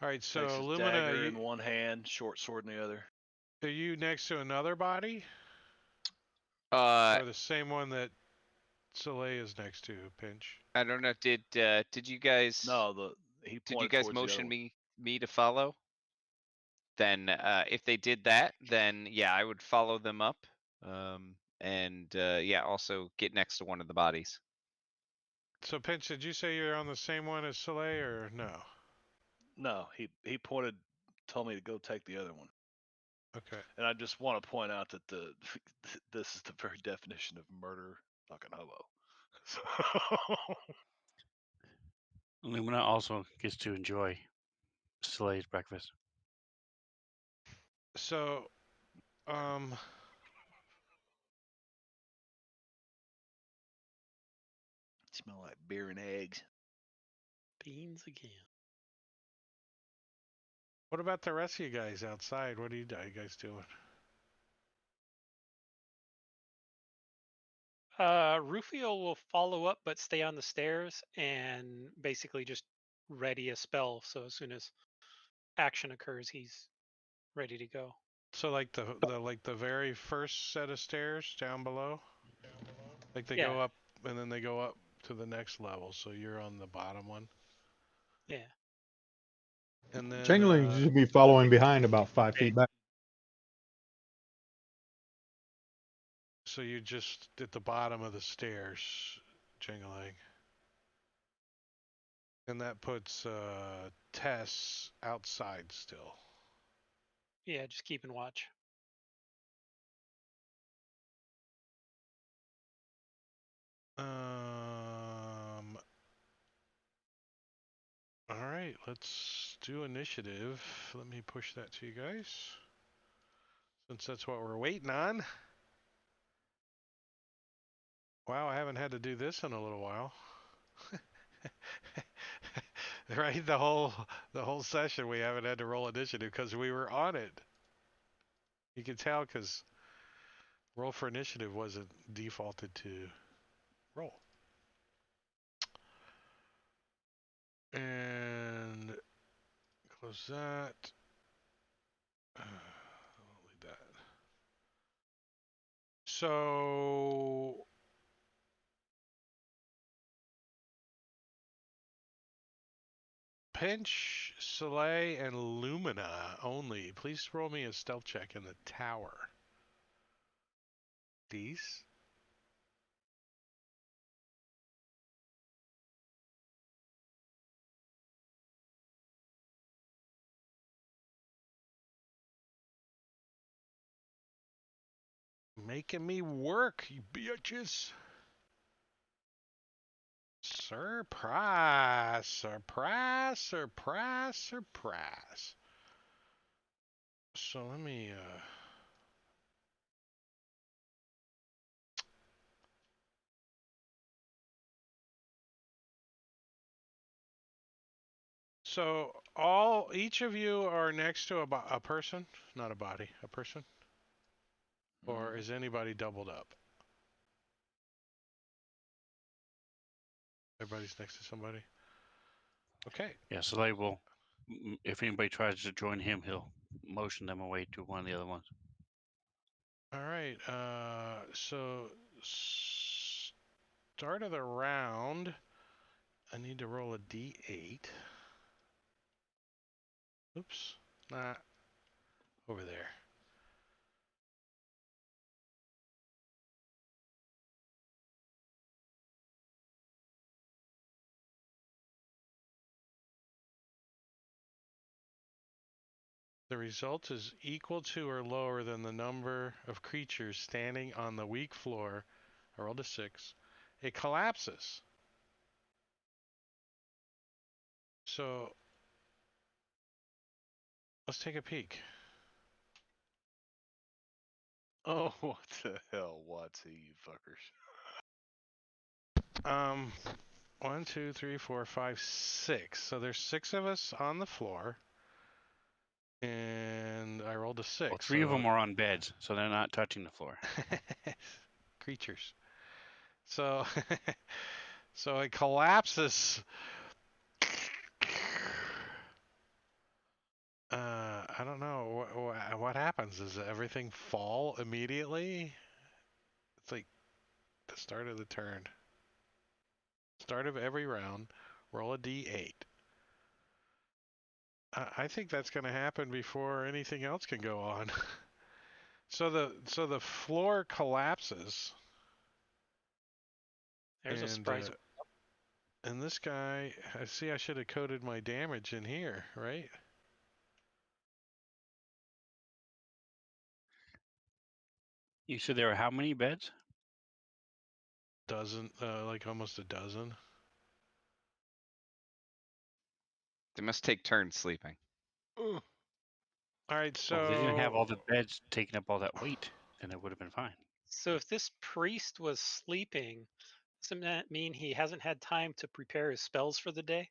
Speaker 1: All right, so
Speaker 6: Takes his
Speaker 1: Lumina,
Speaker 6: dagger in one hand, short sword in the other.
Speaker 1: are you next to another body?
Speaker 3: Uh,
Speaker 1: Or the same one that Soleil is next to, Pinch?
Speaker 3: I don't know. Did you guys?
Speaker 6: No, he
Speaker 3: Did you
Speaker 6: pointed
Speaker 3: guys
Speaker 6: towards the other
Speaker 3: motion
Speaker 6: one.
Speaker 3: me to follow? Then if they did that, then yeah, I would follow them up. And yeah, also get next to one of the bodies.
Speaker 1: So Pinch, did you say you're on the same one as Soleil or no?
Speaker 6: No, he told me to go take the other one.
Speaker 1: Okay.
Speaker 6: And I just want to point out that this is the very definition of murder, fucking hobo.
Speaker 4: Lumina also gets to enjoy Soleil's breakfast.
Speaker 1: So,
Speaker 6: Smell like beer and eggs.
Speaker 5: Beans again.
Speaker 1: what about the rest of you guys outside? What are you guys doing?
Speaker 5: Rufiel will follow up, but stay on the stairs and basically just ready a spell. So as soon as action occurs, he's ready to go.
Speaker 1: So like the very first set of stairs down below, like they
Speaker 5: Yeah.
Speaker 1: go up and then they go up to the next level. So you're on the bottom one,
Speaker 5: Yeah.
Speaker 1: and then
Speaker 2: Changeling should be following behind about 5 feet back.
Speaker 1: so you're just at the bottom of the stairs, Jingling. And that puts Tess outside still.
Speaker 5: Yeah. Just keeping watch.
Speaker 1: All right, let's do initiative. Let me push that to you guys, since that's what we're waiting on. Wow, I haven't had to do this in a little while. Right, the whole session we haven't had to roll initiative because we were on it. You can tell because roll for initiative wasn't defaulted to roll. And close that. I'll leave that. So Pinch, Soleil, and Lumina only. Please roll me a stealth check in the tower. These. Making me work, you bitches. Surprise, surprise, surprise, surprise. So let me, So each of you are next to a person, not a body, a person? Or is anybody doubled up? Everybody's next to somebody? Okay.
Speaker 4: Yeah, so they will. If anybody tries to join him, he'll motion them away to one of the other ones.
Speaker 1: All right. So start of the round. I need to roll a d8. Oops. Nah. Over there. The result is equal to or lower than the number of creatures standing on the weak floor. I rolled a 6. It collapses. So let's take a peek.
Speaker 6: Oh, what the hell, Watsy, you fuckers.
Speaker 1: 1, 2, 3, 4, 5, 6. So there's 6 of us on the floor. And I rolled a 6.
Speaker 4: Well, 3 of them are on beds, so they're not touching the floor.
Speaker 1: Creatures. So, so it collapses. I don't know what happens. Does everything fall immediately? It's like the start of the turn. Start of every round. Roll a d8. I think that's going to happen before anything else can go on. So the floor collapses.
Speaker 5: There's a surprise.
Speaker 1: And this guy, I see I should have coded my damage in here, right?
Speaker 4: You said there are how many beds?
Speaker 1: Dozen, like almost a dozen.
Speaker 3: They must take turns sleeping.
Speaker 1: All right, so
Speaker 4: Well, if they didn't have all the beds taking up all that weight, then it would have been fine.
Speaker 5: So if this priest was sleeping, doesn't that mean he hasn't had time to prepare his spells for the day?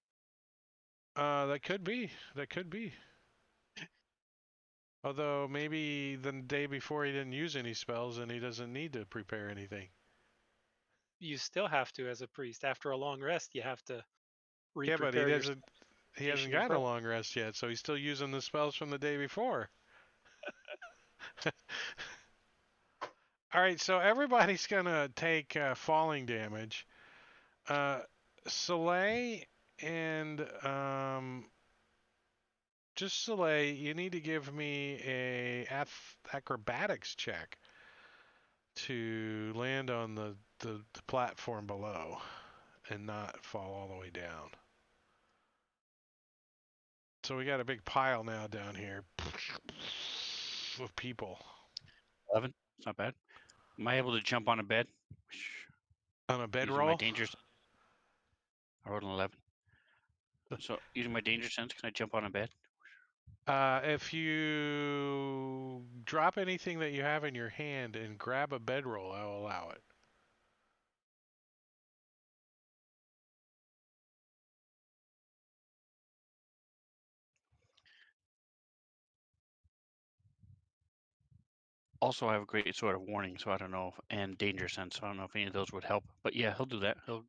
Speaker 1: that could be. That could be. Although maybe the day before he didn't use any spells and he doesn't need to prepare anything.
Speaker 5: you still have to as a priest. After a long rest, you have to
Speaker 1: Yeah, but he
Speaker 5: re-prepare your
Speaker 1: doesn't. He hasn't
Speaker 5: station and
Speaker 1: gotten a
Speaker 5: pro-
Speaker 1: long rest yet, so he's still using the spells from the day before. All right, so everybody's gonna take falling damage. Soleil and just Soleil, you need to give me a acrobatics check to land on the platform below and not fall all the way down. So we got a big pile now down here of people
Speaker 4: 11. It's not bad. Am I able to jump on a bed?
Speaker 1: on a
Speaker 4: Using my
Speaker 1: bedroll.
Speaker 4: dangerous. I rolled an 11. So using my danger sense, can I jump on a bed?
Speaker 1: If you drop anything that you have in your hand and grab a bedroll, I'll allow it.
Speaker 4: Also, I have a great sword of warning, so I don't know, and danger sense. So I don't know if any of those would help. But yeah, he'll do that. He'll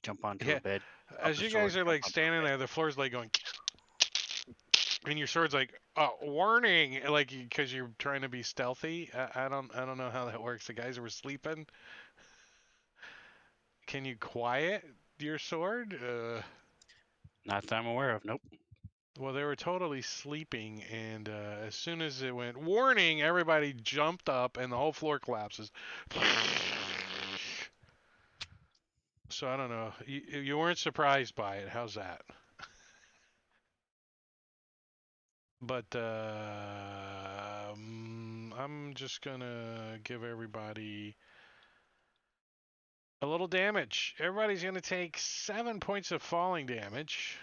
Speaker 4: jump onto
Speaker 1: Yeah.
Speaker 4: a bed.
Speaker 1: As
Speaker 4: the
Speaker 1: you
Speaker 4: sword,
Speaker 1: guys are
Speaker 4: jump
Speaker 1: like
Speaker 4: onto a
Speaker 1: standing
Speaker 4: bed.
Speaker 1: there, the floor's like going, and your sword's like, warning, like because you're trying to be stealthy. I don't know how that works. The guys were sleeping. Can you quiet your sword?
Speaker 4: Not that I'm aware of. Nope.
Speaker 1: Well, they were totally sleeping, and as soon as it went warning, everybody jumped up, and the whole floor collapses. So I don't know. You weren't surprised by it. How's that? But I'm just gonna give everybody a little damage. Everybody's gonna take 7 points of falling damage.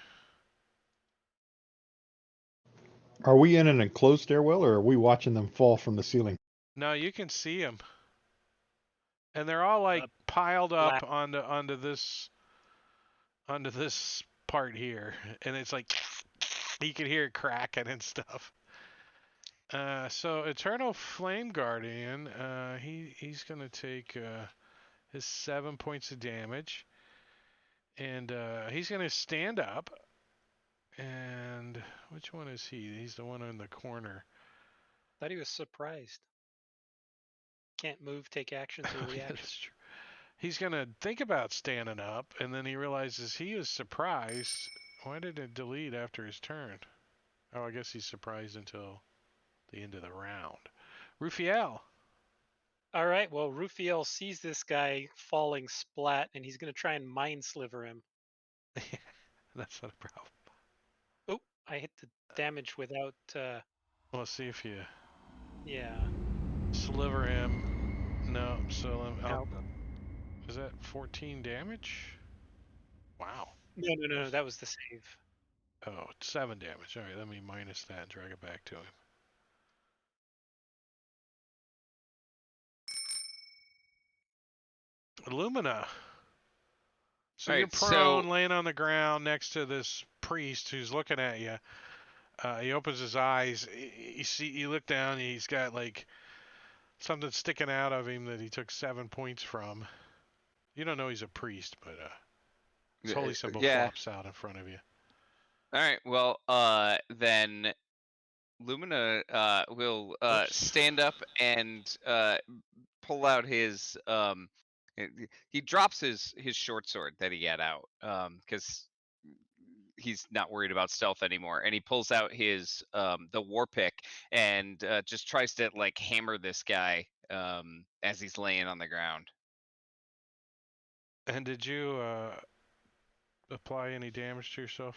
Speaker 2: Are we in an enclosed stairwell, or are we watching them fall from the ceiling?
Speaker 1: Now you can see them, and they're all like piled up
Speaker 5: black.
Speaker 1: onto this part here, and it's like you can hear it cracking and stuff. So Eternal Flame Guardian, he's gonna take his 7 points of damage, and he's gonna stand up. And which one is he? He's the one in the corner.
Speaker 5: Thought he was surprised. Can't move, take actions, or
Speaker 1: Oh, yeah,
Speaker 5: reactions.
Speaker 1: that's true. He's gonna think about standing up, and then he realizes he is surprised. Why did it delete after his turn? Oh, I guess he's surprised until the end of the round. Rufiel.
Speaker 5: All right. Well, Rufiel sees this guy falling splat, and he's going to try and mind sliver him.
Speaker 1: That's not a problem.
Speaker 5: Oh, I hit the damage without.
Speaker 1: Let's see if you
Speaker 5: Yeah.
Speaker 1: sliver him. No, so
Speaker 5: No.
Speaker 1: is that 14 damage? Wow.
Speaker 5: No. That was the save.
Speaker 1: Oh, 7 damage. All right, let me minus that and drag it back to him. Illumina. So you're
Speaker 3: Alright,
Speaker 1: prone,
Speaker 3: so
Speaker 1: laying on the ground next to this priest who's looking at you. He opens his eyes. You look down. And he's got like something sticking out of him that he took 7 points from. You don't know he's a priest, but his holy symbol
Speaker 3: yeah.
Speaker 1: flops out in front of you.
Speaker 3: Alright, well, then Lumina will
Speaker 1: Oops.
Speaker 3: stand up and pull out his he drops his short sword that he had out because he's not worried about stealth anymore, and he pulls out his the war pick and just tries to like hammer this guy as he's laying on the ground.
Speaker 1: And did you apply any damage to yourself?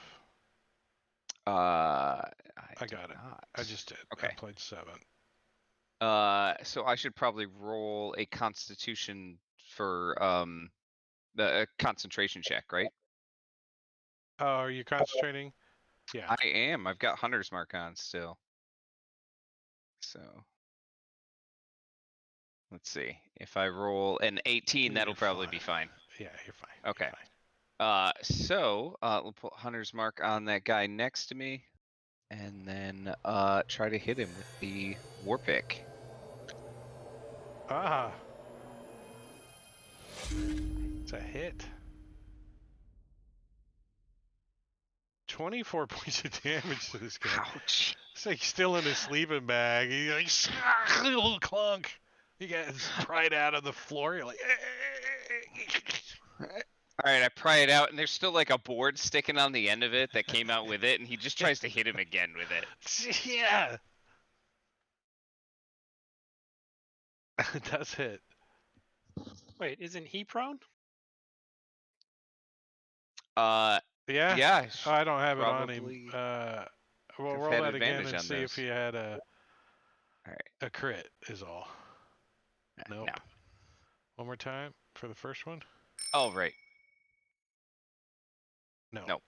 Speaker 1: I got it.
Speaker 3: Not.
Speaker 1: I just did.
Speaker 3: Okay.
Speaker 1: I played 7.
Speaker 3: So I should probably roll a Constitution for the concentration check, right?
Speaker 1: Oh, are you concentrating? Yeah.
Speaker 3: I am. I've got Hunter's Mark on still. So let's see. If I roll an 18, that'll
Speaker 1: You're
Speaker 3: probably
Speaker 1: fine.
Speaker 3: be fine.
Speaker 1: Yeah, you're fine.
Speaker 3: Okay.
Speaker 1: You're fine.
Speaker 3: So we'll put Hunter's Mark on that guy next to me, and then try to hit him with the war pick.
Speaker 1: Ah. It's a hit. 24 points of damage to this guy.
Speaker 3: Ouch.
Speaker 1: It's like he's still in his sleeping bag. He's like, little clunk. You guys pried out of the floor. You're like,
Speaker 3: All right, I pry it out, and there's still like a board sticking on the end of it that came out with it, and he just tries to hit him again with it.
Speaker 1: yeah. It does hit.
Speaker 5: Wait, isn't he prone?
Speaker 1: Yeah?
Speaker 3: Yeah.
Speaker 1: Oh, I don't have it on
Speaker 3: probably
Speaker 1: him. Well,
Speaker 3: have
Speaker 1: roll
Speaker 3: had
Speaker 1: that again
Speaker 3: advantage
Speaker 1: and
Speaker 3: on
Speaker 1: see if
Speaker 3: those.
Speaker 1: you had a
Speaker 3: Alright.
Speaker 1: a crit is all. Nope.
Speaker 3: No.
Speaker 1: One more time for the first one.
Speaker 3: Oh, right.
Speaker 1: No.
Speaker 3: Nope.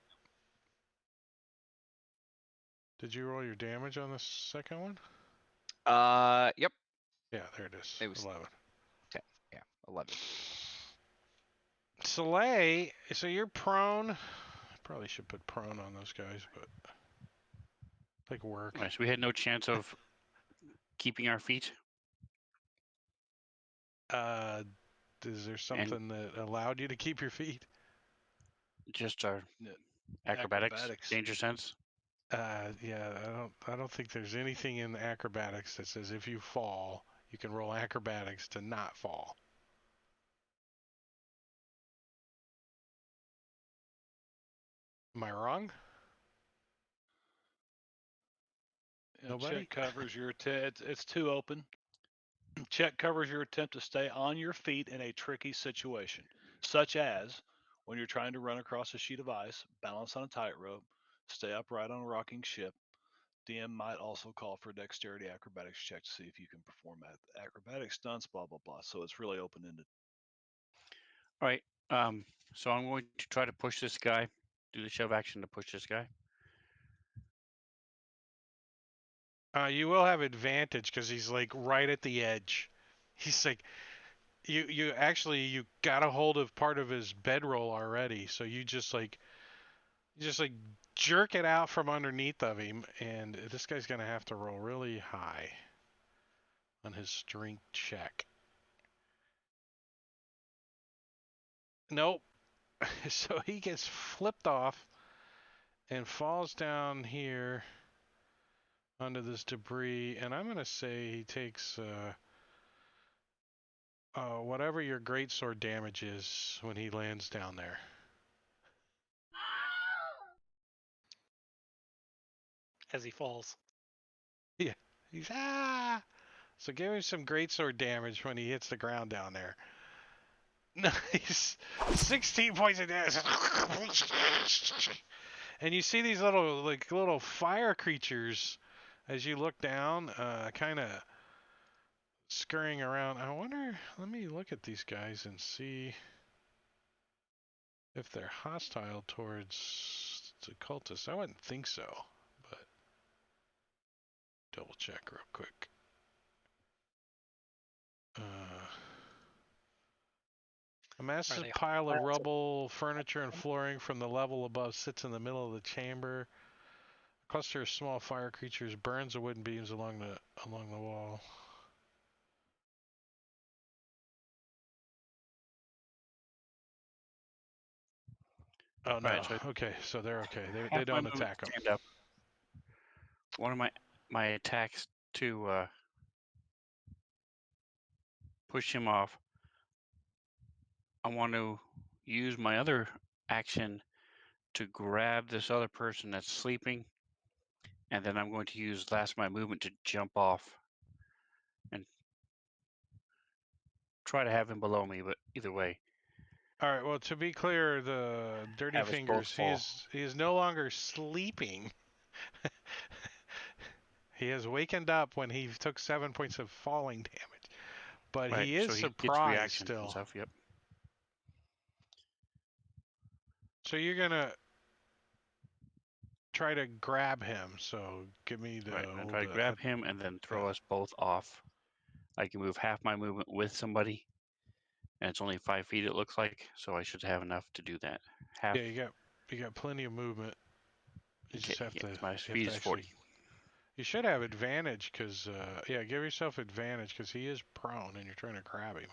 Speaker 1: Did you roll your damage on the second one?
Speaker 3: Yep.
Speaker 1: Yeah, there it is.
Speaker 3: It was
Speaker 1: 11.
Speaker 3: 11.
Speaker 1: Soleil, so you're prone. I probably should put prone on those guys, but like work.
Speaker 4: All right, so we had no chance of keeping our feet.
Speaker 1: Is there something that allowed you to keep your feet?
Speaker 4: Just our
Speaker 6: Yeah,
Speaker 4: acrobatics,
Speaker 6: acrobatics.
Speaker 4: danger sense.
Speaker 1: Yeah, I don't think there's anything in acrobatics that says if you fall, you can roll acrobatics to not fall. Am I wrong? Nobody?
Speaker 6: Check covers your it's too open. Check covers your attempt to stay on your feet in a tricky situation, such as when you're trying to run across a sheet of ice, balance on a tightrope, stay upright on a rocking ship. DM might also call for a dexterity acrobatics check to see if you can perform acrobatic stunts, blah blah blah. So it's really open ended.
Speaker 4: All right. So I'm going to try to push this guy. Do the shove action to push this guy.
Speaker 1: You will have advantage because he's like right at the edge. He's like, you got a hold of part of his bedroll already, so you just like jerk it out from underneath of him, and this guy's gonna have to roll really high on his strength check. Nope. So he gets flipped off and falls down here onto this debris, and I'm gonna say he takes whatever your greatsword damage is when he lands down there.
Speaker 5: As he falls.
Speaker 1: He's So give him some greatsword damage when he hits the ground down there. Nice. 16 points of damage. And you see these little fire creatures as you look down, kind of scurrying around. I wonder, let me look at these guys and see if they're hostile towards the cultists. I wouldn't think so, but double check real quick. A massive pile of rubble, furniture, and flooring from the level above sits in the middle of the chamber. A cluster of small fire creatures burns the wooden beams along the wall. Oh no!
Speaker 4: Right, so
Speaker 1: okay, so they're okay. They
Speaker 4: half my
Speaker 1: don't
Speaker 4: movement
Speaker 1: attack
Speaker 4: to
Speaker 1: them.
Speaker 4: stand up. One of my attacks to push him off. I want to use my other action to grab this other person that's sleeping, and then I'm going to use last of my movement to jump off and try to have him below me. But either way,
Speaker 1: All right. Well, to be clear, the Dirty
Speaker 4: Have us both
Speaker 1: Fingers,
Speaker 4: fall.
Speaker 1: he is no longer sleeping. He has wakened up when he took 7 points of falling damage, but
Speaker 4: right,
Speaker 1: he is
Speaker 4: so he gets
Speaker 1: surprised
Speaker 4: reactions and
Speaker 1: still.
Speaker 4: stuff. Yep.
Speaker 1: So you're gonna try to grab him. So give me the.
Speaker 4: Right, I'm gonna try to grab him and then throw us both off. I can move half my movement with somebody, and it's only 5 feet. It looks like, so I should have enough to do that. Half.
Speaker 1: Yeah, you got plenty of movement. You
Speaker 4: Okay,
Speaker 1: just have
Speaker 4: yeah,
Speaker 1: to.
Speaker 4: my
Speaker 1: you have
Speaker 4: speed
Speaker 1: to
Speaker 4: is
Speaker 1: actually-
Speaker 4: 40.
Speaker 1: You should have advantage because, yeah, give yourself advantage because he is prone and you're trying to grab him.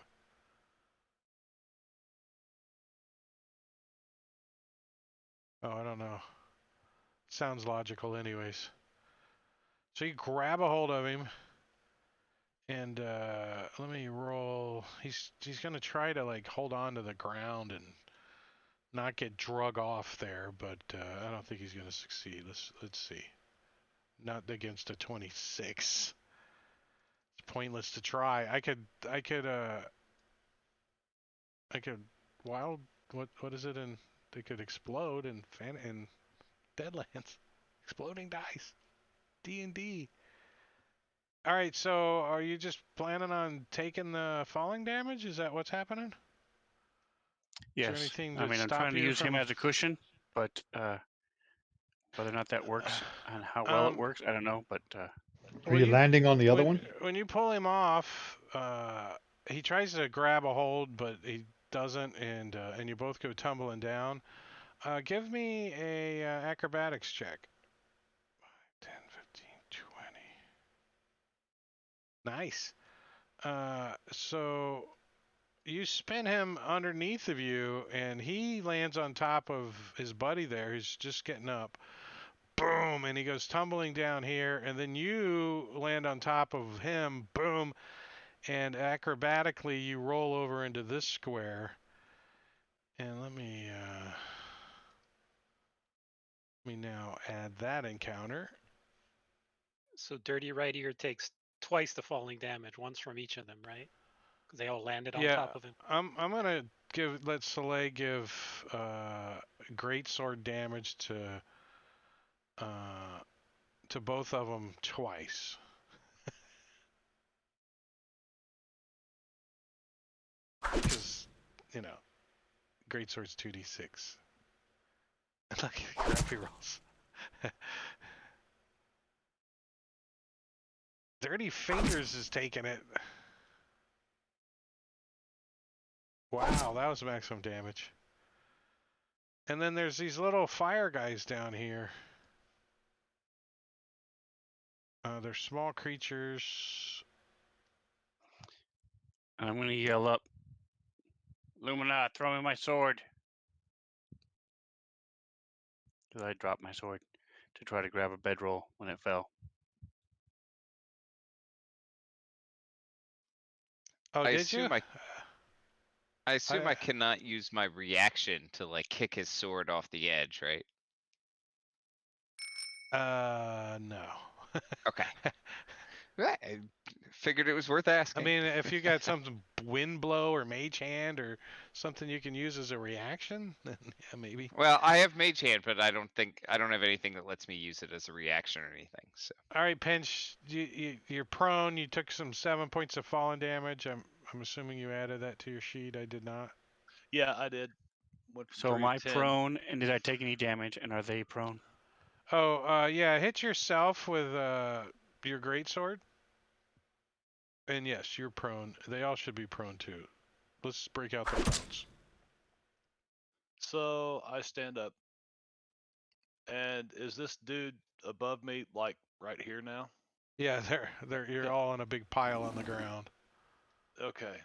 Speaker 1: Oh, I don't know. Sounds logical, anyways. So you grab a hold of him, and let me roll. He's gonna try to like hold on to the ground and not get drug off there, but I don't think he's gonna succeed. Let's see. Not against a 26. It's pointless to try. I could wild. What is it? And they could explode in Deadlands. Exploding dice. D&D. All right, so are you just planning on taking the falling damage? Is that what's happening? Is there
Speaker 4: Yes.
Speaker 1: anything
Speaker 4: I
Speaker 1: to
Speaker 4: mean, I'm
Speaker 1: stop
Speaker 4: trying to
Speaker 1: you
Speaker 4: use him
Speaker 1: from?
Speaker 4: as a cushion, but whether or not that works and how well it
Speaker 1: Um,
Speaker 4: works, I don't know. But
Speaker 2: Are
Speaker 1: well,
Speaker 2: you landing on the other one?
Speaker 1: when you pull him off, he tries to grab a hold, but he doesn't, and you both go tumbling down. Give me a acrobatics check. 10, 15, 20. Nice. So you spin him underneath of you, and he lands on top of his buddy there, who's just getting up. Boom, and he goes tumbling down here, and then you land on top of him. Boom, and acrobatically you roll over into this square. And let me now add that encounter.
Speaker 5: So Dirty Right Ear takes twice the falling damage, once from each of them, right? Because they all landed on
Speaker 1: Yeah,
Speaker 5: top of him.
Speaker 1: I'm gonna let Soleil give great sword damage to both of them twice. Because, you know, great sword's 2d6. Look, crappy rolls. Dirty Fingers is taking it. Wow, that was maximum damage. And then there's these little fire guys down here. They're small creatures.
Speaker 4: I'm going to yell up, Lumina, throw me my sword. Because I dropped my sword to try to grab a bedroll when it fell.
Speaker 1: Oh,
Speaker 3: I
Speaker 1: did you?
Speaker 3: assume I cannot use my reaction to like kick his sword off the edge, right?
Speaker 1: No.
Speaker 3: Okay. I figured it was worth
Speaker 1: I
Speaker 3: asking.
Speaker 1: mean, if you got something wind blow or mage hand or something you can use as a reaction, then yeah, maybe.
Speaker 3: Well, I have mage hand, but I don't have anything that lets me use it as a reaction or anything. So
Speaker 1: All right, Pinch, you're prone. You took some 7 points of falling damage. I'm assuming you added that to your sheet. I did not.
Speaker 6: Yeah, I did. Went from
Speaker 4: So
Speaker 6: 3
Speaker 4: am I
Speaker 6: to 10.
Speaker 4: prone, and did I take any damage, and are they prone?
Speaker 1: Oh, yeah, hit yourself with your greatsword. And yes, you're prone. They all should be prone too. Let's break out the prones.
Speaker 6: So I stand up. And is this dude above me, like right here now?
Speaker 1: Yeah, you're
Speaker 6: Yeah.
Speaker 1: all in a big pile on the ground.
Speaker 6: Okay.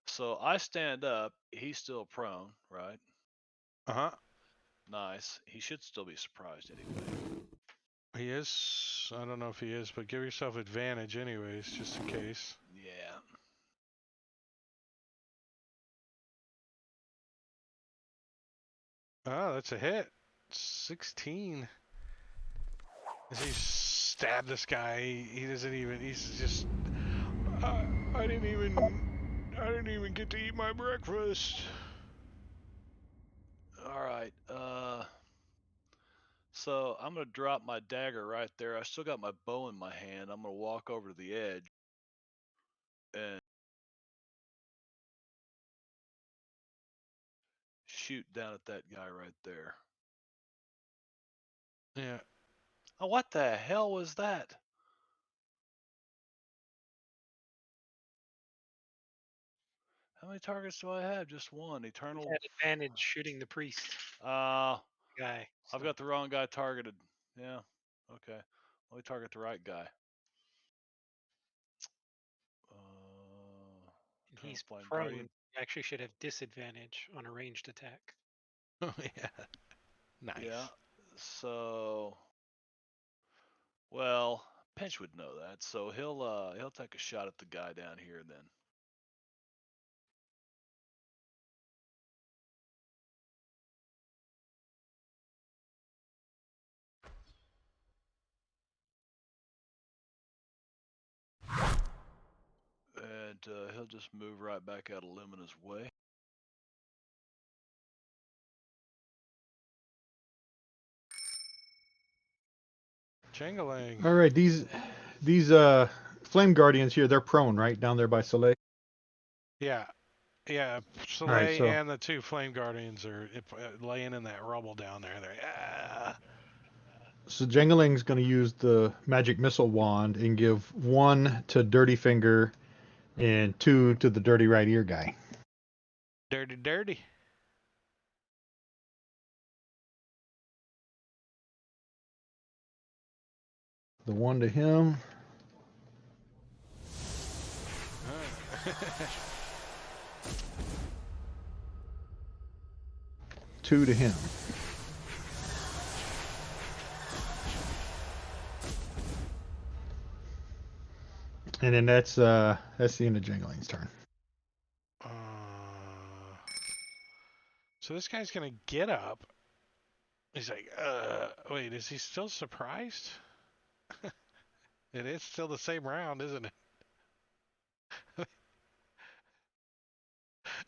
Speaker 6: So I stand up. He's still prone, right?
Speaker 1: Uh-huh.
Speaker 6: Nice. He should still be surprised anyway.
Speaker 1: He is. I don't know if he is, but give yourself advantage anyways, just in case.
Speaker 6: Yeah.
Speaker 1: Oh, that's a hit. 16. As you stab this guy, he doesn't even. He's just. I didn't even get to eat my breakfast.
Speaker 6: All right. So I'm gonna drop my dagger right there. I still got my bow in my hand. I'm gonna walk over to the edge and shoot down at that guy right there.
Speaker 1: Yeah.
Speaker 6: Oh, what the hell was that? How many targets do I have? Just one.
Speaker 5: He
Speaker 6: Eternal.
Speaker 5: had advantage shooting the priest
Speaker 6: Uh,
Speaker 5: guy.
Speaker 6: I've
Speaker 5: so-
Speaker 6: got the wrong guy targeted. Yeah. Okay. Let me target the right guy.
Speaker 5: and
Speaker 6: Eternal
Speaker 5: he's
Speaker 6: Flame
Speaker 5: prone.
Speaker 6: Guardian.
Speaker 5: You actually should have disadvantage on a ranged attack.
Speaker 1: Oh yeah. Nice.
Speaker 6: Yeah. So, well, Pinch would know that, so he'll take a shot at the guy down here then. And he'll just move right back out of Lumina's way.
Speaker 1: Jangling.
Speaker 2: All right, these flame guardians here, they're prone, right? Down there by Soleil.
Speaker 1: Yeah. Yeah.
Speaker 2: All right,
Speaker 1: Soleil
Speaker 2: so
Speaker 1: and the two flame guardians are laying in that rubble down there. They're
Speaker 2: so Jangling's going to use the magic missile wand and give 1 to Dirty Finger and 2 to the dirty right ear guy.
Speaker 1: dirty, dirty.
Speaker 2: The 1 to him.
Speaker 1: Uh,
Speaker 2: 2 to him. And then that's the end of Jangling's turn.
Speaker 1: uh, so this guy's gonna get up. He's like, wait, is he still surprised? It is still the same round, isn't it?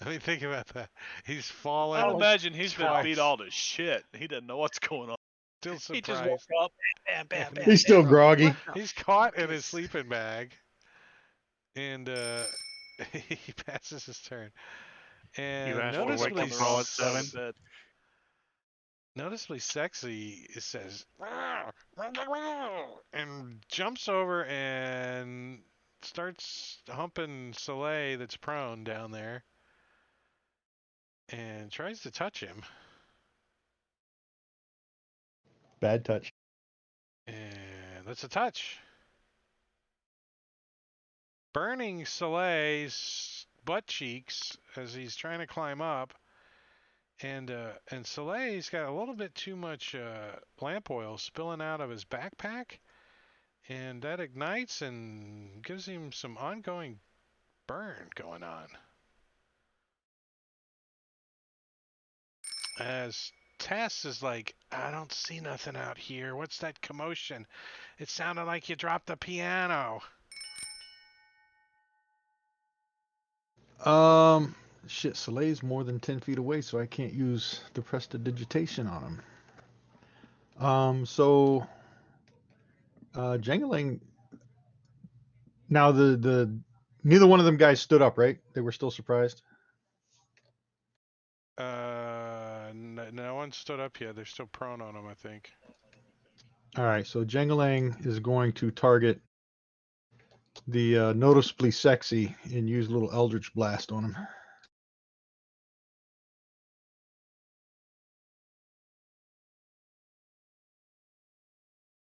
Speaker 1: I mean, think about that. He's fallen.
Speaker 6: I'd imagine he's been
Speaker 1: twice.
Speaker 6: beat all to shit. He doesn't know what's going on.
Speaker 1: Still
Speaker 5: He just
Speaker 1: surprised.
Speaker 5: woke up. Bam, bam, bam.
Speaker 2: He's still groggy.
Speaker 1: He's caught in his sleeping bag, and he passes his turn. And
Speaker 4: asked for
Speaker 1: noticeably,
Speaker 4: waking call at 7.
Speaker 6: Bed.
Speaker 1: noticeably sexy, it says, and jumps over and starts humping Soleil that's prone down there, and tries to touch him.
Speaker 2: Bad touch.
Speaker 1: And that's a touch. Burning Soleil's butt cheeks as he's trying to climb up. And Soleil's got a little bit too much lamp oil spilling out of his backpack. And that ignites and gives him some ongoing burn going on. As Tess is like, I don't see nothing out here. What's that commotion? It sounded like you dropped the piano.
Speaker 2: Shit, Soleil's more than 10 feet away, so I can't use the prestidigitation on him. So Jangling. Now the neither one of them guys stood up, right? They were still surprised.
Speaker 1: No one stood up yet. They're still prone on him, I think.
Speaker 2: All right, so Jangling is going to target the noticeably sexy and use a little Eldritch Blast on him.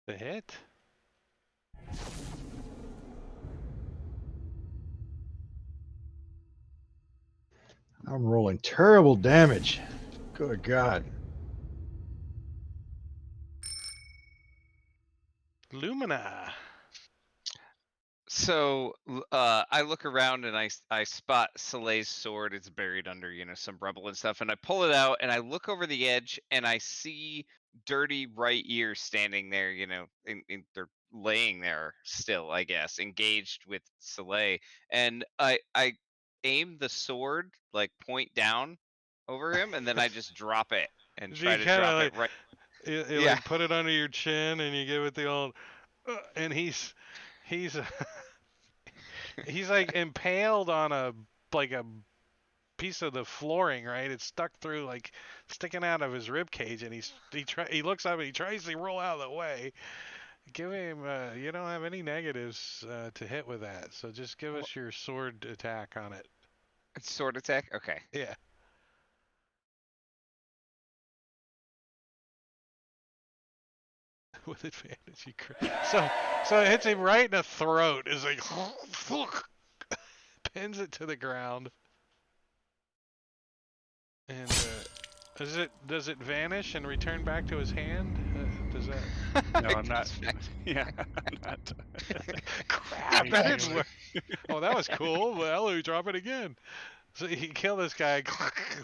Speaker 1: The hit?
Speaker 2: I'm rolling terrible damage. Good God.
Speaker 1: Lumina.
Speaker 3: So I look around and I spot Soleil's sword. It's buried under some rubble and stuff, and I pull it out and I look over the edge and I see dirty right ear standing there. They're laying there still, I guess, engaged with Soleil. And I aim the sword like point down over him, and then I just drop it and
Speaker 1: So
Speaker 3: try
Speaker 1: you
Speaker 3: to
Speaker 1: kinda
Speaker 3: drop
Speaker 1: like-
Speaker 3: it right.
Speaker 1: You
Speaker 3: Yeah.
Speaker 1: like put it under your chin and you give it the old, and he's he's like impaled on a piece of the flooring, right? It's stuck through, like sticking out of his rib cage, and he looks up and he tries to roll out of the way. Give him you don't have any negatives to hit with that, so just give us your sword attack on it.
Speaker 3: Sword attack. Okay.
Speaker 1: Yeah. With advantage, you so it hits him right in the throat. Is like pins it to the ground, and Does it vanish and return back to his hand? Does that?
Speaker 4: No, I'm not.
Speaker 3: Goes back to-
Speaker 4: Yeah, I'm not.
Speaker 1: Crap!
Speaker 4: Thank
Speaker 1: That
Speaker 4: you.
Speaker 1: didn't work. Oh, that was cool. Well, we drop it again. So he killed this guy.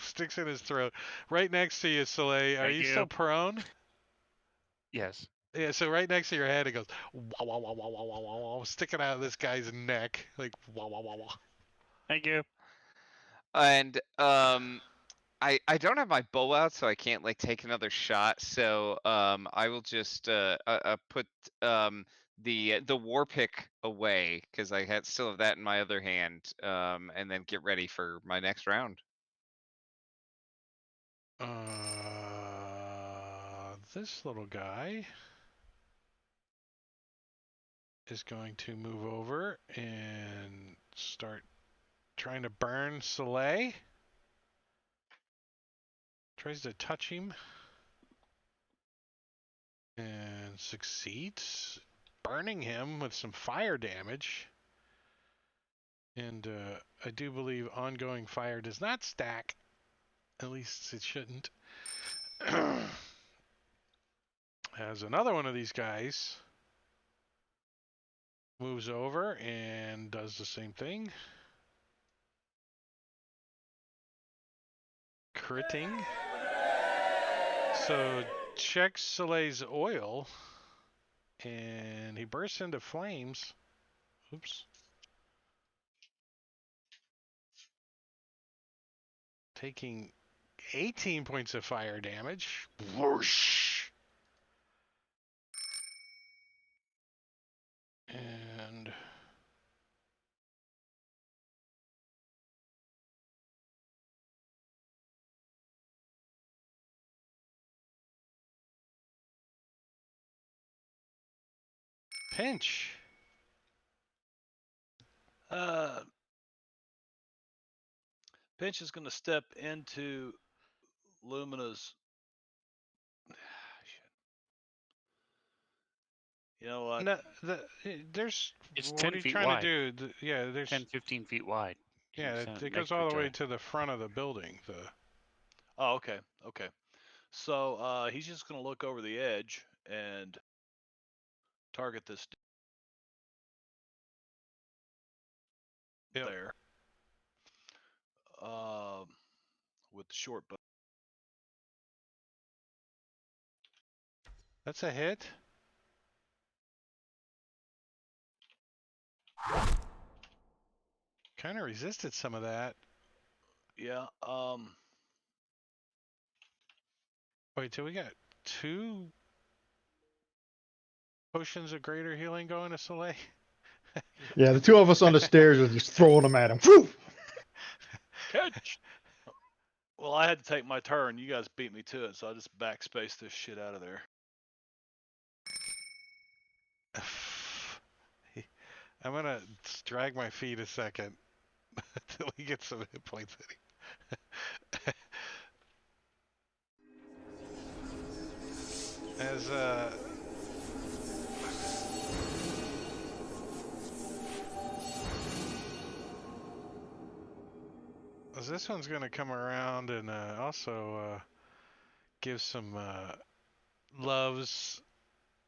Speaker 1: Sticks in his throat. Right next to you, Soleil. Are
Speaker 4: Thank
Speaker 1: you
Speaker 4: you.
Speaker 1: still prone?
Speaker 4: Yes.
Speaker 1: Yeah. So right next to your head, it goes wow, wow, wow, wow, wow, wow, wow, wow, sticking out of this guy's neck, like wow, wow, wow, wow.
Speaker 4: Thank you.
Speaker 3: And I don't have my bow out, so I can't like take another shot. So I will just put the war pick away because I had still have that in my other hand. And then get ready for my next round.
Speaker 1: This little guy is going to move over and start trying to burn Soleil. Tries to touch him and succeeds, burning him with some fire damage. And I do believe ongoing fire does not stack. At least it shouldn't. As another one of these guys moves over and does the same thing. Critting. So checks Soleil's oil and he bursts into flames. Oops. Taking 18 points of fire damage. Whoosh. And pinch.
Speaker 6: Pinch is going to step into Lumina's. Shit. You know what?
Speaker 1: No, there's.
Speaker 4: It's
Speaker 1: What
Speaker 4: 10
Speaker 1: are you
Speaker 4: feet
Speaker 1: trying
Speaker 4: wide.
Speaker 1: to do? Yeah, there's.
Speaker 4: 10, 15 feet wide.
Speaker 1: Yeah,
Speaker 4: He's,
Speaker 1: it goes
Speaker 4: next
Speaker 1: all
Speaker 4: each
Speaker 1: the way
Speaker 4: other.
Speaker 1: to the front of the building.
Speaker 6: Oh, okay, okay. So he's just going to look over the edge and target this
Speaker 1: Yep.
Speaker 6: there. With the short bow.
Speaker 1: That's a hit. Kind of resisted some of that.
Speaker 6: Yeah.
Speaker 1: Wait till we got 2 potions of greater healing going to Soleil.
Speaker 2: Yeah, the two of us on the stairs are just throwing them at him. Whew!
Speaker 6: Catch. Well, I had to take my turn. You guys beat me to it, so I just backspace this shit out of there.
Speaker 1: I'm gonna drag my feet a second until we get some hit points in him. As this one's gonna come around and also give some loves.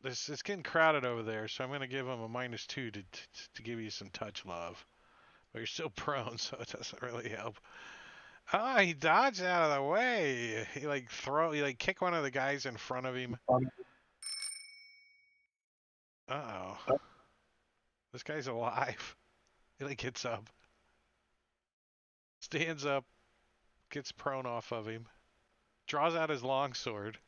Speaker 1: It's getting crowded over there, so I'm gonna give him a -2 to give you some touch love. But you're still prone, so it doesn't really help. Oh, he dodged out of the way. He like kick one of the guys in front of him. Uh-oh. This guy's alive. He like gets up. Stands up. Gets prone off of him. Draws out his longsword.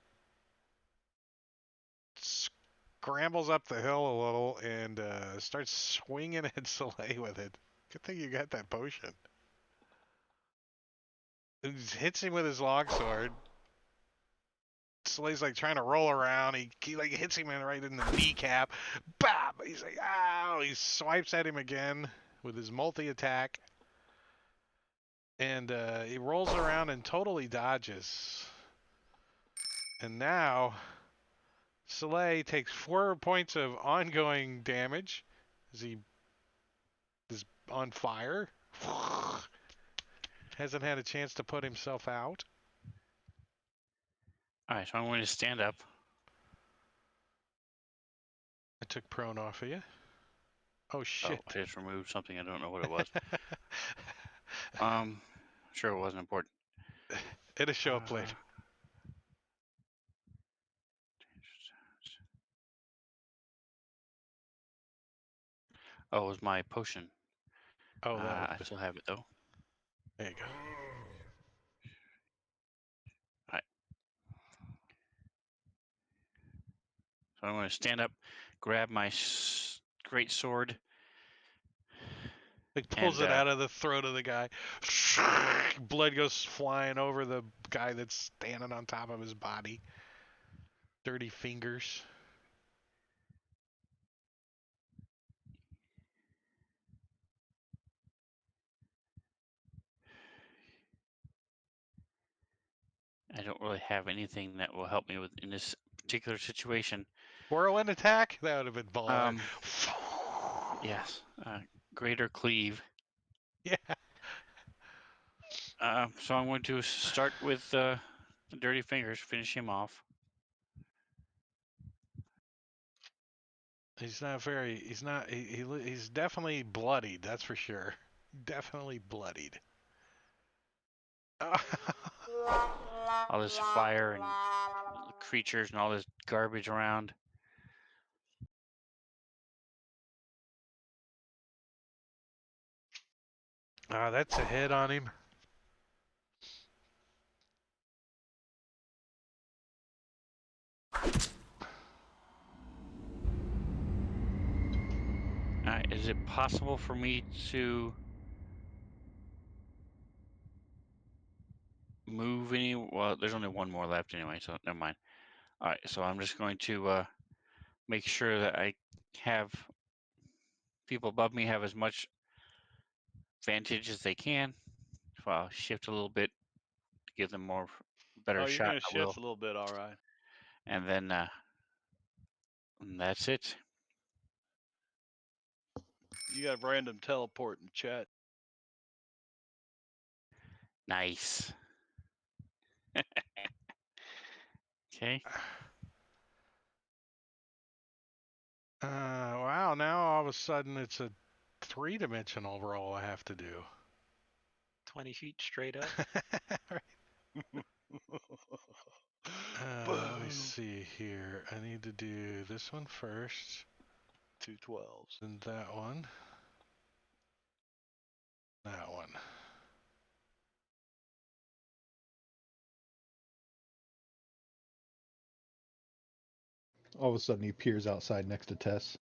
Speaker 1: Scrambles up the hill a little and starts swinging at Soleil with it. Good thing you got that potion. He hits him with his longsword. Soleil's like trying to roll around. He like hits him right in the kneecap. Bam! He's like, ow! He swipes at him again with his multi-attack. And he rolls around and totally dodges. And now Soleil takes 4 points of ongoing damage as he is on fire. Hasn't had a chance to put himself out.
Speaker 4: All right, so I'm going to stand up.
Speaker 1: I took prone off of you. Oh
Speaker 4: Oh,
Speaker 1: shit.
Speaker 4: I just removed something. I don't know what it was. Sure it wasn't important.
Speaker 1: It'll show up later.
Speaker 4: Oh, it was my potion.
Speaker 1: Oh,
Speaker 4: I still have it though.
Speaker 1: there you go.
Speaker 4: So I'm going to stand up, grab my great sword.
Speaker 1: Like pulls
Speaker 4: And,
Speaker 1: it out of the throat of the guy. Blood goes flying over the guy that's standing on top of his body. Dirty fingers.
Speaker 4: I don't really have anything that will help me with in this particular situation.
Speaker 1: Whirlwind attack? That would have been baller.
Speaker 4: Yes, greater cleave.
Speaker 1: Yeah.
Speaker 4: So I'm going to start with the dirty fingers, finish him off.
Speaker 1: He's not very. He's not. He's definitely bloodied. That's for sure. Definitely bloodied.
Speaker 4: All this fire and creatures and all this garbage around.
Speaker 1: That's a hit on him.
Speaker 4: Is it possible for me to move any? Well, there's only one more left anyway, so never mind. All right, so I'm just going to make sure that I have people above me have as much vantage as they can. If I'll shift a little bit to give them more better
Speaker 6: Oh, you're
Speaker 4: shot,
Speaker 6: gonna
Speaker 4: I will.
Speaker 6: shift a little bit, all right.
Speaker 4: And then that's it.
Speaker 6: You got random teleport in chat.
Speaker 4: Nice. Okay.
Speaker 1: Wow, now all of a sudden it's a 3-dimensional roll I have to do.
Speaker 5: 20 feet straight up.
Speaker 1: Let me see here. I need to do this one first.
Speaker 6: 2 12s.
Speaker 1: Then that one. That one.
Speaker 2: All of a sudden, he appears outside next to Tess.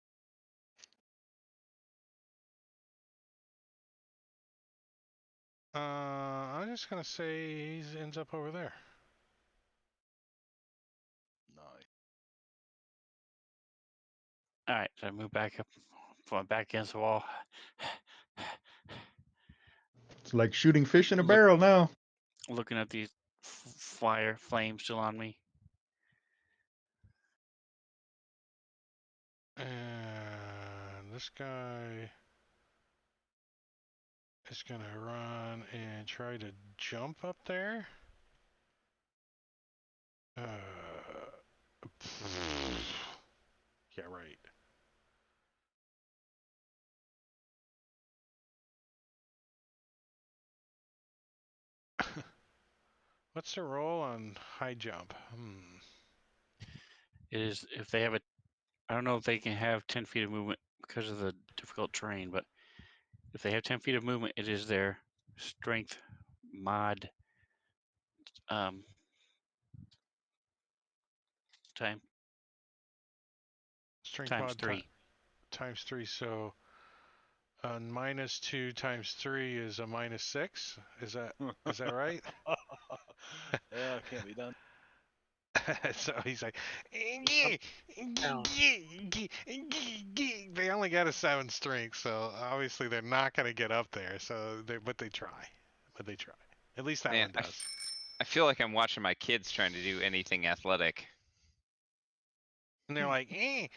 Speaker 1: I'm just gonna say he ends up over there.
Speaker 6: Nice.
Speaker 4: All right, so I move back up, back against the wall.
Speaker 2: It's like shooting fish in a barrel now.
Speaker 4: Looking at these fire flames still on me.
Speaker 1: And this guy is gonna run and try to jump up there. Yeah, right. What's the roll on high jump?
Speaker 4: It is if they have a. I don't know if they can have 10 feet of movement because of the difficult terrain, but if they have 10 feet of movement, it is their strength mod time
Speaker 1: Strength
Speaker 4: times
Speaker 1: mod
Speaker 4: 3.
Speaker 1: Times 3, so -2 times 3 is a -6. Is that right?
Speaker 6: Yeah, can't be done.
Speaker 1: So he's like,
Speaker 5: Down.
Speaker 1: they only got a 7 strength, so obviously they're not going to get up there. So but they try. At least that
Speaker 3: Man,
Speaker 1: one does.
Speaker 3: I feel like I'm watching my kids trying to do anything athletic.
Speaker 1: And they're like, they're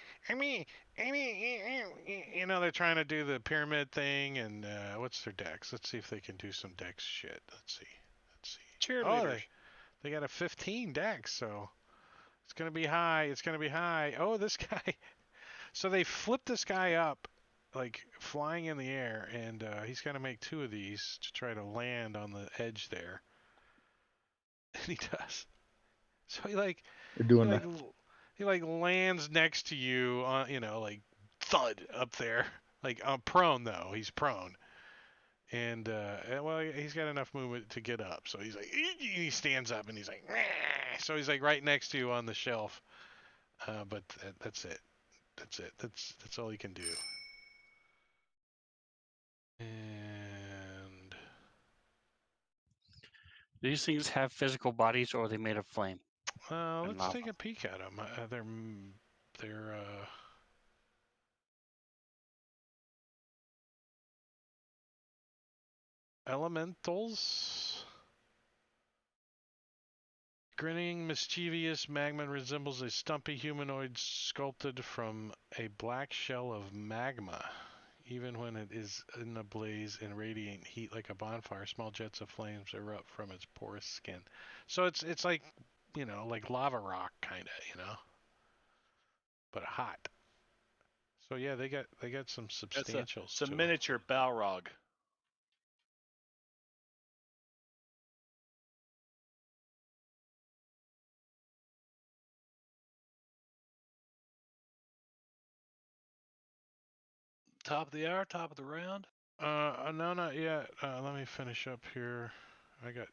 Speaker 1: trying to do the pyramid thing, and what's their dex? Let's see if they can do some dex shit. Let's see.
Speaker 5: Cheerleaders.
Speaker 1: They got a 15 dex, so It's gonna be high. It's gonna be high. Oh, this guy. So they flipped this guy up, like flying in the air, and he's gonna make 2 of these to try to land on the edge there. And he does. So
Speaker 2: They're doing
Speaker 1: he
Speaker 2: the
Speaker 1: like he like lands next to you on, like thud up there. Like prone though. He's prone. And well, he's got enough movement to get up. So he's like, he stands up and he's like, "Meh." So he's like right next to you on the shelf. But that's it. That's it. That's all you can do. And
Speaker 4: Do these things have physical bodies, or are they made of flame and
Speaker 1: let's
Speaker 4: lava?
Speaker 1: take a peek at them. They're elementals. Grinning, mischievous magma resembles a stumpy humanoid sculpted from a black shell of magma. Even when it is in a blaze and radiating heat like a bonfire, small jets of flames erupt from its porous skin. So it's like, like lava rock kind of, but hot. So yeah, they got some
Speaker 6: It's
Speaker 1: substantials.
Speaker 6: a miniature Balrog. Top of the hour, top of the round.
Speaker 1: No, not yet. Let me finish up here. I got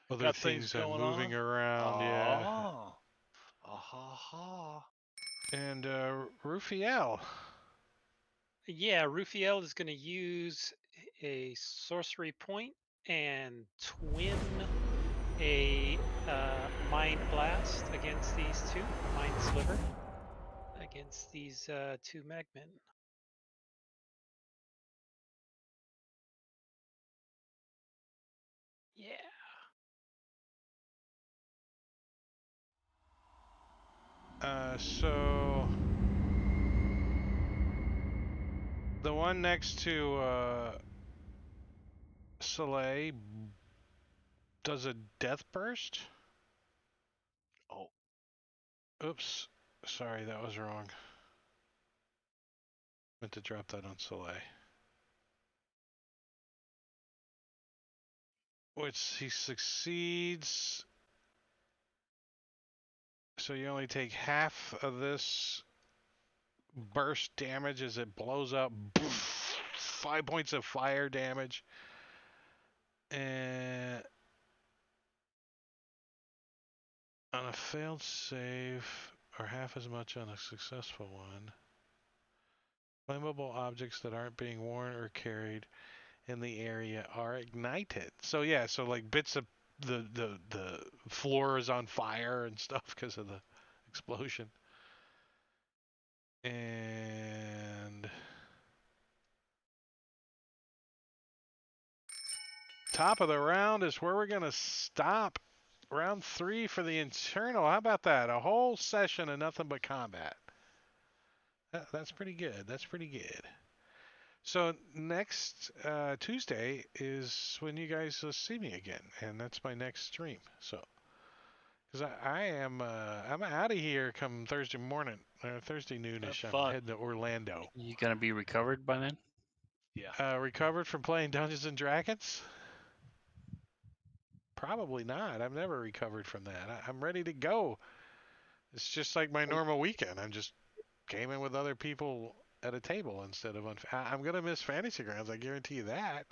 Speaker 1: other
Speaker 6: Got things
Speaker 1: things I'm
Speaker 6: going
Speaker 1: moving
Speaker 6: on.
Speaker 1: around. Yeah.
Speaker 6: Ah, ha ha.
Speaker 1: And Rufiel.
Speaker 5: Yeah, Rufiel is going to use a sorcery point and twin a mind blast against these 2, mind sliver against these 2 magmen. Yeah.
Speaker 1: So the one next to Soleil does a death burst.
Speaker 6: Oh,
Speaker 1: Oops. Sorry, that was wrong. Meant to drop that on Soleil. Which he succeeds. So you only take half of this burst damage as it blows up. 5 points of fire damage. And on a failed save, or half as much on a successful one, flammable objects that aren't being worn or carried in the area are ignited. So yeah, so like bits of the floor is on fire and stuff because of the explosion. And top of the round is where we're gonna stop. Round 3 for the internal. How about that? A whole session of nothing but combat. That's pretty good. That's pretty good. So next Tuesday is when you guys see me again, and that's my next stream. So, because I'm out of here come Thursday morning, or Thursday noonish.
Speaker 6: Have
Speaker 1: I'm
Speaker 6: fun.
Speaker 1: heading to Orlando.
Speaker 4: You gonna be recovered by then?
Speaker 6: Yeah.
Speaker 1: Recovered from playing Dungeons and Dragons? Probably not. I've never recovered from that. I'm ready to go. It's just like my normal weekend. I'm just gaming with other people at a table instead of I'm gonna miss Fantasy Grounds. I guarantee you that.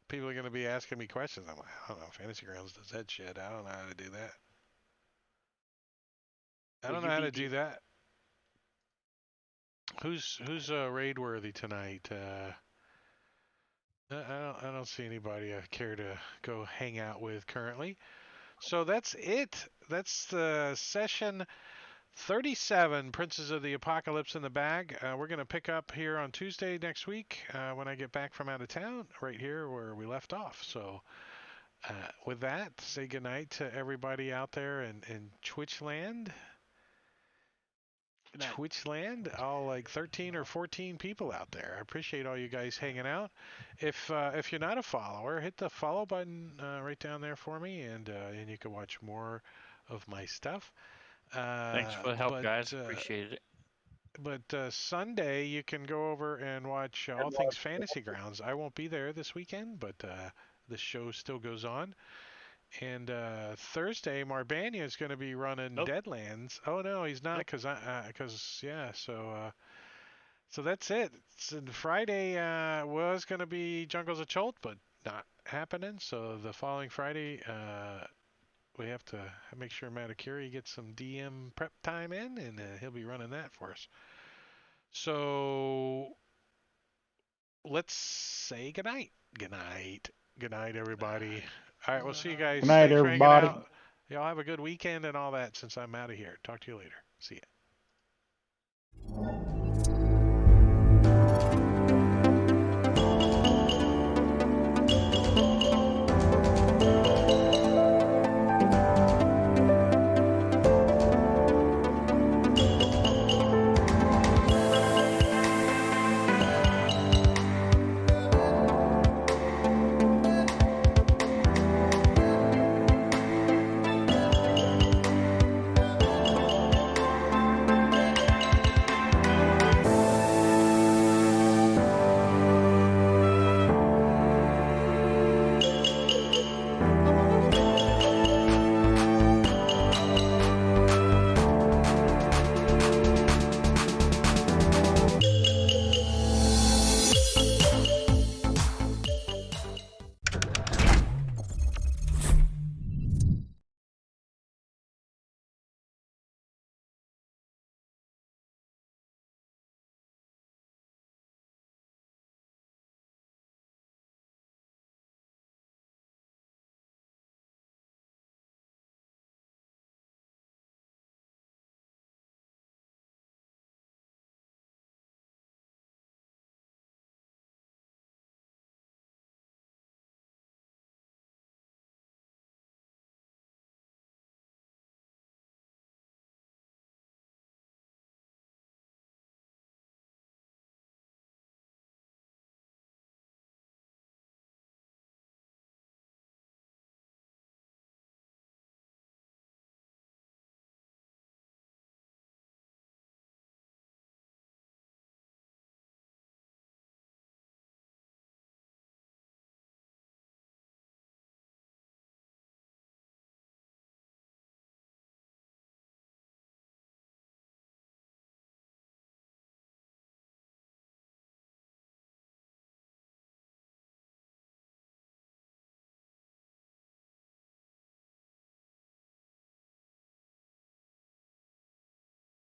Speaker 1: People are gonna be asking me questions. I'm like, I don't know. Fantasy Grounds does that shit. I don't know how to do that. I don't know how to do that. Who's raid worthy tonight? I don't see anybody I care to go hang out with currently. So that's it. That's the session 37, Princes of the Apocalypse in the bag. We're going to pick up here on Tuesday next week when I get back from out of town, right here where we left off. So with that, say goodnight to everybody out there in Twitch land. Twitch land, all like 13 or 14 people out there. I appreciate all you guys hanging out. If you're not a follower, hit the follow button right down there for me, and you can watch more of my stuff.
Speaker 4: Thanks for the help,
Speaker 1: But
Speaker 4: guys. Appreciate it.
Speaker 1: But Sunday you can go over and watch All Things Fantasy Grounds. I won't be there this weekend, but the show still goes on. And Thursday, Marbania is going to be running
Speaker 6: Nope.
Speaker 1: Deadlands. Oh no, he's not,
Speaker 6: Nope.
Speaker 1: because yeah. So that's it. Friday was going to be Jungles of Cholt, but not happening. So the following Friday, we have to make sure Matakiri gets some DM prep time in, and he'll be running that for us. So let's say goodnight. Good night. Good night, everybody. All right, we'll see you guys.
Speaker 2: Good night,
Speaker 1: Thanks for hanging
Speaker 2: everybody.
Speaker 1: out. Y'all have a good weekend and all that since I'm out of here. Talk to you later. See ya.